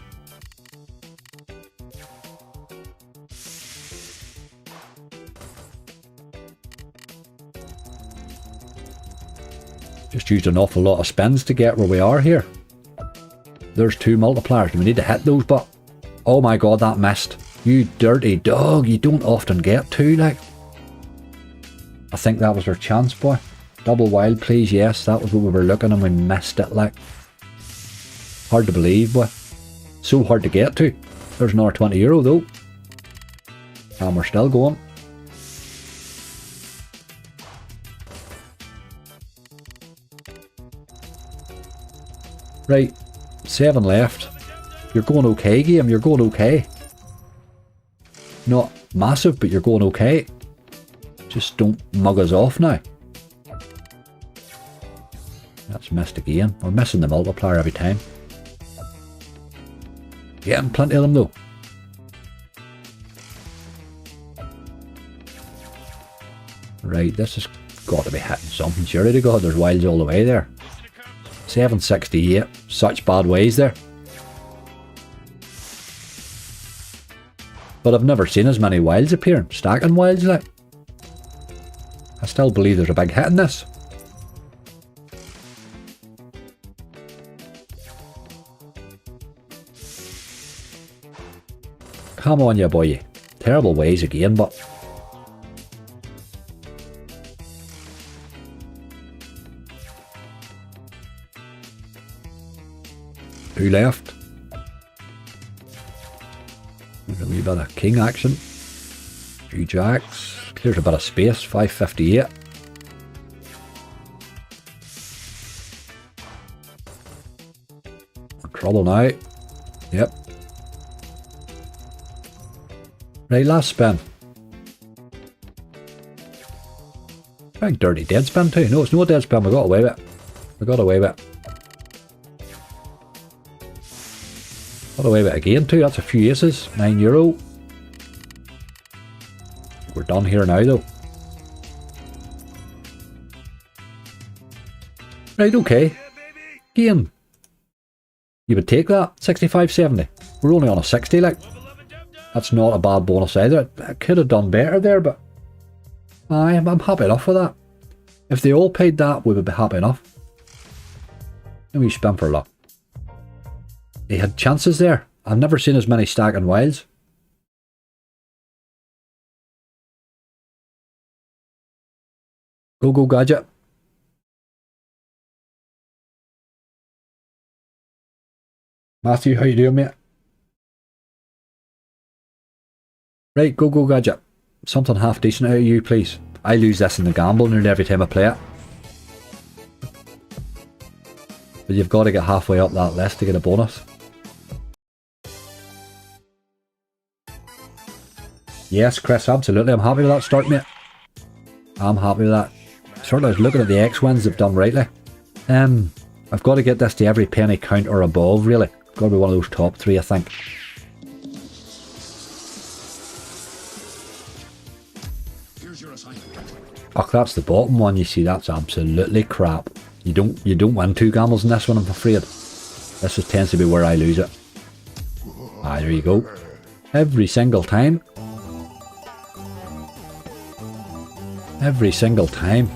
Just used an awful lot of spins to get where we are here. There's 2 multipliers. We need to hit those, but... Oh my god, that missed. You dirty dog. You don't often get 2, like. I think that was our chance, boy. Double wild, please. Yes, that was what we were looking and we missed it, like. Hard to believe, boy. So hard to get to. There's another €20 though. And we're still going. Right, 7 left. You're going okay, game. You're going okay. Not massive, but you're going okay. Just don't mug us off now. That's missed again. We're missing the multiplier every time. Getting plenty of them though. Right, this has got to be hitting something. Surely to God, there's wilds all the way there. 768. Such bad ways there. But I've never seen as many wilds appearing. Stacking wilds, like. I still believe there's a big hit in this. Come on, you boy. Terrible ways again, but... Who left? There's a wee bit of king action. 3 jacks. Clears a bit of space. 558. We're in trouble now. Yep. Right, last spin. Big dirty dead spin too. No, it's no dead spin. We got away with it. We got away with it. Got away with it again too. That's a few aces. €9. We're done here now though. Right, okay. Game. You would take that. 65.70. We're only on a 60, like. That's not a bad bonus either. I could have done better there, but I'm happy enough with that. If they all paid that, we would be happy enough. And we spin for luck. He had chances there. I've never seen as many stacking wilds. Go gadget. Matthew, how you doing, mate? Right, go gadget. Something half decent out of you, please. I lose this in the gamble nearly every time I play it. But you've got to get halfway up that list to get a bonus. Yes, Chris, absolutely. I'm happy with that start, mate. I'm happy with that. Sort of looking at the X-wins they've done rightly. I've got to get this to every penny count or above, really. Got to be one of those top 3, I think. Oh, that's the bottom one. You see, that's absolutely crap. You don't win 2 gambles in this one, I'm afraid. This just tends to be where I lose it. Ah, there you go. Every single time. Every single time.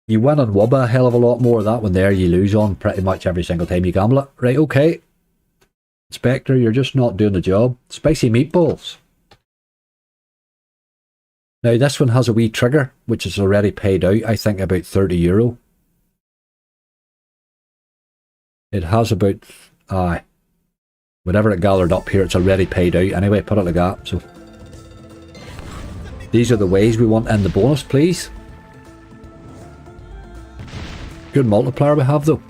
You win on Wubba a hell of a lot more. That one there you lose on pretty much every single time you gamble it. Right, okay. Spectre, you're just not doing the job. Spicy meatballs. Now this one has a wee trigger, which is already paid out, I think about €30. It has about, whatever it gathered up here, it's already paid out anyway, put it like that. So these are the ways we want in the bonus, please. Good multiplier we have though.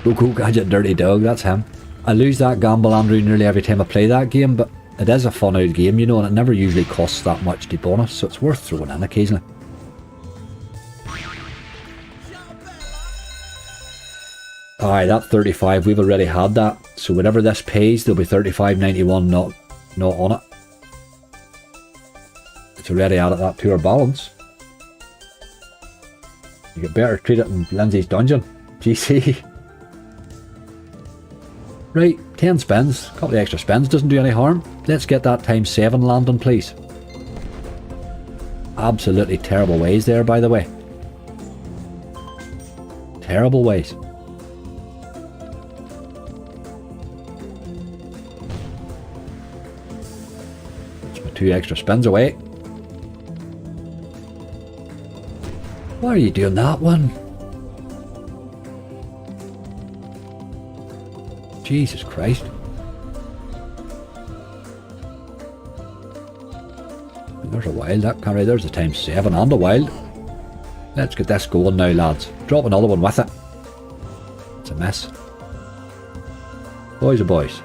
Go Gadget Dirty Dog, that's him. I lose that gamble, Andrew, nearly every time I play that game, but it is a fun old game, you know, and it never usually costs that much to bonus, so it's worth throwing in occasionally. Aye, that 35, we've already had that, so whatever this pays, there'll be 35.91 not on it. It's already added that to our balance. You get better treat it in Lindsay's dungeon. GC. Right, 10 spins. A couple of extra spins doesn't do any harm. Let's get that times 7 landing, please. Absolutely terrible ways there, by the way. Terrible ways. That's my 2 extra spins away. Why are you doing that one? Jesus Christ. There's a wild, that can't right, there's the times 7 and a wild. Let's get this going now, lads. Drop another one with it. It's a mess. Boys are boys.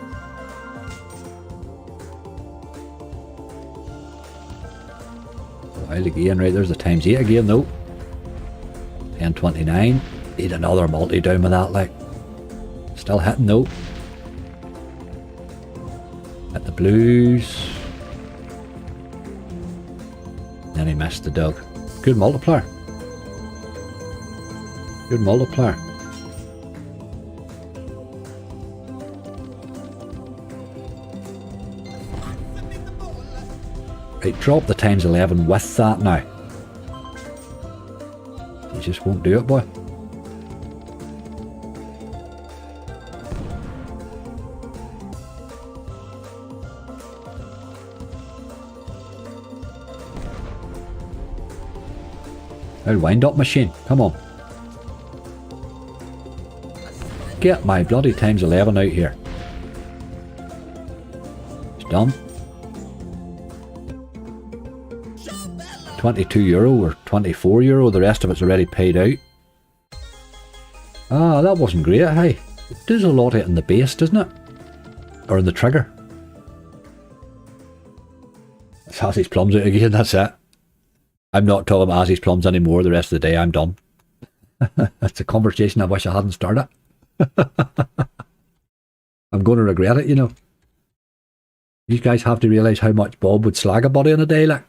Wild again, right, there's the times 8 again though. 10.29. Need another multi down with that, like. Still hitting though. Hit the blues. Then he missed the dog. Good multiplier. Good multiplier. Right, drop the times 11 with that now. You just won't do it, boy. Now wind up machine, come on. Get my bloody times 11 out here. It's done. €22 or €24, the rest of it's already paid out. Ah, that wasn't great, hey. It does a lot in the base, doesn't it? Or in the trigger. It's Assie's plums out again, that's it. I'm not talking about Assie's plums anymore the rest of the day, I'm done. That's a conversation I wish I hadn't started. I'm going to regret it, you know. You guys have to realise how much Bob would slag a body in a day, like.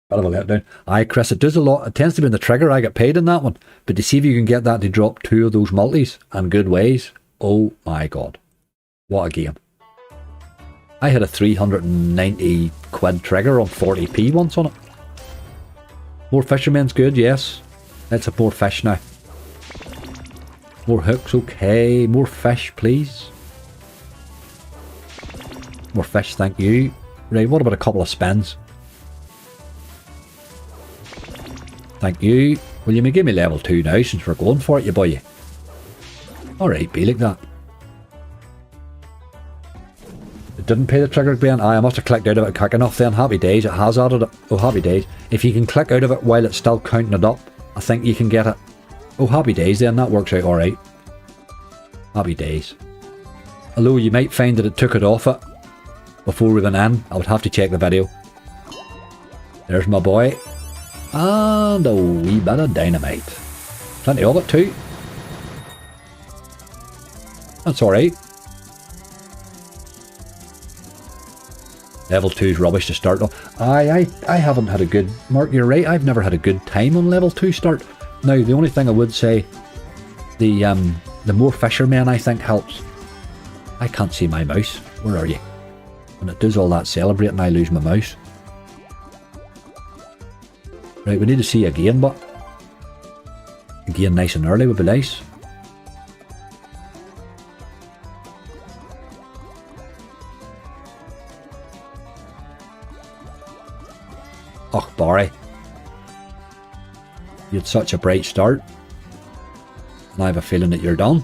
Bit of a letdown. Aye, Chris, it does a lot. It tends to be in the trigger. I get paid in that one. But to see if you can get that to drop 2 of those multis and good ways, oh my god. What a game. I had a 390 quid trigger on 40p once on it. More fishermen's good, yes. Let's have more fish now. More hooks, okay. More fish, please. More fish, thank you. Right, what about a couple of spins? Thank you. Will you give me level 2 now since we're going for it, you boy? Alright, be like that. It didn't pay the trigger again. I must have clicked out of it quick enough then. Happy days, it has added it. Oh, happy days. If you can click out of it while it's still counting it up, I think you can get it. Oh, happy days then, that works out alright. Happy days. Although you might find that it took it off it before we went in. I would have to check the video. There's my boy. And a wee bit of dynamite. Plenty of it too. That's alright. Level 2 is rubbish to start on. I haven't had a good... Mark, you're right, I've never had a good time on level 2 start. Now, the only thing I would say, the more fishermen I think helps. I can't see my mouse. Where are you? When it does all that celebrating, I lose my mouse. Right, we need to see again, but... Again, nice and early would be nice. Och, Barry. You had such a bright start. And I have a feeling that you're done.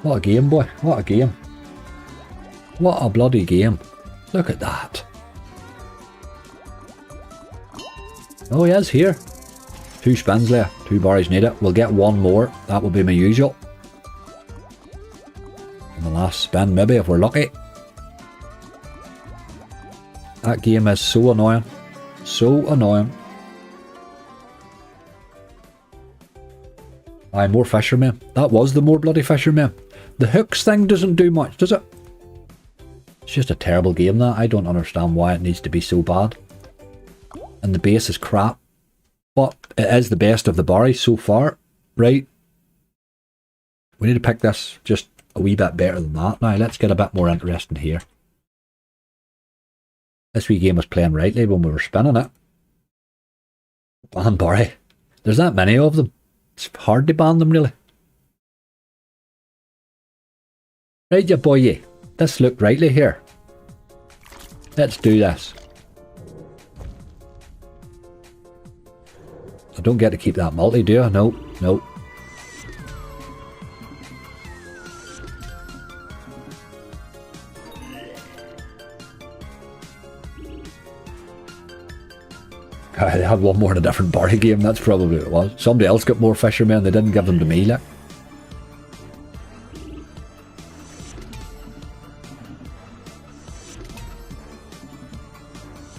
What a game, boy. What a game. What a bloody game. Look at that. Oh, he is here. 2 spins left. 2 barries needed. We'll get 1 more. That will be my usual. And the last spin, maybe, if we're lucky. That game is so annoying. So annoying. Aye, more fishermen. That was the more bloody fishermen. The hooks thing doesn't do much, does it? It's just a terrible game, that. I don't understand why it needs to be so bad. And the base is crap. But it is the best of the barries so far. Right. We need to pick this just a wee bit better than that. Now, let's get a bit more interesting here. This wee game was playing rightly when we were spinning it. Ban barry. There's that many of them. It's hard to ban them, really. Right, ya boy. This looked rightly here. Let's do this. I don't get to keep that multi, do I? No, no. They had one more in a different barry game, that's probably what it was. Somebody else got more fishermen, they didn't give them to me, like.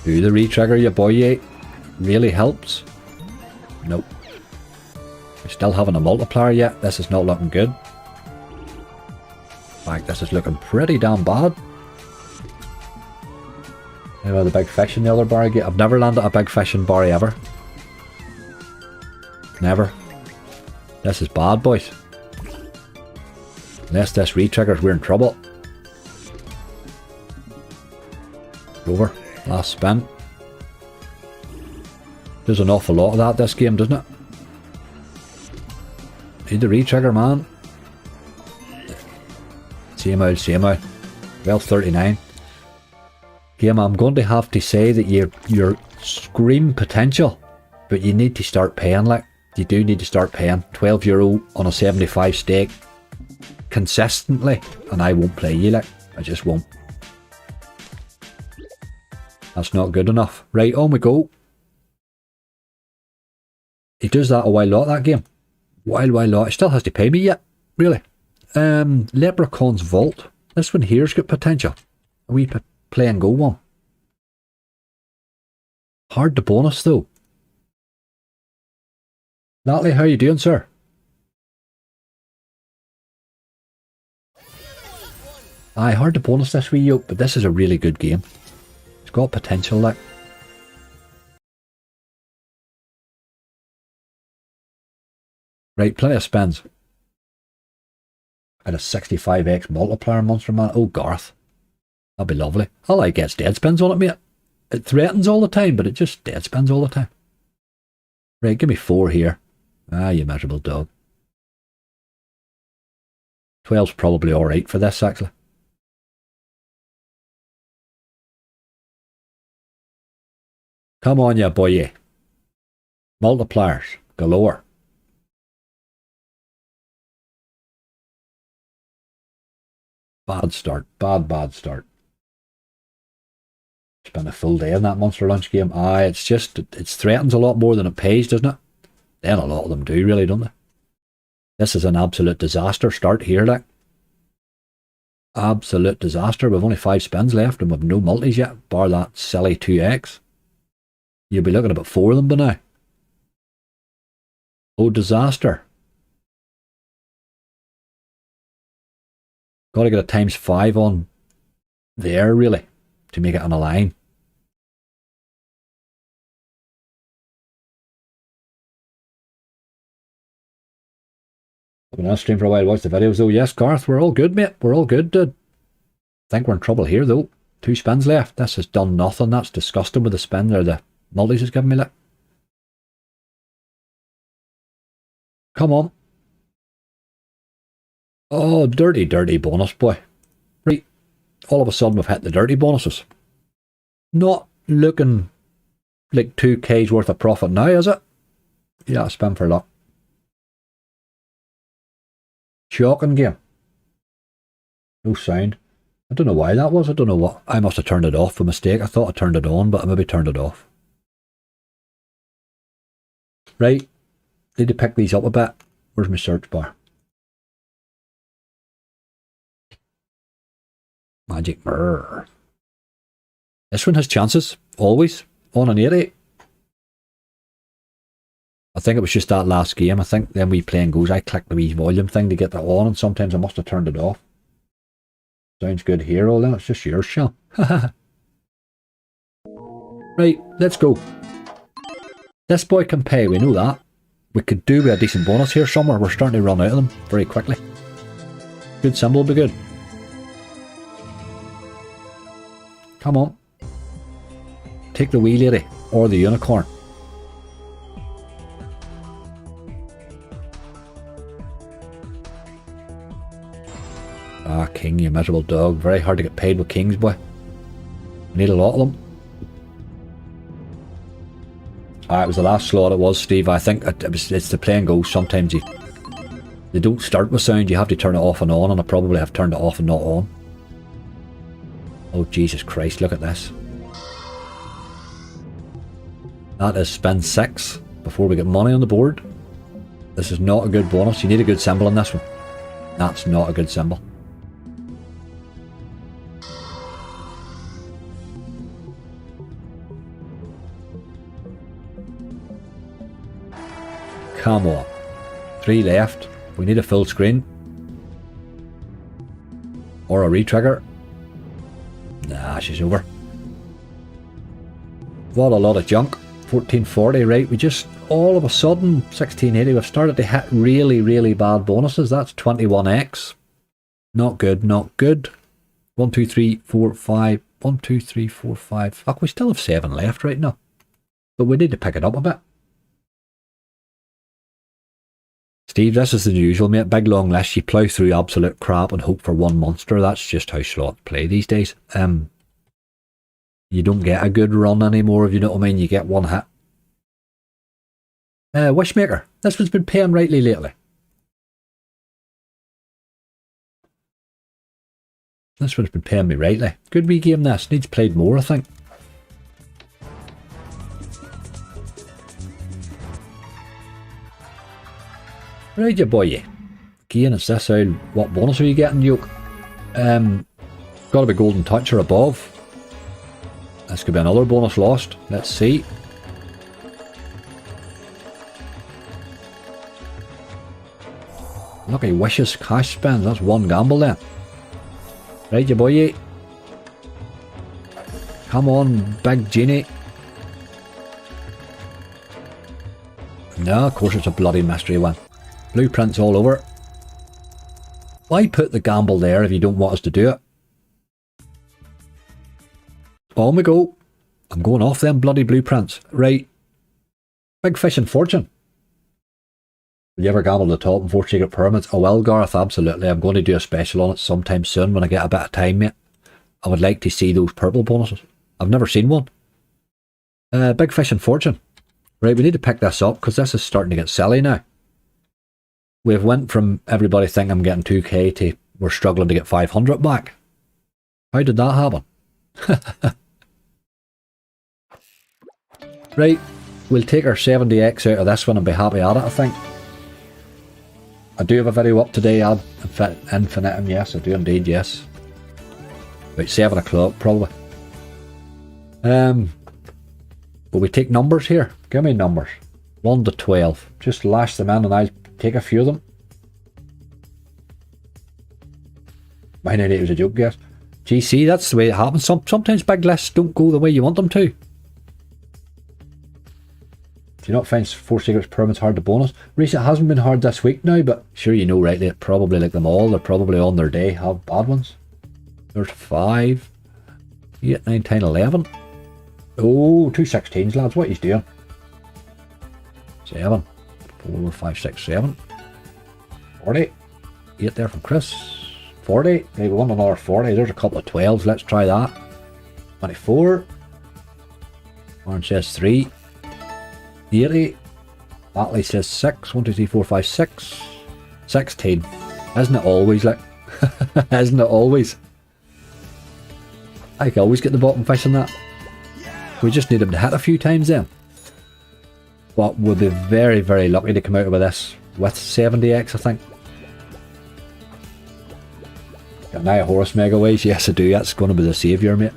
Do the re-trigger, ya boy, really helps. Nope. We're still having a multiplier yet. This is not looking good. In fact, this is looking pretty damn bad. Anyway, the big fish in the other barry gate. I've never landed a big fish in barry ever. Never. This is bad, boys. Unless this re-triggers, we're in trouble. Over. Last spin. There's an awful lot of that this game, doesn't it? Need the re-trigger, man. Same out, same out. Well, 39. Game, I'm going to have to say that you're scream potential, but you need to start paying, like. You do need to start paying. €12 on a 75 stake. Consistently. And I won't play you, like. I just won't. That's not good enough. Right, on we go. He does that a while lot, that game. While lot. He still has to pay me yet. Really. Leprechaun's Vault. This one here's got potential. A wee play and go one. Hard to bonus though. Natalie, how you doing, sir? Aye, hard to bonus this wee yoke, but this is a really good game. It's got potential, like. Right, plenty of spins. I had a 65x multiplier monster man. Oh, Garth. That'd be lovely. All I get's dead spins on it, mate. It threatens all the time, but it just dead spins all the time. Right, give me 4 here. Ah, you miserable dog. 12's probably alright for this, actually. Come on, ya boy. Multipliers. Galore. Bad start. Bad start. Spent a full day in that Monster Lunch game. Aye, it's just, it threatens a lot more than it pays, doesn't it? Then a lot of them do, really, don't they? This is an absolute disaster start here, like. Absolute disaster. We've only 5 spins left and we've no multis yet, bar that silly 2x. You'll be looking at about 4 of them by now. Oh, disaster. Got to get a ×5 on there, really, to make it on a line. I've been on stream for a while, watch the videos though. Yes, Garth, we're all good, mate. We're all good, dude. I think we're in trouble here, though. 2 spins left. This has done nothing. That's disgusting with the spin, or the multis has given me, like. Come on. Oh, dirty bonus, boy. Right. All of a sudden we've hit the dirty bonuses. Not looking like 2k's worth of profit now, is it? Yeah, spin for luck. Shocking game. No sound. I don't know why that was. I don't know what. I must have turned it off by mistake. I thought I turned it on, but I maybe turned it off. Right. Need to pick these up a bit. Where's my search bar? Magic mirror. This one has chances. Always. On an 80. I think it was just that last game. I think then we playing goes. I clicked the wee volume thing to get that on, and sometimes I must have turned it off. Sounds good here, all then. It's just yours, Sean. Right, let's go. This boy can pay, we know that. We could do with a decent bonus here somewhere. We're starting to run out of them very quickly. Good symbol will be good. Come on. Take the wee lady or the unicorn. Ah, king, you miserable dog. Very hard to get paid with kings, boy. Need a lot of them. It was the last slot it was, Steve. I think it's the play and go. Sometimes they don't start with sound. You have to turn it off and on, and I probably have turned it off and not on. Oh, Jesus Christ, look at this. That is spin 6 before we get money on the board. This is not a good bonus. You need a good symbol on this one. That's not a good symbol. Come on. 3 left. We need a full screen. Or a retrigger. Nah, she's over. What a lot of junk. 1440, right? We just, all of a sudden, 1680, we've started to hit really, really bad bonuses. That's 21x. Not good, not good. 1, 2, 3, 4, 5. 1, 2, 3, 4, 5. Fuck, we still have 7 left right now. But we need to pick it up a bit. Steve, this is the usual, mate. Big long list. You plough through absolute crap and hope for one monster. That's just how slots play these days. You don't get a good run anymore, if you know what I mean. You get one hit. Wishmaker. This one's been paying rightly lately. This one's been paying me rightly. Good wee game this. Needs played more, I think. Right, you boy. Again, it's this how, what bonus are you getting, Yoke? Gotta be golden touch or above. This could be another bonus lost. Let's see. Lucky wishes cash spend. That's one gamble then. Right, you boy. Come on, big genie. No, of course it's a bloody mystery one. Blueprints all over. Why put the gamble there if you don't want us to do it? On we go. I'm going off them bloody blueprints. Right. Big fish and fortune. Will you ever gamble the top and 4 secret pyramids? I will, Gareth, absolutely. I'm going to do a special on it sometime soon when I get a bit of time, mate. I would like to see those purple bonuses. I've never seen one. Big fish and fortune. Right, we need to pick this up because this is starting to get silly now. We've went from everybody thinking I'm getting 2k to we're struggling to get 500 back. How did that happen? Right, we'll take our 70x out of this one and be happy at it, I think. I do have a video up today, ad infinitum, yes, I do indeed, yes. About 7 o'clock, probably. But we take numbers here. Give me numbers. 1 to 12. Just lash them in and I'll take a few of them. Mine idea was a joke, guess. GC, that's the way it happens. Sometimes big lists don't go the way you want them to. Do you not find 4 secrets pyramids hard to bonus? Reese, it hasn't been hard this week now, but sure you know rightly, probably like them all, they're probably on their day, have bad ones. There's 5, 8, 9, 10, 11. Oh, 2 16s, lads, what are you doing? 7, 4, 5, 6, 7. 40. 8 there from Chris. 40. Maybe we want another 40. There's a couple of 12s. Let's try that. 24. Orange says 3. 80. Batley says 6. 1, 2, 3, 4, 5, 6. 16. Isn't it always like? Isn't it always? I can always get the bottom fish in that. We just need him to hit a few times then. But we'll be very, very lucky to come out with this with 70x, I think. Got now a Horus Mega Ways. Yes, I do. That's going to be the saviour, mate.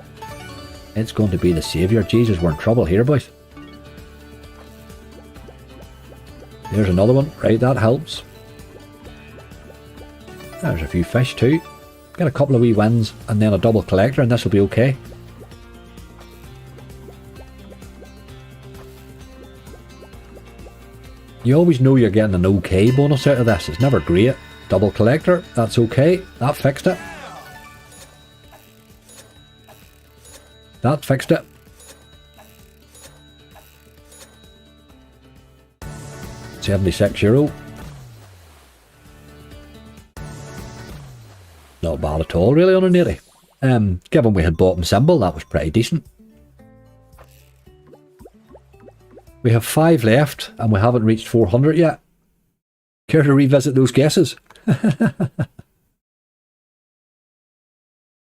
It's going to be the saviour. Jesus, we're in trouble here, boys. There's another one. Right, that helps. There's a few fish too. Get a couple of wee wins and then a double collector and this will be okay. You always know you're getting an okay bonus out of this. It's never great. Double collector, that's okay. That fixed it. That fixed it. €76. Not bad at all, really, on an 80. Given we had bottom symbol, that was pretty decent. We have 5 left, and we haven't reached 400 yet. Care to revisit those guesses?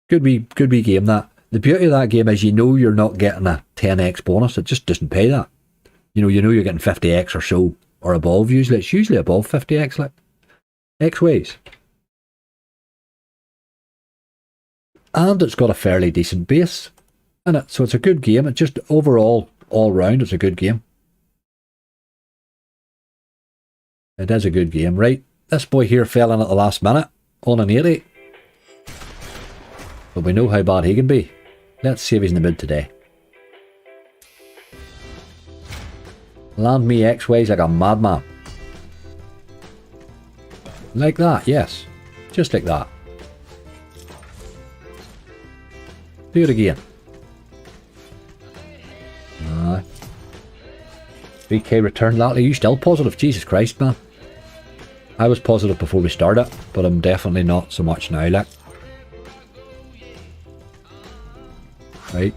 Good wee game, that. The beauty of that game is you know you're not getting a 10x bonus. It just doesn't pay that. You know you're getting 50x or so, or above usually. It's usually above 50x, like. X ways. And it's got a fairly decent base in it, so it's a good game. It's just overall, all round, it's a good game. It is a good game, right? This boy here fell in at the last minute on an 80. But we know how bad he can be. Let's see if he's in the mid today. Land me X-ways like a madman. Like that, yes. Just like that. Do it again. Aye. 3k return lately. Are you still positive? Jesus Christ, man. I was positive before we started, but I'm definitely not so much now, like. Right.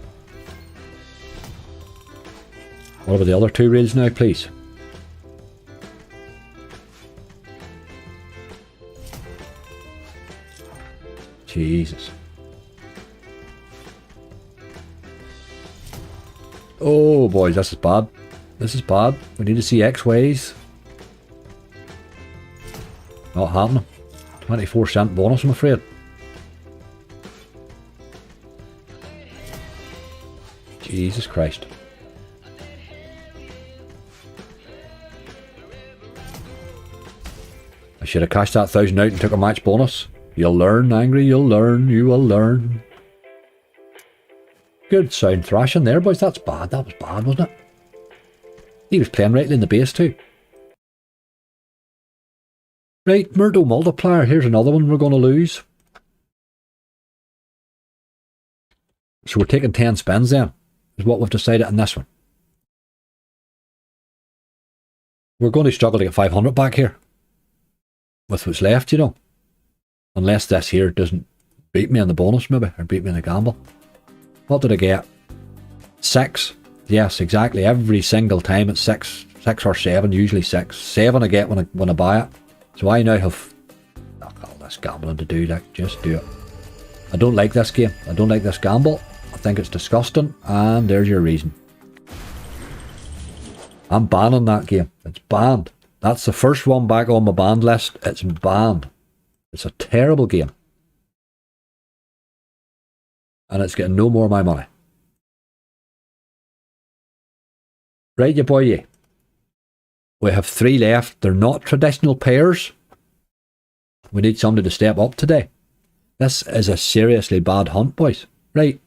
What about the other 2 reels now, please? Jesus. Oh boys, this is bad. This is bad. We need to see X-ways. Not happening. 24% bonus, I'm afraid. Jesus Christ. I should have cashed that 1,000 out and took a match bonus. You'll learn, Angry, you'll learn, you will learn. Good sound thrashing there, boys. That's bad. That was bad, wasn't it? He was playing rightly in the base too. Right, Murdo multiplier. Here's another one we're going to lose. So we're taking 10 spins then, is what we've decided on this one. We're going to struggle to get 500 back here. With what's left, you know. Unless this here doesn't beat me in the bonus maybe, or beat me in the gamble. What did I get? 6. Yes, exactly. Every single time it's 6. 6 or 7, usually 6. 7 I get when I buy it. So I now have all this gambling to do, like, just do it. I don't like this game. I don't like this gamble. I think it's disgusting, and there's your reason. I'm banning that game. It's banned. That's the first one back on my banned list. It's banned. It's a terrible game. And it's getting no more of my money. Right, you boy, yeah. We have 3 left. They're not traditional pairs. We need somebody to step up today. This is a seriously bad hunt, boys. Right.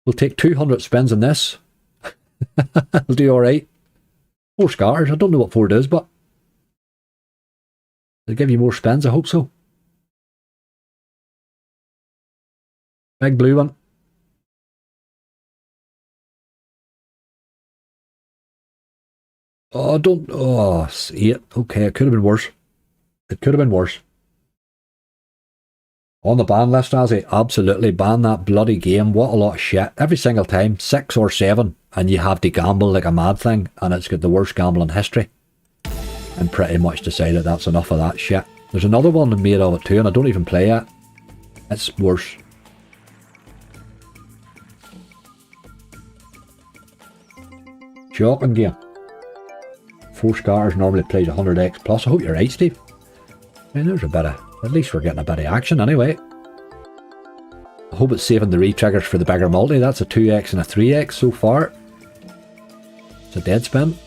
We'll take 200 spins on this. We'll do alright. 4 scatters. I don't know what 4 does, but it'll give you more spins. I hope so. Big blue one. Oh, don't. Oh, 8. Okay, it could have been worse. It could have been worse. On the ban list, Azzy, absolutely ban that bloody game. What a lot of shit. Every single time, 6 or 7, and you have to gamble like a mad thing, and it's got the worst gamble in history. I'm pretty much decided that's enough of that shit. There's another one made of it too, and I don't even play it. It's worse. Shocking game. 4 scatters normally plays 100x plus. I hope you're right, Steve. I mean, there's a bit of... At least we're getting a bit of action anyway. I hope it's saving the re-triggers for the bigger multi. That's a 2x and a 3x so far. It's a dead spin.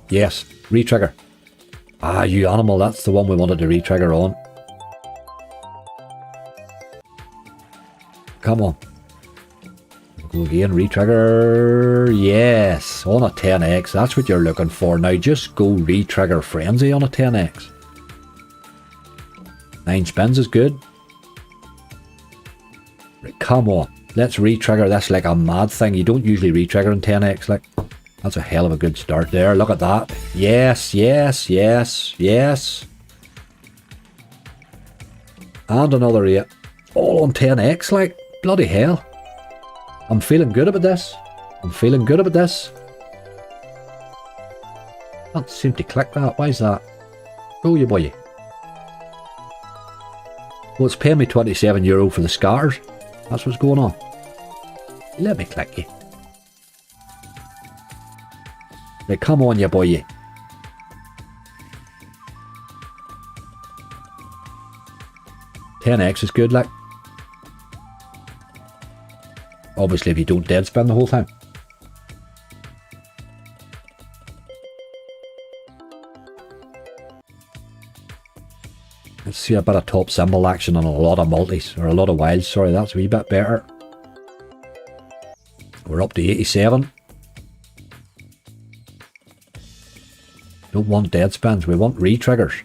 Yes, re-trigger. Ah, you animal, that's the one we wanted to re-trigger on. Come on. Go again, re-trigger. Yes, on a 10x. That's what you're looking for. Now just go re-trigger frenzy on a 10x. 9 spins is good. Right, come on. Let's re-trigger this like a mad thing. You don't usually re-trigger in 10x. Like, that's a hell of a good start there. Look at that. Yes, yes, yes, yes. And another 8. All on 10x, like, bloody hell. I'm feeling good about this. I'm feeling good about this. Can't seem to click that. Why is that? Oh, you boy. Well, it's paying me €27 for the scatters. That's what's going on. Let me click you. Right, come on, you boy. $10x is good, like. Obviously, if you don't dead spin the whole time. Let's see a bit of top symbol action on a lot of multis, or a lot of wilds, sorry, that's a wee bit better. We're up to 87. Don't want dead spins, we want re-triggers.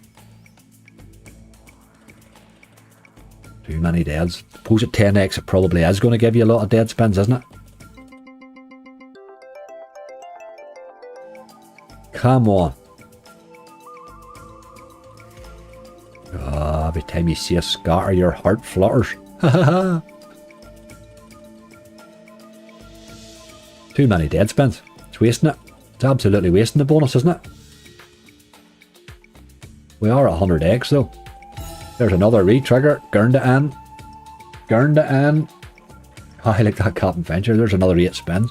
Too many deads. Suppose at 10x it probably is going to give you a lot of dead spins, isn't it? Come on. Oh, every time you see a scatter, your heart flutters. Too many dead spins. It's wasting it. It's absolutely wasting the bonus, isn't it? We are at 100x though. There's another re-trigger. Gurned it in. Gurned it in. Oh, I like that Captain Venture. There's another 8 spins.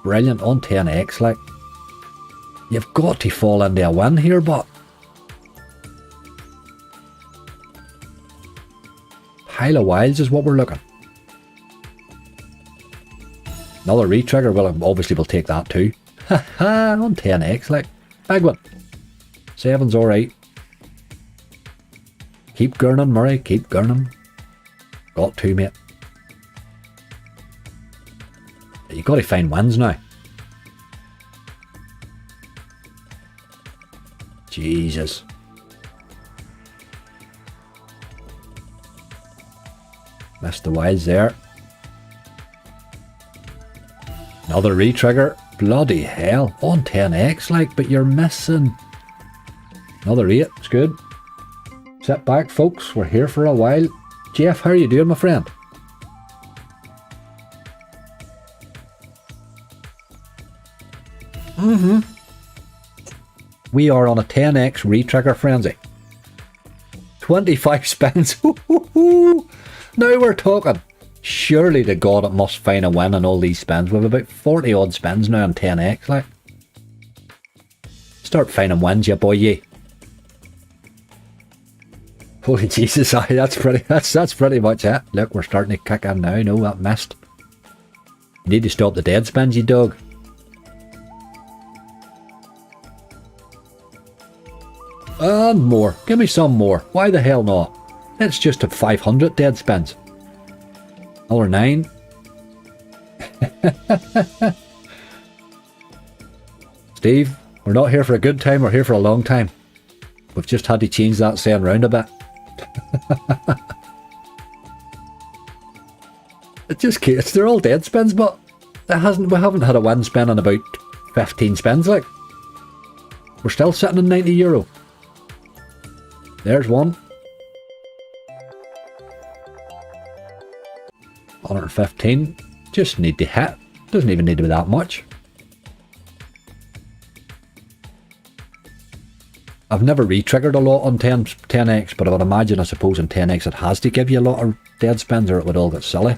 Brilliant on 10x, like. You've got to fall into a win here, but pile of wilds is what we're looking. Another re-trigger. Well, obviously we'll take that too. Haha, on 10x, like. Big one. 7's alright. Keep gurning, Murray. Keep gurning. Got to, mate. You've got to find wins now. Jesus. Missed the wilds there. Another re-trigger. Bloody hell. On 10x, like, but you're missing. Another 8. It's good. Sit back, folks. We're here for a while. Jeff, how are you doing, my friend? We are on a 10x re-trigger frenzy. 25 spins. Now we're talking. Surely to God it must find a win on all these spins. We have about 40 odd spins now on 10x, like. Start finding wins, you boy, ye. Holy Jesus, that's pretty much it. Look, we're starting to kick in now. No, that missed. You need to stop the dead spins, you dog. And more. Give me some more. Why the hell not? Let's just have 500 dead spins. Another 9. Steve, we're not here for a good time, we're here for a long time. We've just had to change that saying round a bit. It just keeps, they're all dead spins, but we haven't had a win spin in about 15 spins, like. We're still sitting in €90. There's one. 115. Just need to hit. Doesn't even need to be that much. I've never re-triggered a lot on 10x, but I would imagine, I suppose, in 10x it has to give you a lot of dead spins or it would all get silly.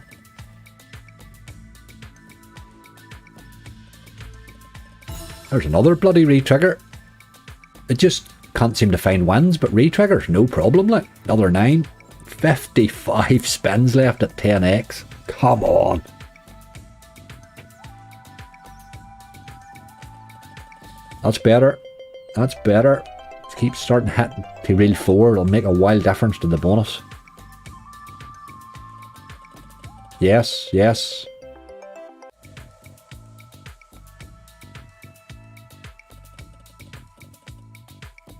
There's another bloody re-trigger. It just can't seem to find wins, but re-triggers, no problem. Like, another 9. 55 spins left at 10x. Come on. That's better. That's better. Keep starting hitting to reel 4. It'll make a wild difference to the bonus. Yes, yes.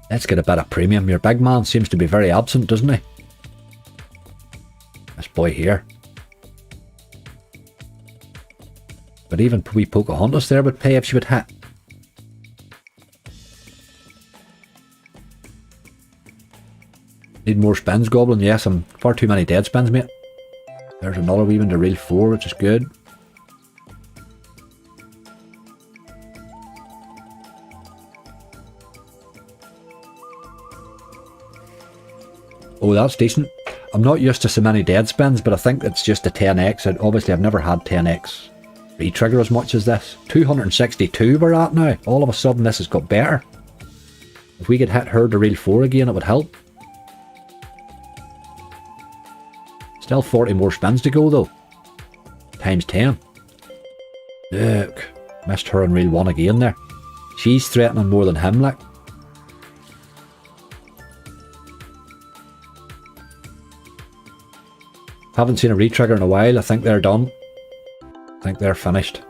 Let's get a bit of premium. Your big man seems to be very absent, doesn't he? This boy here. But even wee Pocahontas there would pay if she would hit. Need more spins, Goblin. Yes, I'm far too many dead spins, mate. There's another wee one to reel 4, which is good. Oh, that's decent. I'm not used to so many dead spins, but I think it's just the 10x. And obviously, I've never had 10x re-trigger as much as this. 262 we're at now. All of a sudden, this has got better. If we could hit her to reel 4 again, it would help. Still 40 more spins to go, though. Times 10. Look. Missed her on reel 1 again there. She's threatening more than him, like. Haven't seen a re-trigger in a while. I think they're done. I think they're finished.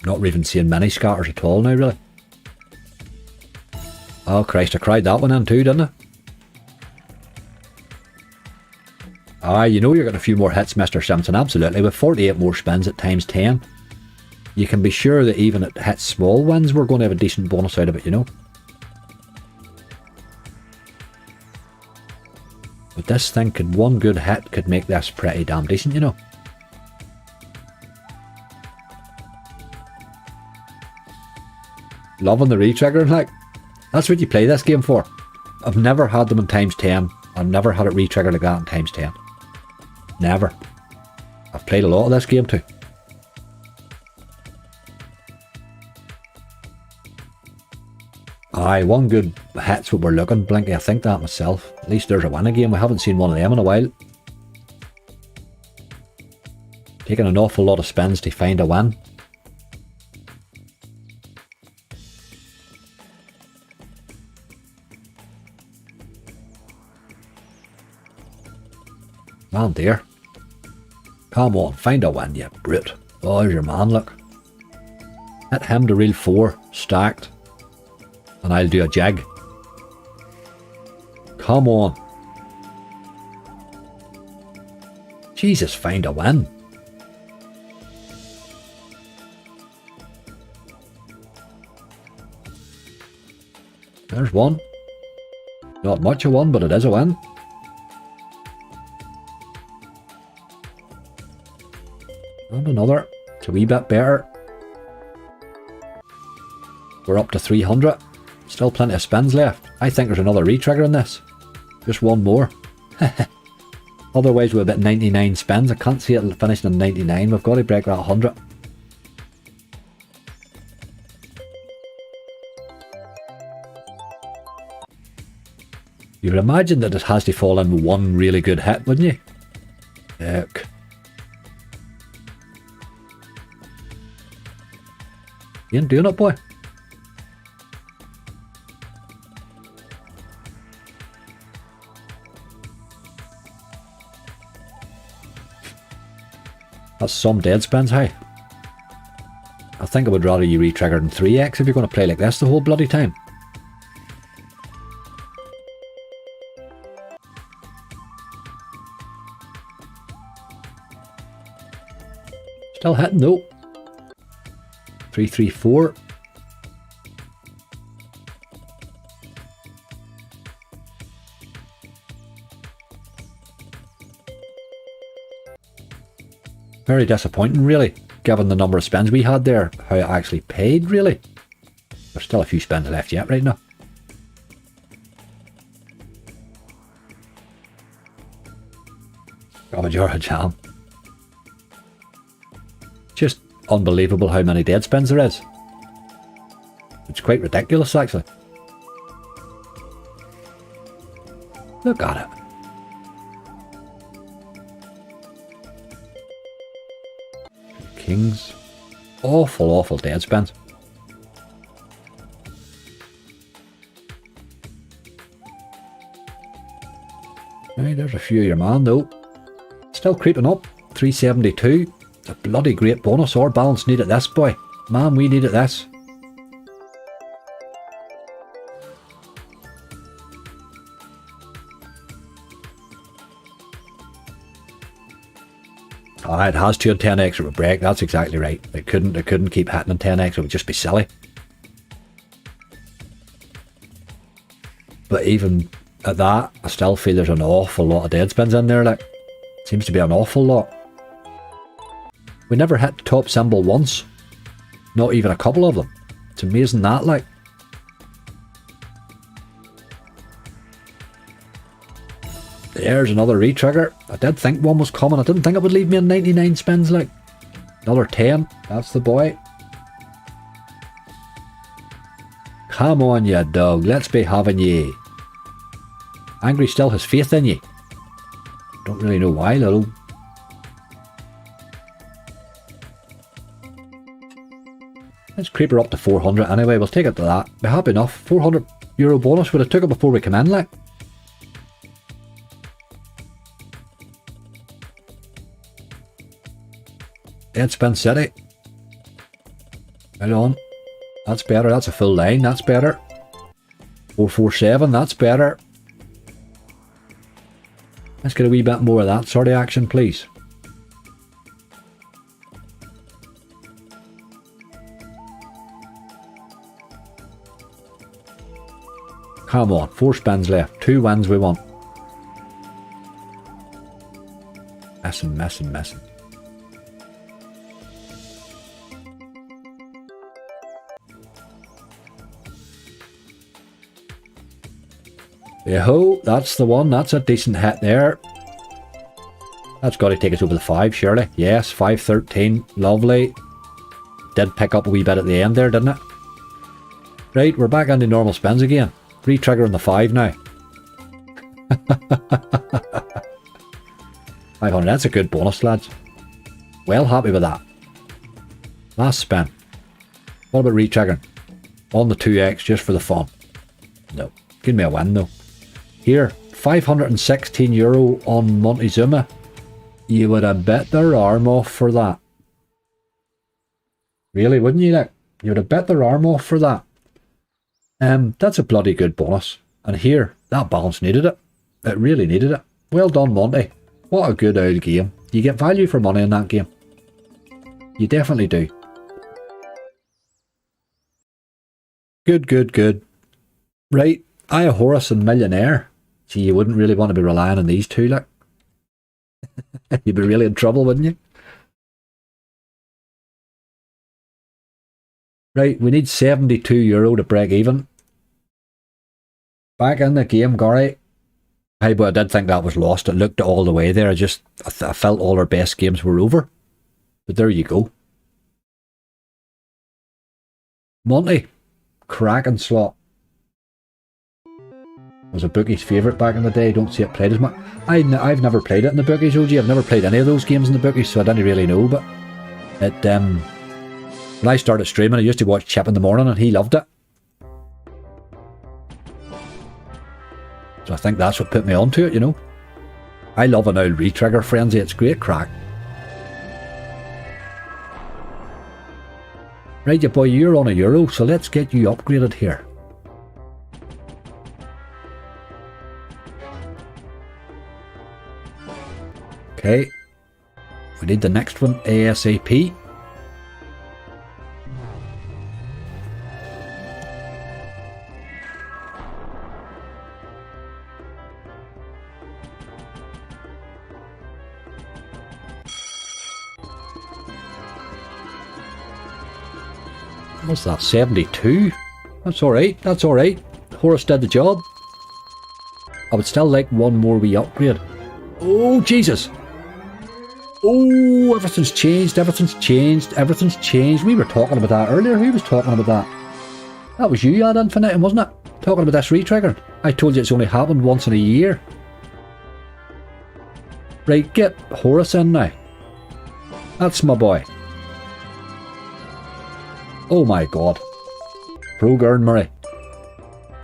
Not even seeing many scatters at all now, really. Oh Christ, I cried that one in too, didn't I? Aye, you know you're getting a few more hits, Mr. Simpson, absolutely. With 48 more spins at times 10, you can be sure that even at hit small wins, we're going to have a decent bonus out of it, you know. But this thing could, one good hit could make this pretty damn decent, you know. Loving the re-triggering, like. That's what you play this game for. I've never had them in times 10. I've never had it re-trigger like that in times 10. Never. I've played a lot of this game too. Aye, one good hit's what we're looking, Blinky. I think that myself. At least there's a win again. We haven't seen one of them in a while. Taking an awful lot of spins to find a win. Man dear. Come on, find a win, you brute. Oh, there's your man, look. Hit him to reel 4, stacked. And I'll do a jig. Come on. Jesus, find a win. There's one. Not much of one, but it is a win. And another. It's a wee bit better. We're up to 300. Still plenty of spins left. I think there's another re-trigger in this. Just one more. Otherwise we're about 99 spins. I can't see it finishing on 99. We've got to break that 100. You would imagine that it has to fall in with one really good hit, wouldn't you? Look. You ain't doing it, boy. That's some dead spins, hey. I think I would rather you re-trigger than 3x if you're going to play like this the whole bloody time. Still hitting though. 334. Very disappointing, really, given the number of spins we had there, how it actually paid, really. There's still a few spins left yet right now. Grab a jar of jam. Just unbelievable how many dead spins there is. It's quite ridiculous, actually. Look at it. Kings. Awful, awful dead spins. Right, there's a few of your man though. Still creeping up. 372. It's a bloody great bonus. Our balance needed this, boy. Man, we needed this. Ah, it has 2 and 10x, it would break. That's exactly right. It couldn't keep hitting on 10x. It would just be silly. But even at that, I still feel there's an awful lot of dead spins in there. Like, seems to be an awful lot. We never hit the top symbol once. Not even a couple of them. It's amazing that, like. There's another retrigger. I did think one was coming. I didn't think it would leave me in 99 spins, like. Another 10. That's the boy. Come on, you dog. Let's be having ye. Angry still has faith in ye. Don't really know why, though. Let's creep her up to 400 anyway. We'll take it to that. Be happy enough. €400 bonus. Would have took it before we come in, like. Dead spin city. Right on. That's better. That's a full line. That's better. 447. That's better. Let's get a wee bit more of that sort of action, please. Come on. 4 spins left. 2 wins we want. Messing. Yo, that's the one. That's a decent hit there. That's got to take us over the 5, surely. Yes, 513. Lovely. Did pick up a wee bit at the end there, didn't it? Right, we're back into normal spins again. Re-trigger on the 5 now. 500. That's a good bonus, lads. Well happy with that. Last spin. What about re-triggering? On the 2x just for the fun. No. Give me a win though. Here, €516 on Montezuma. You would have bet their arm off for that. Really, wouldn't you? Like, you would have bet their arm off for that. That's a bloody good bonus. And here, that balance needed it. It really needed it. Well done, Monty. What a good old game. You get value for money in that game. You definitely do. Good. Right, Horus and Millionaire. See, you wouldn't really want to be relying on these two, like. You'd be really in trouble, wouldn't you? Right, we need €72 to break even. Back in the game, Gary. Hey, but I did think that was lost. It looked all the way there. I felt all our best games were over. But there you go. Monty. Cracking slot. Was a bookie's favourite back in the day. Don't see it played as much. I've never played it in the bookies, OG. I've never played any of those games in the bookies, so I didn't really know. But it, when I started streaming, I used to watch Chip in the morning, and he loved it. So I think that's what put me onto it, you know. I love an old re-trigger frenzy. It's great crack. Right, you boy, you're on €1, so let's get you upgraded here. Okay. We need the next one ASAP. What's that? 72? That's alright, that's alright. Horace did the job. I would still like one more wee upgrade. Oh, Jesus! Oh, everything's changed, everything's changed, everything's changed. We were talking about that earlier. Who was talking about that? That was you ad infinitum, wasn't it? Talking about this retrigger. I told you it's only happened once in a year. Right, get Horace in now. That's my boy. Oh my god. Pro Gern Murray.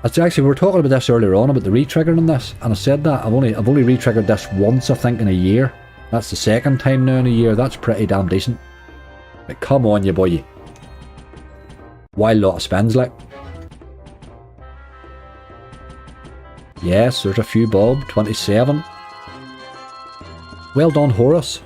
That's actually, we were talking about this earlier on, about the retriggering on this, and I said that I've only retriggered this once, I think, in a year. That's the second time now in a year. That's pretty damn decent. But come on, you boy. Wild lot of spins, like. Yes, there's a few bob. 27. Well done, Horace.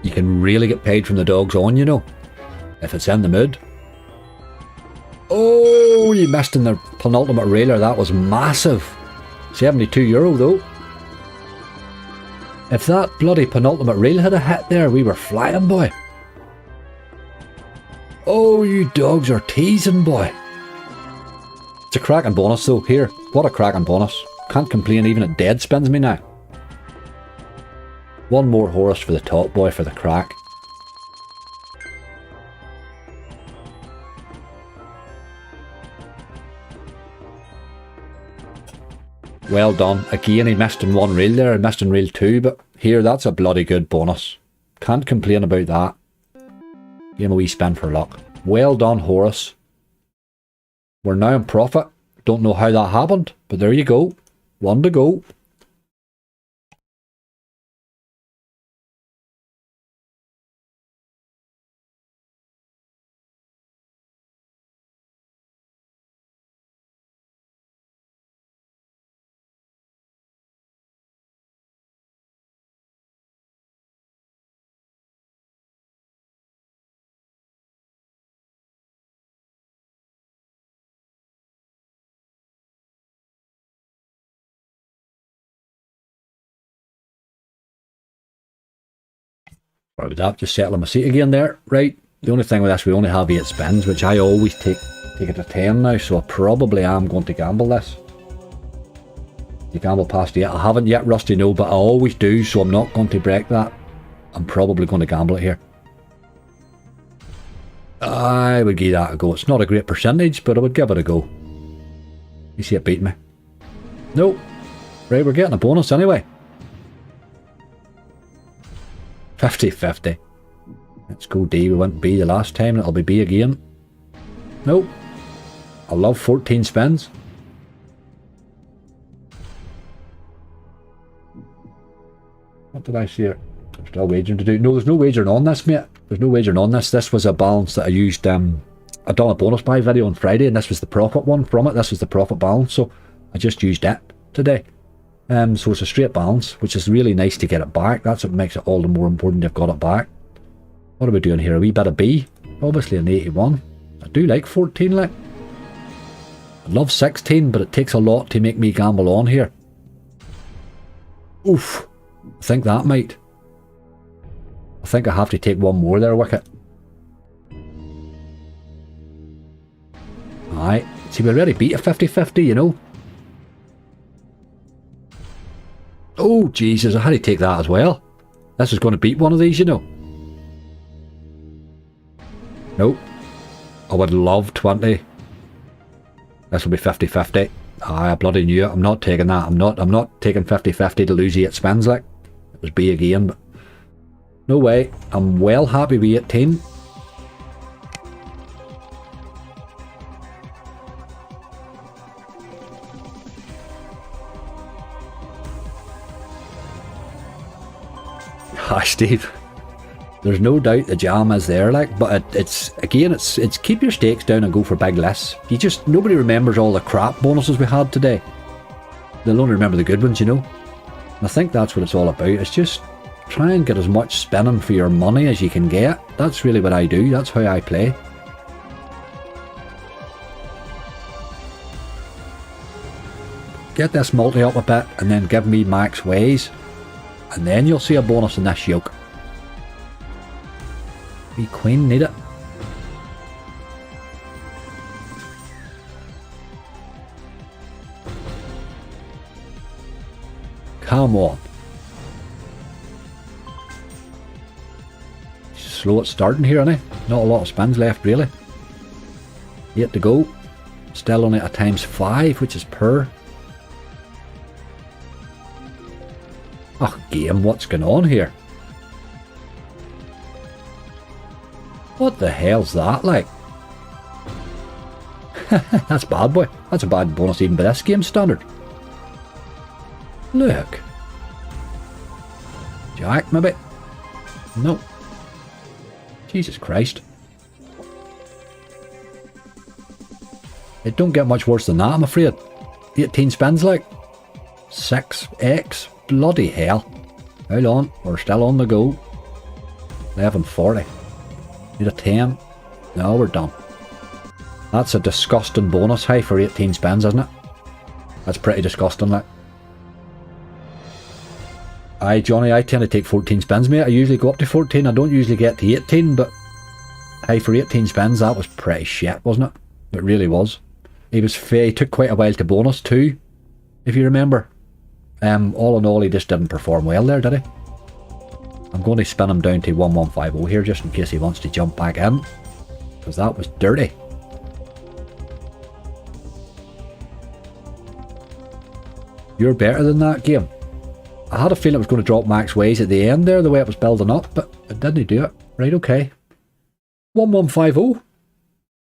You can really get paid from the dogs on, you know, if it's in the mood. Oh, you missed in the penultimate railer. That was massive. €72 though. If that bloody penultimate rail had a hit there, we were flying, boy. Oh, you dogs are teasing, boy. It's a cracking bonus though. Here, what a cracking bonus. Can't complain even it dead spins me now. One more Horace for the top boy for the crack. Well done. Again, he missed in one reel there. He missed in reel 2, but here, that's a bloody good bonus. Can't complain about that. Give him a wee spin for luck. Well done, Horace. We're now in profit. Don't know how that happened, but there you go. One to go. Right, that just settling my seat again there. Right, the only thing with this, we only have 8 spins, which I always take it to 10 now, so I probably am going to gamble this. You gamble past 8. I haven't yet, Rusty, no, but I always do, so I'm not going to break that. I'm probably going to gamble it here. I would give that a go. It's not a great percentage, but I would give it a go. You see it beat me. Nope. Right, we're getting a bonus anyway. 50-50. Let's go D. We went B the last time, and it'll be B again. Nope. I love 14 spins. What did I see here? There's still wagering to do. No, there's no wagering on this, mate. There's no wagering on this. This was a balance that I used. I'd done a bonus buy video on Friday, and this was the profit one from it. This was the profit balance, so I just used it today. So it's a straight balance, which is really nice to get it back. That's what makes it all the more important you've got it back. What are we doing here? A wee bit of B. Obviously an 81. I do like 14, like. I love 16, but it takes a lot to make me gamble on here. Oof. I think that might. I think I have to take one more there, Wicket. Alright. See, we already beat a 50-50, you know. Oh, Jesus, I had to take that as well. This is going to beat one of these, you know. Nope. I would love 20. This will be 50-50. I bloody knew it. I'm not taking that. I'm not taking 50-50 to lose 8 spins, like. It was B again, but no way. I'm well happy with 18. Hi, Steve. There's no doubt the jam is there, like, but it's keep your stakes down and go for big lists. Nobody remembers all the crap bonuses we had today. They'll only remember the good ones, you know. And I think that's what it's all about. It's just try and get as much spinning for your money as you can get. That's really what I do. That's how I play. Get this multi up a bit and then give me max ways. And then you'll see a bonus in this yoke. Wee queen, need it. Come on. Slow at starting here, innit? Not a lot of spins left, really. 8 to go. Still only at ×5, which is poor. Oh, game, what's going on here? What the hell's that like? That's bad, boy. That's a bad bonus even by this game standard. Look. Jack, maybe? No. Jesus Christ. It don't get much worse than that, I'm afraid. 18 spins like. 6x. Bloody hell. Hold on, we're still on the go. 11.40. Need a 10. No, we're done. That's a disgusting bonus high for 18 spins, isn't it? That's pretty disgusting, like. Aye, Johnny, I tend to take 14 spins, mate. I usually go up to 14. I don't usually get to 18, but hey, for 18 spins, that was pretty shit, wasn't it? It really was. He took quite a while to bonus too, if you remember. All in all, he just didn't perform well there, did he? I'm going to spin him down to 1150 here, just in case he wants to jump back in, because that was dirty. You're better than that game. I had a feeling it was going to drop max ways at the end there, the way it was building up, but it didn't do it. Right, okay. 1150.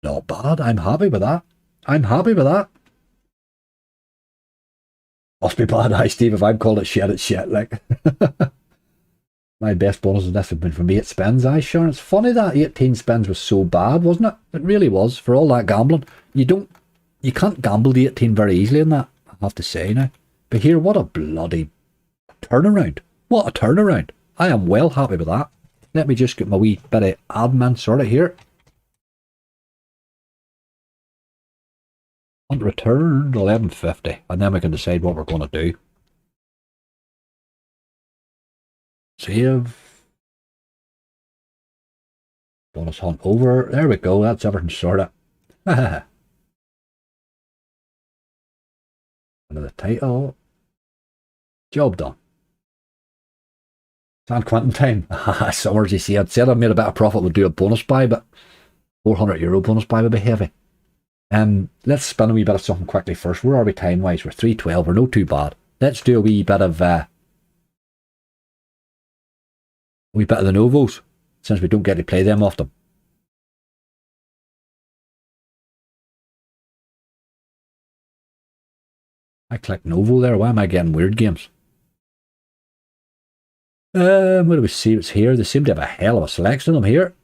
Not bad. I'm happy with that. I'm happy with that. Must be bad, aye, Steve. If I'm calling it shit, it's shit. Like, my best bonus of this have been from 8 spins. Aye, sure. It's funny that 18 spins was so bad, wasn't it? It really was. For all that gambling, you can't gamble the 18 very easily in that, I have to say now. But here, what a bloody turnaround. What a turnaround. I am well happy with that. Let me just get my wee bit of admin sorted here. And return 1150, and then we can decide what we're going to do. Save. Bonus hunt over. There we go. That's everything sorted. Under the title. Job done. San Quentin time. Summers, you see, I'd said I made a bit of profit, would do a bonus buy, but €400 bonus buy would be heavy. Let's spin a wee bit of something quickly first. Where are we time wise? We're 312. We're not too bad. Let's do a wee bit of the Novos, since we don't get to play them often. I clicked Novo there. Why am I getting weird games? What do we see? What's here? They seem to have a hell of a selection of them here.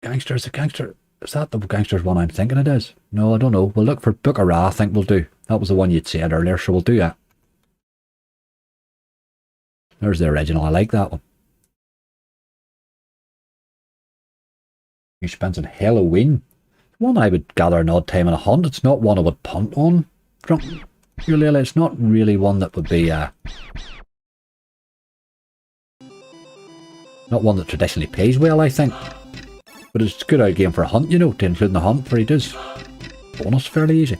Gangsters, the gangster. Is that the gangsters one I'm thinking it is? No, I don't know. We'll look for Bookerah, I think we'll do. That was the one you'd said earlier, so we'll do that. There's the original. I like that one. You spent on Halloween. One I would gather an odd time in a hunt. It's not one I would punt on. Drunk. It's not really one that would be not one that traditionally pays well, I think. But it's a good old game for a hunt, you know, to include in the hunt, where he does bonus fairly easy.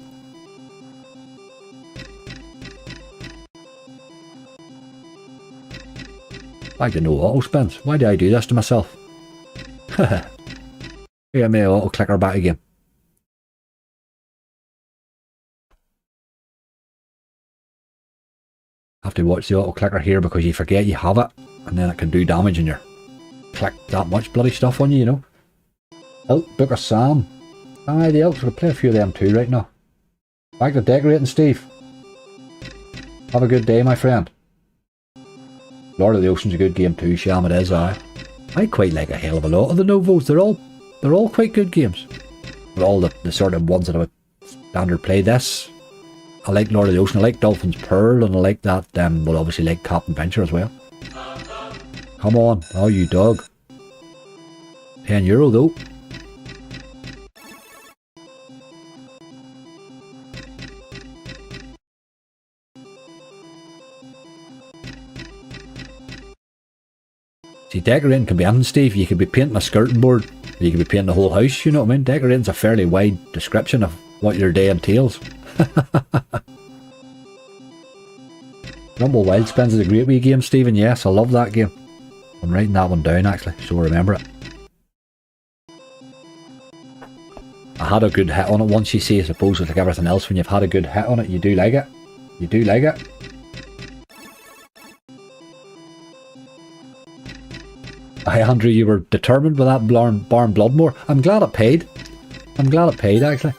I get no auto spins. Why do I do this to myself? Here, my auto clicker back again. Have to watch the auto clicker here because you forget you have it, and then it can do damage and you're click that much bloody stuff on you, you know. Elk, Booker, Sam. Aye, the Elks will play a few of them too right now. Back to decorating, Steve. Have a good day, my friend. Lord of the Ocean's a good game too, Sham, it is, aye. I quite like a hell of a lot of the Novos. They're all quite good games. But all the sort of ones that I would standard play this, I like Lord of the Ocean, I like Dolphin's Pearl, and I like that, well, obviously like Captain Venture as well. Come on, oh you dog. €10 though. See, decorating can be anything, Steve. You could be painting a skirting board, or you could be painting the whole house, you know what I mean? Decorating's a fairly wide description of what your day entails. Rumble Wild Spins is a great wee game, Stephen. Yes, I love that game. I'm writing that one down actually, so I remember it. I had a good hit on it once, you see. I suppose it's like everything else, when you've had a good hit on it, you do like it. You do like it. Hi Andrew, you were determined with that Barn Bloodmore. I'm glad it paid. I'm glad it paid actually.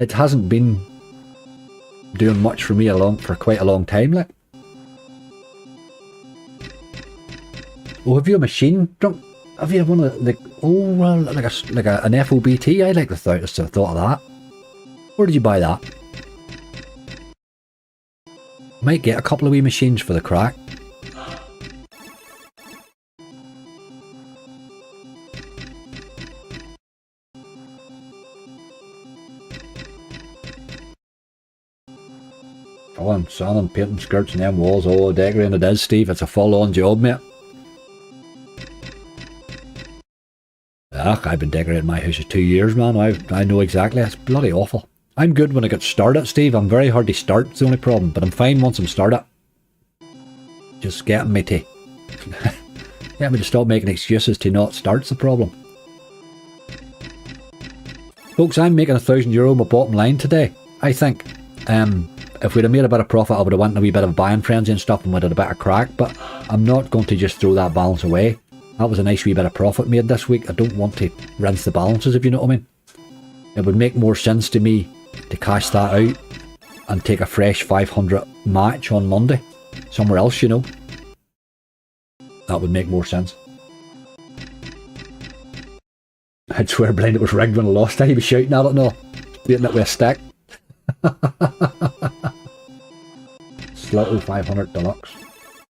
It hasn't been doing much for me for quite a long time, like. Oh, have you a machine drunk? Have you one of the, like, oh well, like an FOBT? I like the thought of that. Where did you buy that? Might get a couple of wee machines for the crack. Oh, I'm sanding, painting skirts and them walls. Oh, decorating it is, Steve. It's a full-on job, mate. Ugh, I've been decorating my house for 2 years, man. I know exactly. It's bloody awful. I'm good when I get started, Steve. I'm very hard to start. It's the only problem. But I'm fine once I'm started. Just getting me to... get me to stop making excuses to not start's the problem. Folks, I'm making €1,000 my bottom line today. I think. If we'd have made a bit of profit, I would have went in a wee bit of a buying frenzy and stuff and would have had a bit of crack. But I'm not going to just throw that balance away. That was a nice wee bit of profit made this week. I don't want to rinse the balances, if you know what I mean. It would make more sense to me to cash that out and take a fresh 500 match on Monday. Somewhere else, you know. That would make more sense. I'd swear blind it was rigged when I lost it. He was shouting at it and all. Beating it with a stick. Slotto 500 Deluxe.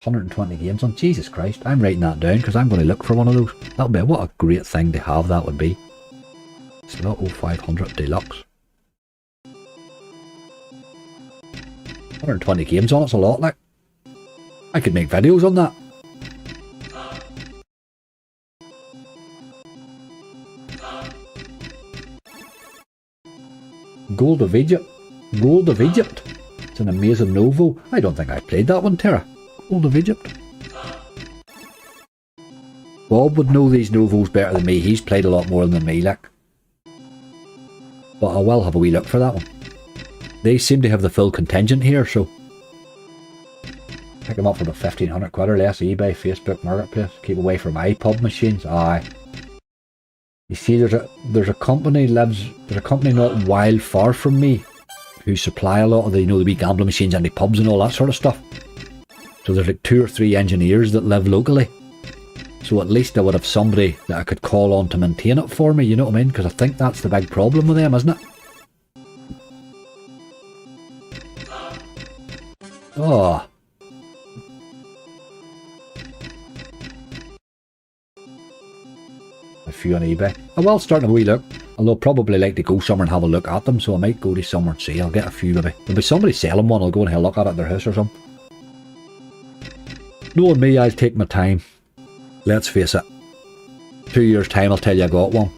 120 games on. Jesus Christ, I'm writing that down because I'm going to look for one of those. That'll be what a great thing to have. That would be Slotto 500 Deluxe. 120 games on it's a lot. Like, I could make videos on that. Gold of Egypt. Gold of Egypt. It's an amazing novel. I don't think I played that one, Tara. Gold of Egypt. Bob would know these novels better than me. He's played a lot more than me, like. But I will have a wee look for that one. They seem to have the full contingent here, so pick them up for about 1,500 quid or less. eBay, Facebook, Marketplace. Keep away from iPub machines. Aye. You see, there's a company not wild far from me who supply a lot of the, you know, the wee gambling machines and the pubs and all that sort of stuff. So there's like 2 or 3 engineers that live locally. So at least I would have somebody that I could call on to maintain it for me, you know what I mean? Because I think that's the big problem with them, isn't it? Oh. A few on eBay. I will start a wee look. Although I'd probably like to go somewhere and have a look at them, so I might go to somewhere and see. I'll get a few maybe. There'll be somebody selling one, I'll go and have a look at it at their house or something. Knowing me, I'll take my time. Let's face it. 2 years time I'll tell you I got one.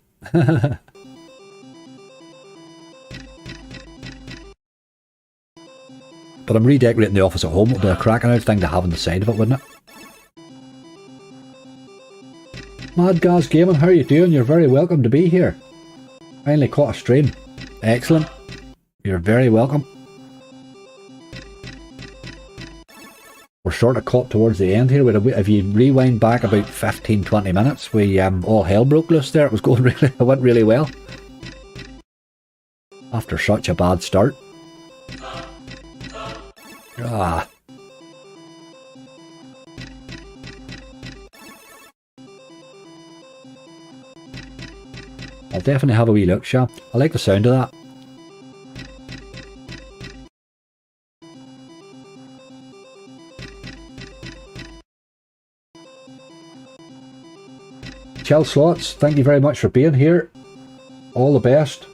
But I'm redecorating the office at home. It'll be a cracking out thing to have on the side of it, wouldn't it? Mad Gaz Gaming, how are you doing? You're very welcome to be here. Finally caught a stream. Excellent. You're very welcome. We're sort of caught towards the end here. If you rewind back about 15-20 minutes, we all hell broke loose there. It was going really, it went really well. After such a bad start. Ah. I'll definitely have a wee look, Sha. I like the sound of that. Chell Slots, thank you very much for being here. All the best.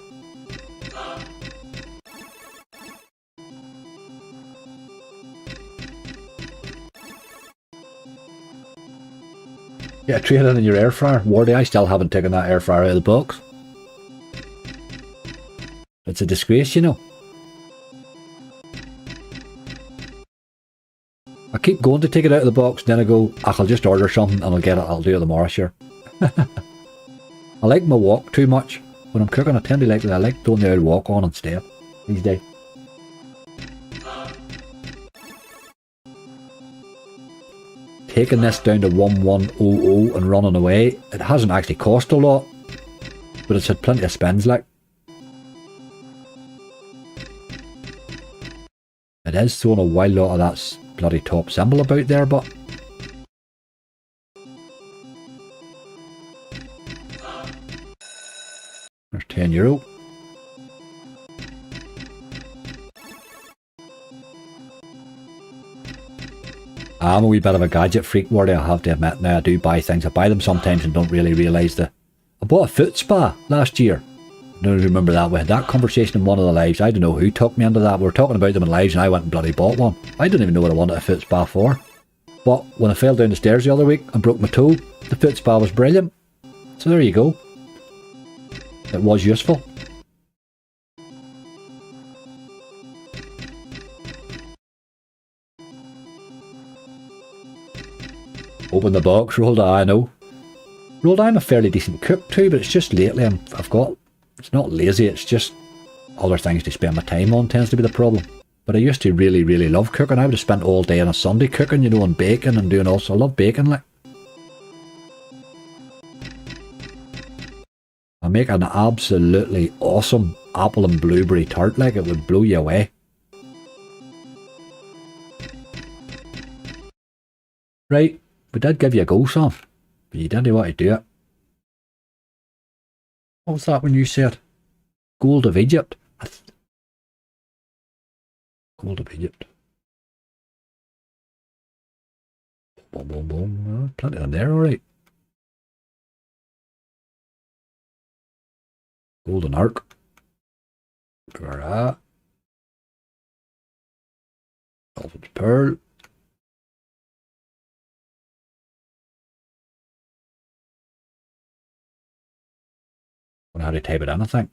Yeah, trade it in your air fryer. Wardy, I still haven't taken that air fryer out of the box. It's a disgrace, you know. I keep going to take it out of the box, then I go, I'll just order something and I'll get it, I'll do it tomorrow, sure. I like my walk too much. When I'm cooking, I tend to I like doing the old walk on instead these days. Taking this down to 1100 and running away, it hasn't actually cost a lot, but it's had plenty of spins, like. It is throwing a wild lot of that bloody top symbol about there, but there's €10. I'm a wee bit of a gadget freak, Wardy, I have to admit. Now I do buy things. I buy them sometimes and don't really realise I bought a foot spa last year. I don't remember that. We had that conversation in one of the lives. I don't know who took me into that. We were talking about them in lives and I went and bloody bought one. I didn't even know what I wanted a foot spa for. But when I fell down the stairs the other week and broke my toe, the foot spa was brilliant. So there you go. It was useful. Open the box, Rolled. I know. Rolled, I'm a fairly decent cook too, but it's just lately it's not lazy, it's just other things to spend my time on tends to be the problem. But I used to really, really love cooking. I would have spent all day on a Sunday cooking, you know, and baking and doing also. I love baking, like. I make an absolutely awesome apple and blueberry tart, like it would blow you away. Right, we did give you a go, son, but you didn't want to do it. What was that when you said? Gold of Egypt? Gold of Egypt. Boom, boom, boom. Plenty of them there, alright. Golden Arc. Look at that. Dolphin's Pearl. I don't know how to type it in, I think.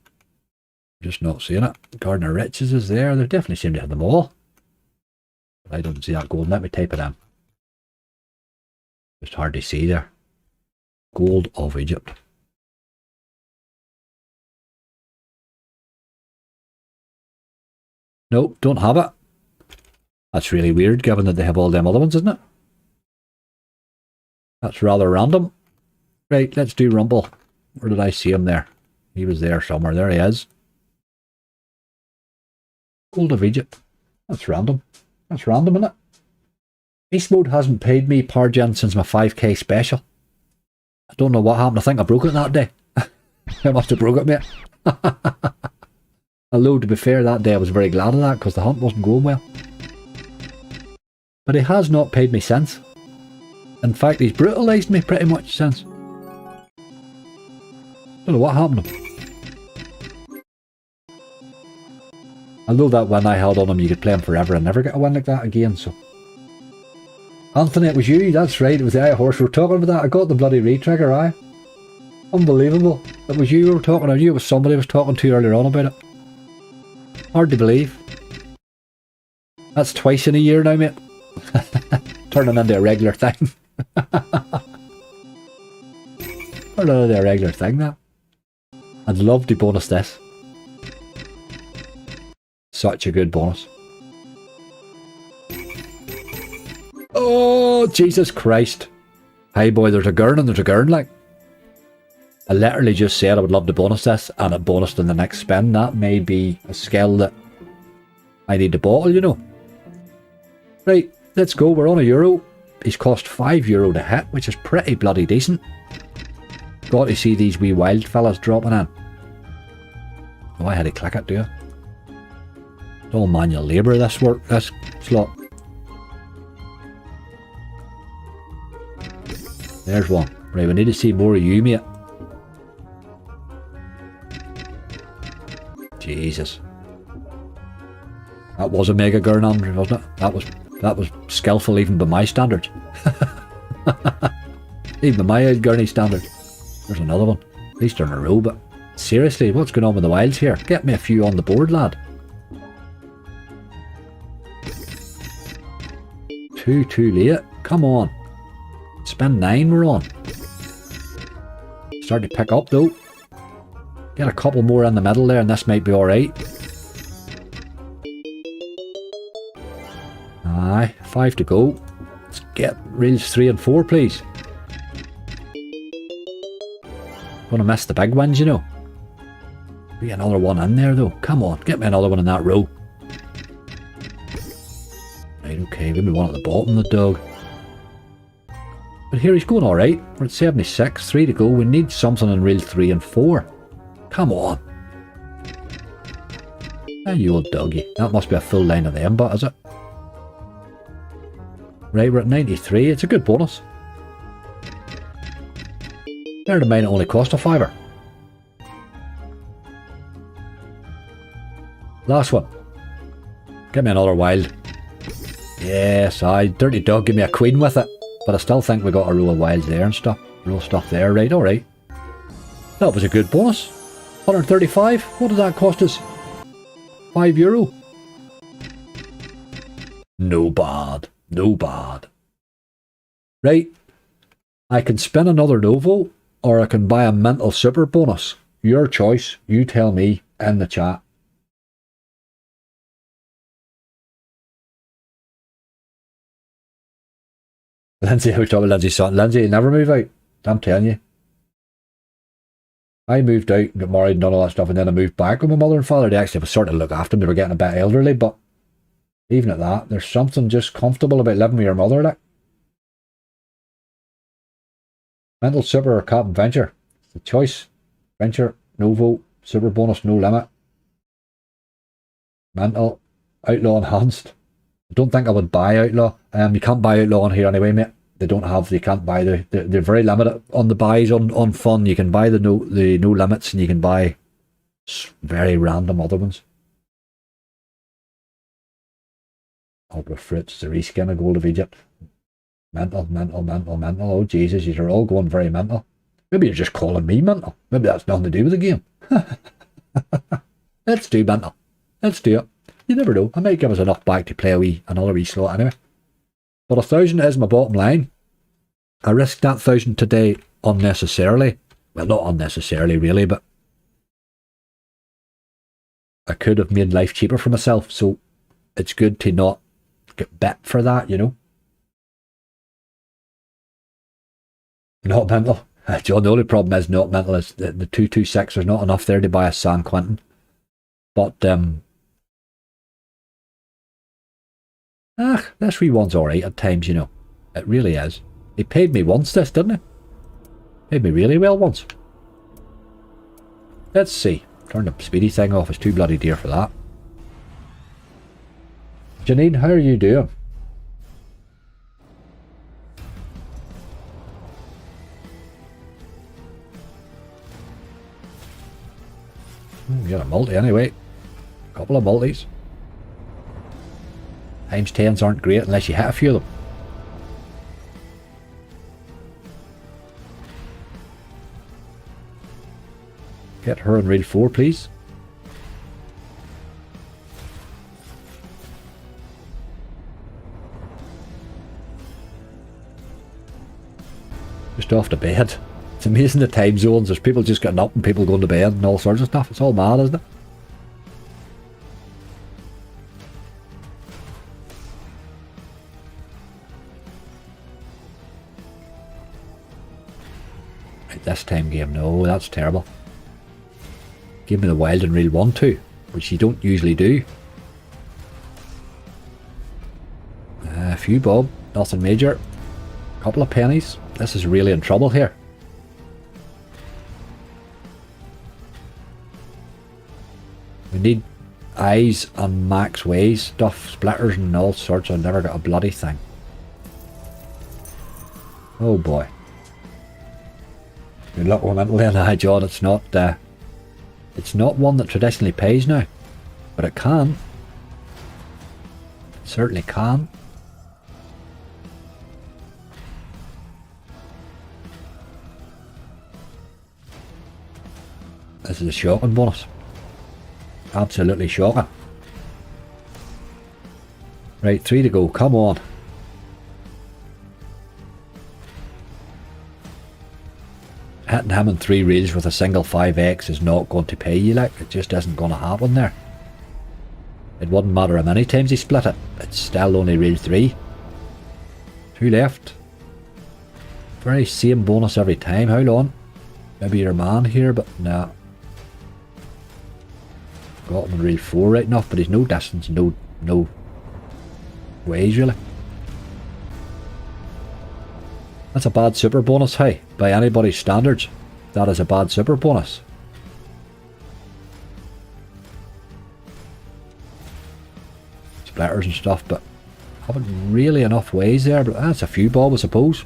I'm just not seeing it. Gardener Riches is there. They definitely seem to have them all. But I don't see that gold. Let me type it in. Just hard to see there. Gold of Egypt. Nope, don't have it. That's really weird given that they have all them other ones, isn't it? That's rather random. Right, let's do Rumble. Where did I see him there? He was there somewhere. There he is. Gold of Egypt. That's random. That's random, isn't it? Beast Mode hasn't paid me Pargen since my 5k special. I don't know what happened. I think I broke it that day. I must have broke it, mate. Although, to be fair, that day I was very glad of that because the hunt wasn't going well. But he has not paid me since. In fact, he's brutalised me pretty much since. Don't know what happened to him. Although that win I held on him, you could play him forever and never get a win like that again, so. Anthony, it was you, that's right, it was the Eye Horse. We were talking about that. I got the bloody retrigger, aye. Unbelievable. It was you we were talking, I knew it was somebody I was talking to earlier on about it. Hard to believe. That's twice in a year now, mate. Turning into a regular thing. Turning into a regular thing now. I'd love to bonus this. Such a good bonus. Oh, Jesus Christ. Hey boy, there's a gurn and there's a gurn, like. I literally just said I would love to bonus this and it bonused in the next spin. That may be a skill that I need to bottle, you know. Right, let's go. We're on €1. He's cost €5 to hit, which is pretty bloody decent. Got to see these wee wild fellas dropping in. Oh, I had to click it, do I? It's all manual labour, this work, this slot. There's one. Right, we need to see more of you, mate. Jesus. That was a mega girl, Andrew, wasn't it? That was skillful even by my standards. Even by my old gurney standards. There's another one. At least they're in a row, but seriously, what's going on with the wilds here? Get me a few on the board, lad. Too late. Come on. Spend 9 we're on. Start to pick up though. Get a couple more in the middle there and this might be alright. Aye, 5 to go. Let's get reels 3 and 4 please. Gonna miss the big ones, you know. Be another one in there though. Come on, get me another one in that row. Right, okay, give me one at the bottom, the dog. But here he's going alright. We're at 76, 3 to go. We need something in reel 3 and 4. Come on. Ah, you old doggy. That must be a full line of them, but is it? Right, we're at 93. It's a good bonus. Bear in mind it only cost a fiver. Last one. Get me another wild. Yes, aye. Dirty dog, give me a queen with it. But I still think we got a row of wilds there and stuff. Row of stuff there, right, alright. That was a good bonus. 135. What did that cost us? €5. No bad. No bad. Right. I can spin another Novo, or I can buy a mental super bonus. Your choice. You tell me in the chat. Lindsay, I was talking about Lindsay's son. Lindsay, you never move out. I'm telling you. I moved out and got married and done all that stuff, and then I moved back with my mother and father. They actually have sort of look after them. They were getting a bit elderly, but even at that, there's something just comfortable about living with your mother, like. Mental super or Captain Venture. It's the choice. Venture, Novo, super bonus, no limit. Mental, outlaw enhanced. I don't think I would buy outlaw. You can't buy outlaw on here anyway, mate. They don't have. They can't buy they're very limited on the buys on fun. You can buy the no limits, and you can buy very random other ones. Opera fruits, the reskin of Gold of Egypt. Mental. Oh Jesus, you're all going very mental. Maybe you're just calling me mental. Maybe that's nothing to do with the game. Let's do mental. Let's do it. You never know. I might give us enough back to play another wee slot anyway. But 1,000 is my bottom line. I risked that 1,000 today unnecessarily. Well, not unnecessarily really, but I could have made life cheaper for myself. So it's good to not get bit for that, you know. Not mental. John, the only problem is not mental is the 226. There's not enough there to buy a San Quentin. But this wee one's alright at times, you know. It really is. He paid me once this, didn't he? Paid me really well once. Let's see. Turn the speedy thing off. It's too bloody dear for that. Janine, how are you doing? You got a multi anyway. A couple of multis. Times 10s aren't great unless you hit a few of them. Get her in reel 4, please. Just off to bed. It's amazing the time zones. There's people just getting up and people going to bed and all sorts of stuff. It's all mad, isn't it? This time game, no, that's terrible. Give me the wild in reel 1 too, which you don't usually do. A few bob, nothing major. A couple of pennies. This is really in trouble here. We need eyes and max ways stuff, splitters and all sorts. I've never got a bloody thing. Oh boy. Good luck with mental then, John. It's not one that traditionally pays now, but it can. It certainly can. This is a shocking bonus. Absolutely shocking. Right, 3 to go. Come on. Hitting him in 3 reels with a single 5x is not going to pay you, like. It just isn't going to happen there. It wouldn't matter how many times he split it. It's still only reel 3. 2 left. Very same bonus every time. How long? Maybe your man here, but nah. Got him in reel 4 right enough, but he's no distance, no ways really. That's a bad super bonus, hey, by anybody's standards. That is a bad super bonus. Splatters and stuff, but haven't really enough ways there, but that's a few bob I suppose.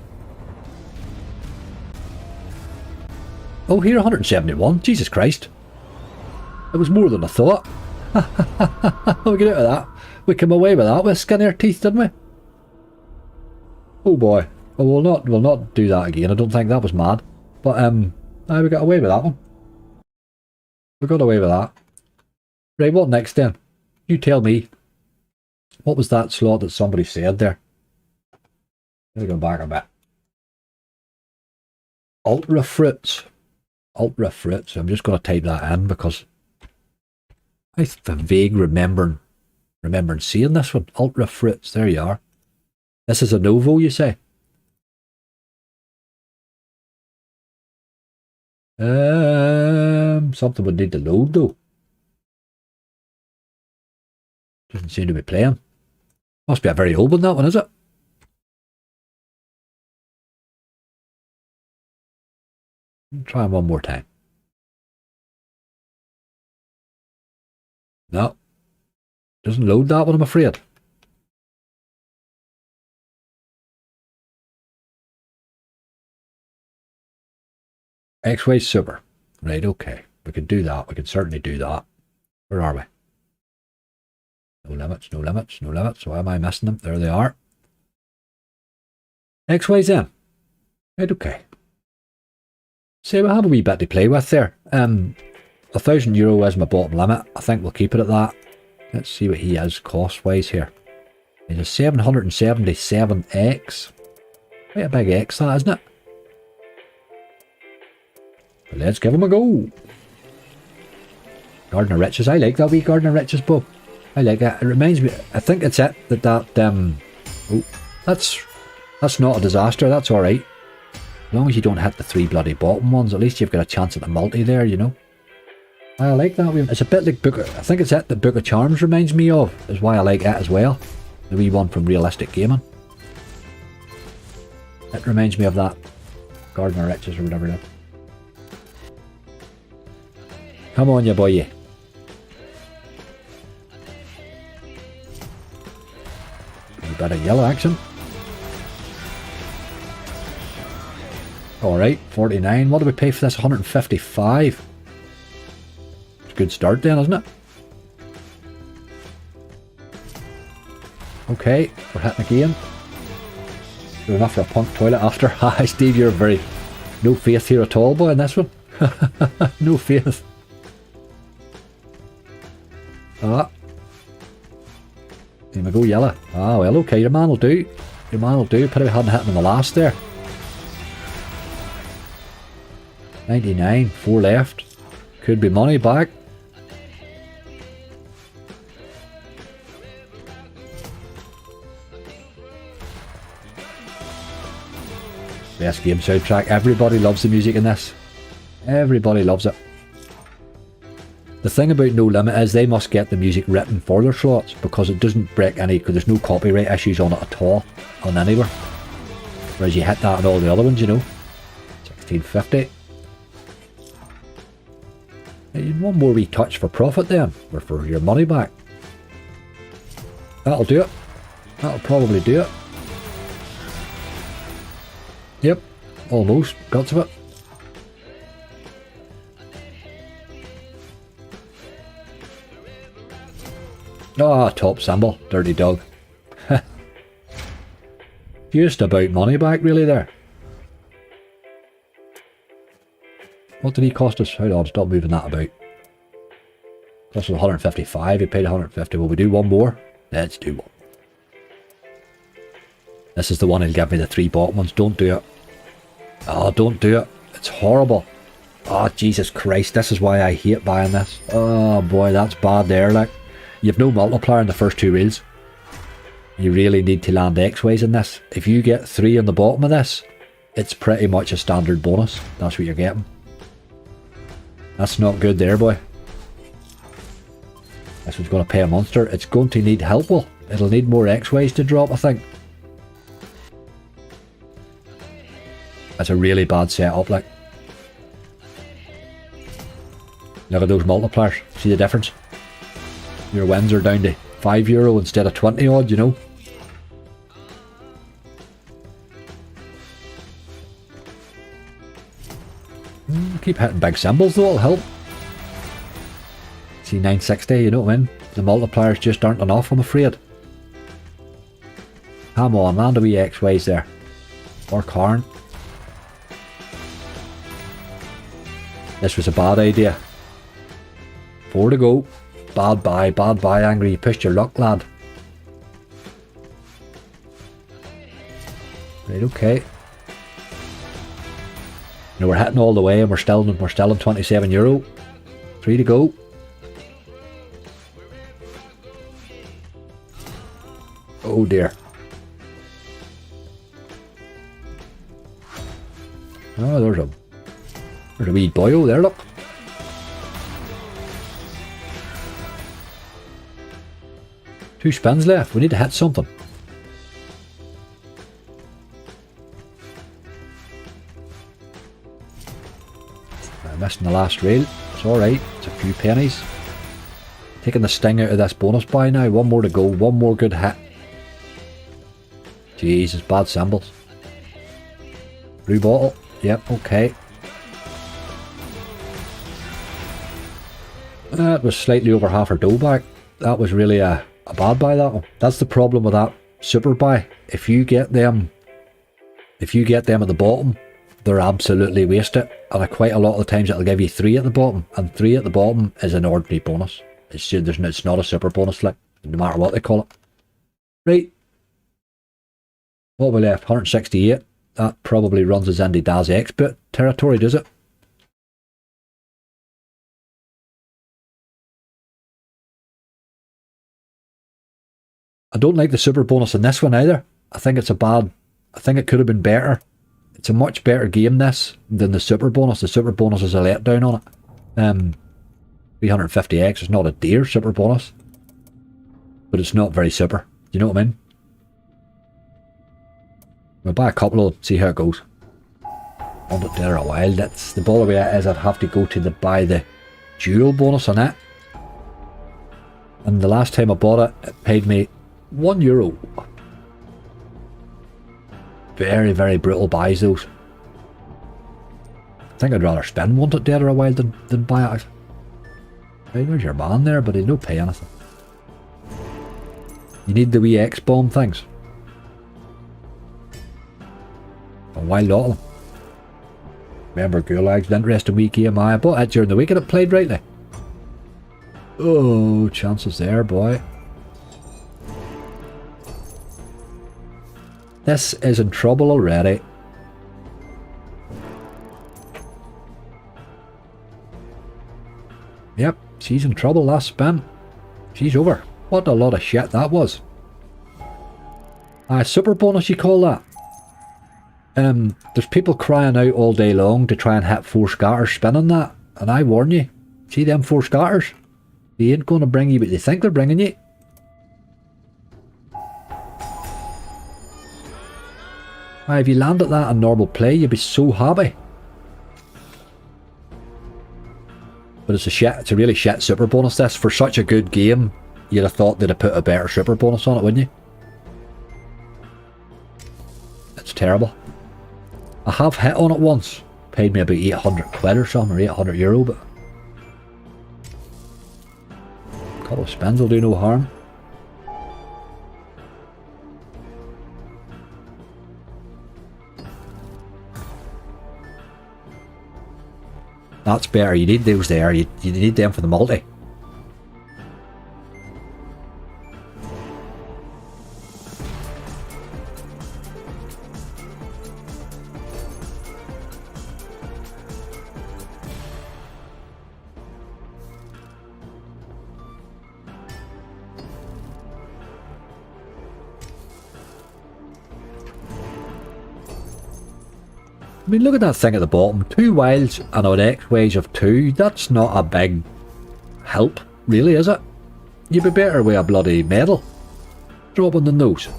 Oh, here 171, Jesus Christ. It was more than I thought. We get out of that. We came away with that with skinnier teeth, didn't we? Oh boy. Well, we'll not do that again. I don't think that was mad. But we got away with that one. We got away with that. Right, what next then? You tell me. What was that slot that somebody said there? Let me go back a bit. Ultra fruits. Ultra fruits. I'm just going to type that in because I have a vague remembering seeing this one. Ultra fruits. There you are. This is a Novo, you say? Something would need to load though. Doesn't seem to be playing. Must be a very old one, that one, is it? Try one more time. No. Doesn't load that one, I'm afraid. X-Way Super. Right, okay. We can do that. We can certainly do that. Where are we? No limits, no limits, no limits. Why am I missing them? There they are. X-Ways in. Right, okay. So we have a wee bit to play with there. €1,000 is my bottom limit. I think we'll keep it at that. Let's see what he is cost-wise here. He's a 777X. Quite a big X that, isn't it? But let's give him a go. Garden of Riches. I like that wee Garden of Riches, Bob. I like it. It reminds me, I think it's it oh, that's not a disaster. That's alright. As long as you don't hit the 3 bloody bottom ones, at least you've got a chance at the multi there, you know. I like that. It's a bit like Book of, I think it's it that Book of Charms reminds me of, is why I like it as well. The wee one from Realistic Gaming. It reminds me of that Garden of Riches or whatever it is. Come on, you boy. A bit of yellow action. Alright, 49. What do we pay for this? 155. It's a good start then, isn't it? Okay, we're hitting again. Good enough for a punk toilet after. Hi Steve, you're very... No faith here at all, boy, in this one. No faith. Ah. There we go, yellow. Ah, well, okay, your man will do. Your man will do. Pity we hadn't hit him in the last there. 99, 4 left. Could be money back. Best game soundtrack. Everybody loves the music in this. Everybody loves it. The thing about No Limit is they must get the music written for their slots because it doesn't break any, because there's no copyright issues on it at all, on anywhere. Whereas you hit that on all the other ones, you know. 1650. One more wee touch for profit then, or for your money back. That'll do it. That'll probably do it. Yep, almost. Guts of it. Ah, top symbol. Dirty dog. Just about money back really there. What did he cost us? Hold on, stop moving that about. Cost us 155, he paid 150. Will we do one more? Let's do one. This is the one he'll give me, the 3 bottom ones. Don't do it. Oh, don't do it. It's horrible. Oh, Jesus Christ. This is why I hate buying this. Oh, boy, that's bad there, like. You've no multiplier in the first 2 reels. You really need to land X-ways in this. If you get 3 on the bottom of this, it's pretty much a standard bonus. That's what you're getting. That's not good there, boy. This one's going to pay a monster. It's going to need help, well. It'll need more X-ways to drop, I think. That's a really bad setup, like. Look at those multipliers. See the difference? Your wins are down to €5 instead of 20 odd, you know. Keep hitting big symbols though, it'll help. See 960, you know what I mean? The multipliers just aren't enough, I'm afraid. Come on, land a wee X-ways there. Or Karn. This was a bad idea. 4 to go. Bad buy, Angry. You pushed your luck, lad. Right, okay. Now we're hitting all the way and we're still on €27. 3 to go. Oh dear. Oh, there's a wee boyo there, look. Two spins left. We need to hit something. I'm missing the last rail. It's alright. It's a few pennies. Taking the sting out of this bonus buy now. One more to go. One more good hit. Jesus, bad symbols. Blue bottle. Yep, okay. That was slightly over half our dough back. That was really a bad buy, that one. That's the problem with that super buy. If you get them at the bottom, they're absolutely wasted. And quite a lot of the times it'll give you 3 at the bottom, and 3 at the bottom is an ordinary bonus. It's not a super bonus, like, no matter what they call it. Right. What have we left? 168. That probably runs us into Daz Expert territory, does it? I don't like the super bonus in this one either. I think it could have been better. It's a much better game, this, than the super bonus. The super bonus is a letdown on it. 350x is not a dear super bonus, but it's not very super. You know what I mean? We'll buy a couple of see how it goes. Want it there a while. That's the ball away is I'd have to go to buy the dual bonus on it. And the last time I bought it, it paid me €1. Very, very brutal buys those. I think I'd rather spend Want It Dead or a while than buy it. Hey, there's your man there, but he don't pay anything. You need the wee X-bomb things. A wild lot of them. Remember Gulag's an interesting wee game. I bought it during the week and it played rightly. Oh, chances there, boy. This is in trouble already. Yep, she's in trouble last spin. She's over. What a lot of shit that was. Super bonus you call that? There's people crying out all day long to try and hit 4 scatters spinning that. And I warn you, see them 4 scatters? They ain't going to bring you what they think they're bringing you. If you landed that in normal play, you'd be so happy. But it's a really shit super bonus this. For such a good game, you'd have thought they'd have put a better super bonus on it, wouldn't you? It's terrible. I have hit on it once. Paid me about 800 quid or something, or €800, but a couple of spins will do no harm. That's better. You need those there. You need them for the multi. I mean, look at that thing at the bottom. 2 wilds and an X wage of 2. That's not a big help, really, is it? You'd be better with a bloody medal dropping than those.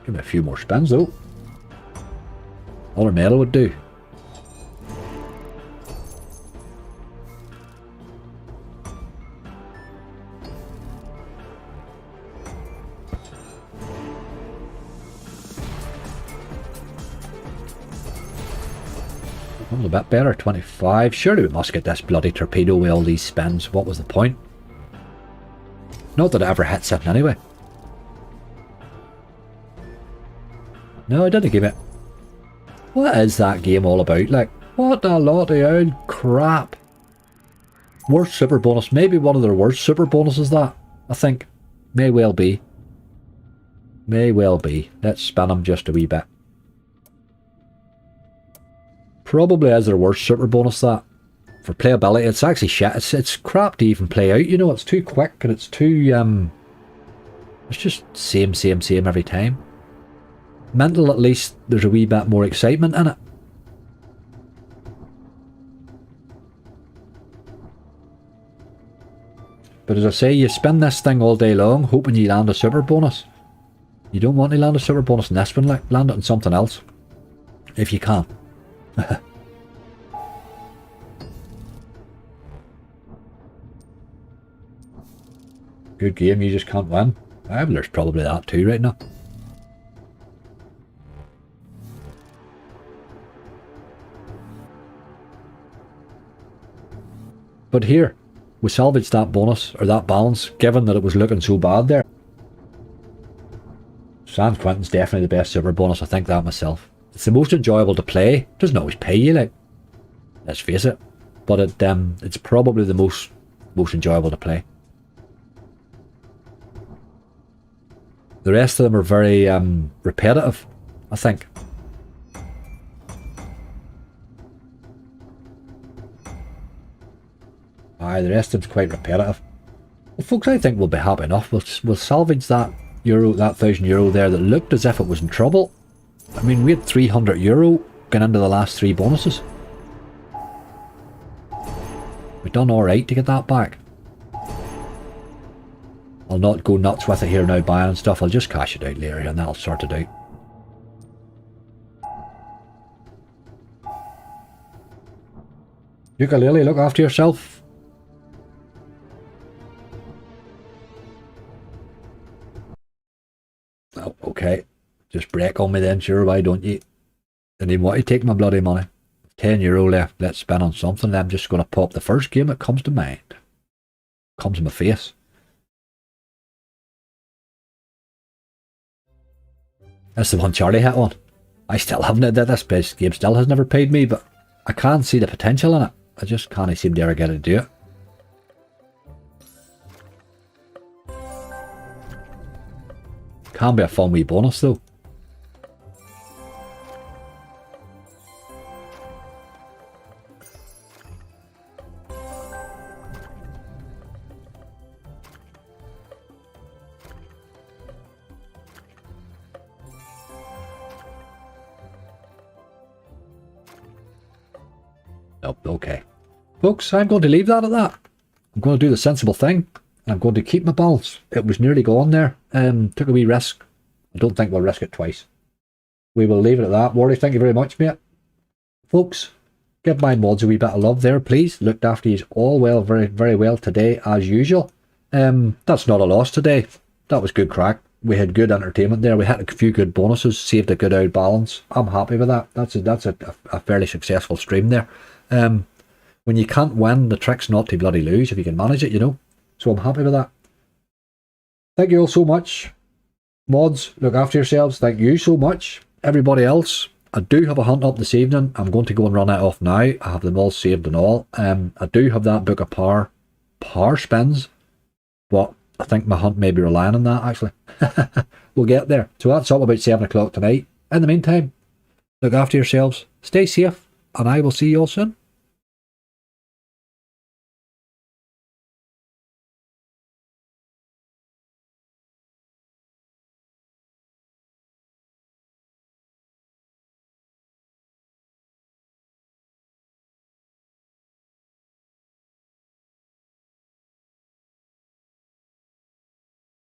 Give me a few more spins, though. Another medal would do. A bit better, 25. Surely we must get this bloody torpedo with all these spins. What was the point? Not that it ever hits it anyway. No, I didn't give it. What is that game all about? Like, what a lot of old crap. Worst super bonus. Maybe one of their worst super bonuses, that. I think. May well be. May well be. Let's spin them just a wee bit. Probably is their worst super bonus, that. For playability, it's actually shit. It's crap to even play out, you know. It's too quick and it's too, it's just same every time. Mental, at least, there's a wee bit more excitement in it. But as I say, you spin this thing all day long, hoping you land a super bonus. You don't want to land a super bonus in this one, like, land it on something else. If you can. Good game, you just can't win. Well, there's probably that too right now. But here, we salvaged that bonus, or that balance, given that it was looking so bad there. San Quentin's definitely the best super bonus, I think that myself. It's the most enjoyable to play. Doesn't always pay you, like, let's face it. But it's probably the most enjoyable to play. The rest of them are very repetitive, I think. Aye, the rest of them's quite repetitive. Well, folks, I think we'll be happy enough. We'll salvage that €1,000 there that looked as if it was in trouble. I mean, we had €300 going into the last 3 bonuses. We've done alright to get that back. I'll not go nuts with it here now buying and stuff. I'll just cash it out later and that'll sort it out. Ukulele, look after yourself. Oh, okay. Just break on me then, sure, why don't you? And you want to take my bloody money. €10 left, let's spend on something. I'm just going to pop the first game that comes to mind. Comes in my face. That's the one Charlie hit on. I still haven't did this. This game still has never paid me, but I can't see the potential in it. I just can't seem to ever get it to do it. Can be a fun wee bonus though. Nope, okay. Folks, I'm going to leave that at that. I'm going to do the sensible thing. I'm going to keep my balance. It was nearly gone there. Took a wee risk. I don't think we'll risk it twice. We will leave it at that. Wardy, thank you very much, mate. Folks, give my mods a wee bit of love there, please. Looked after you all well, very, very well today, as usual. That's not a loss today. That was good crack. We had good entertainment there. We had a few good bonuses, saved a good out balance. I'm happy with that. That's a fairly successful stream there. When you can't win, the trick's not to bloody lose if you can manage it, you know. So I'm happy with that. Thank you all so much. Mods, look after yourselves. Thank you so much. Everybody else, I do have a hunt up this evening. I'm going to go and run it off now. I have them all saved and all. I do have that book of power spins, but I think my hunt may be relying on that, actually. We'll get there. So that's up about 7 o'clock tonight. In the meantime, look after yourselves, stay safe, and I will see you all soon.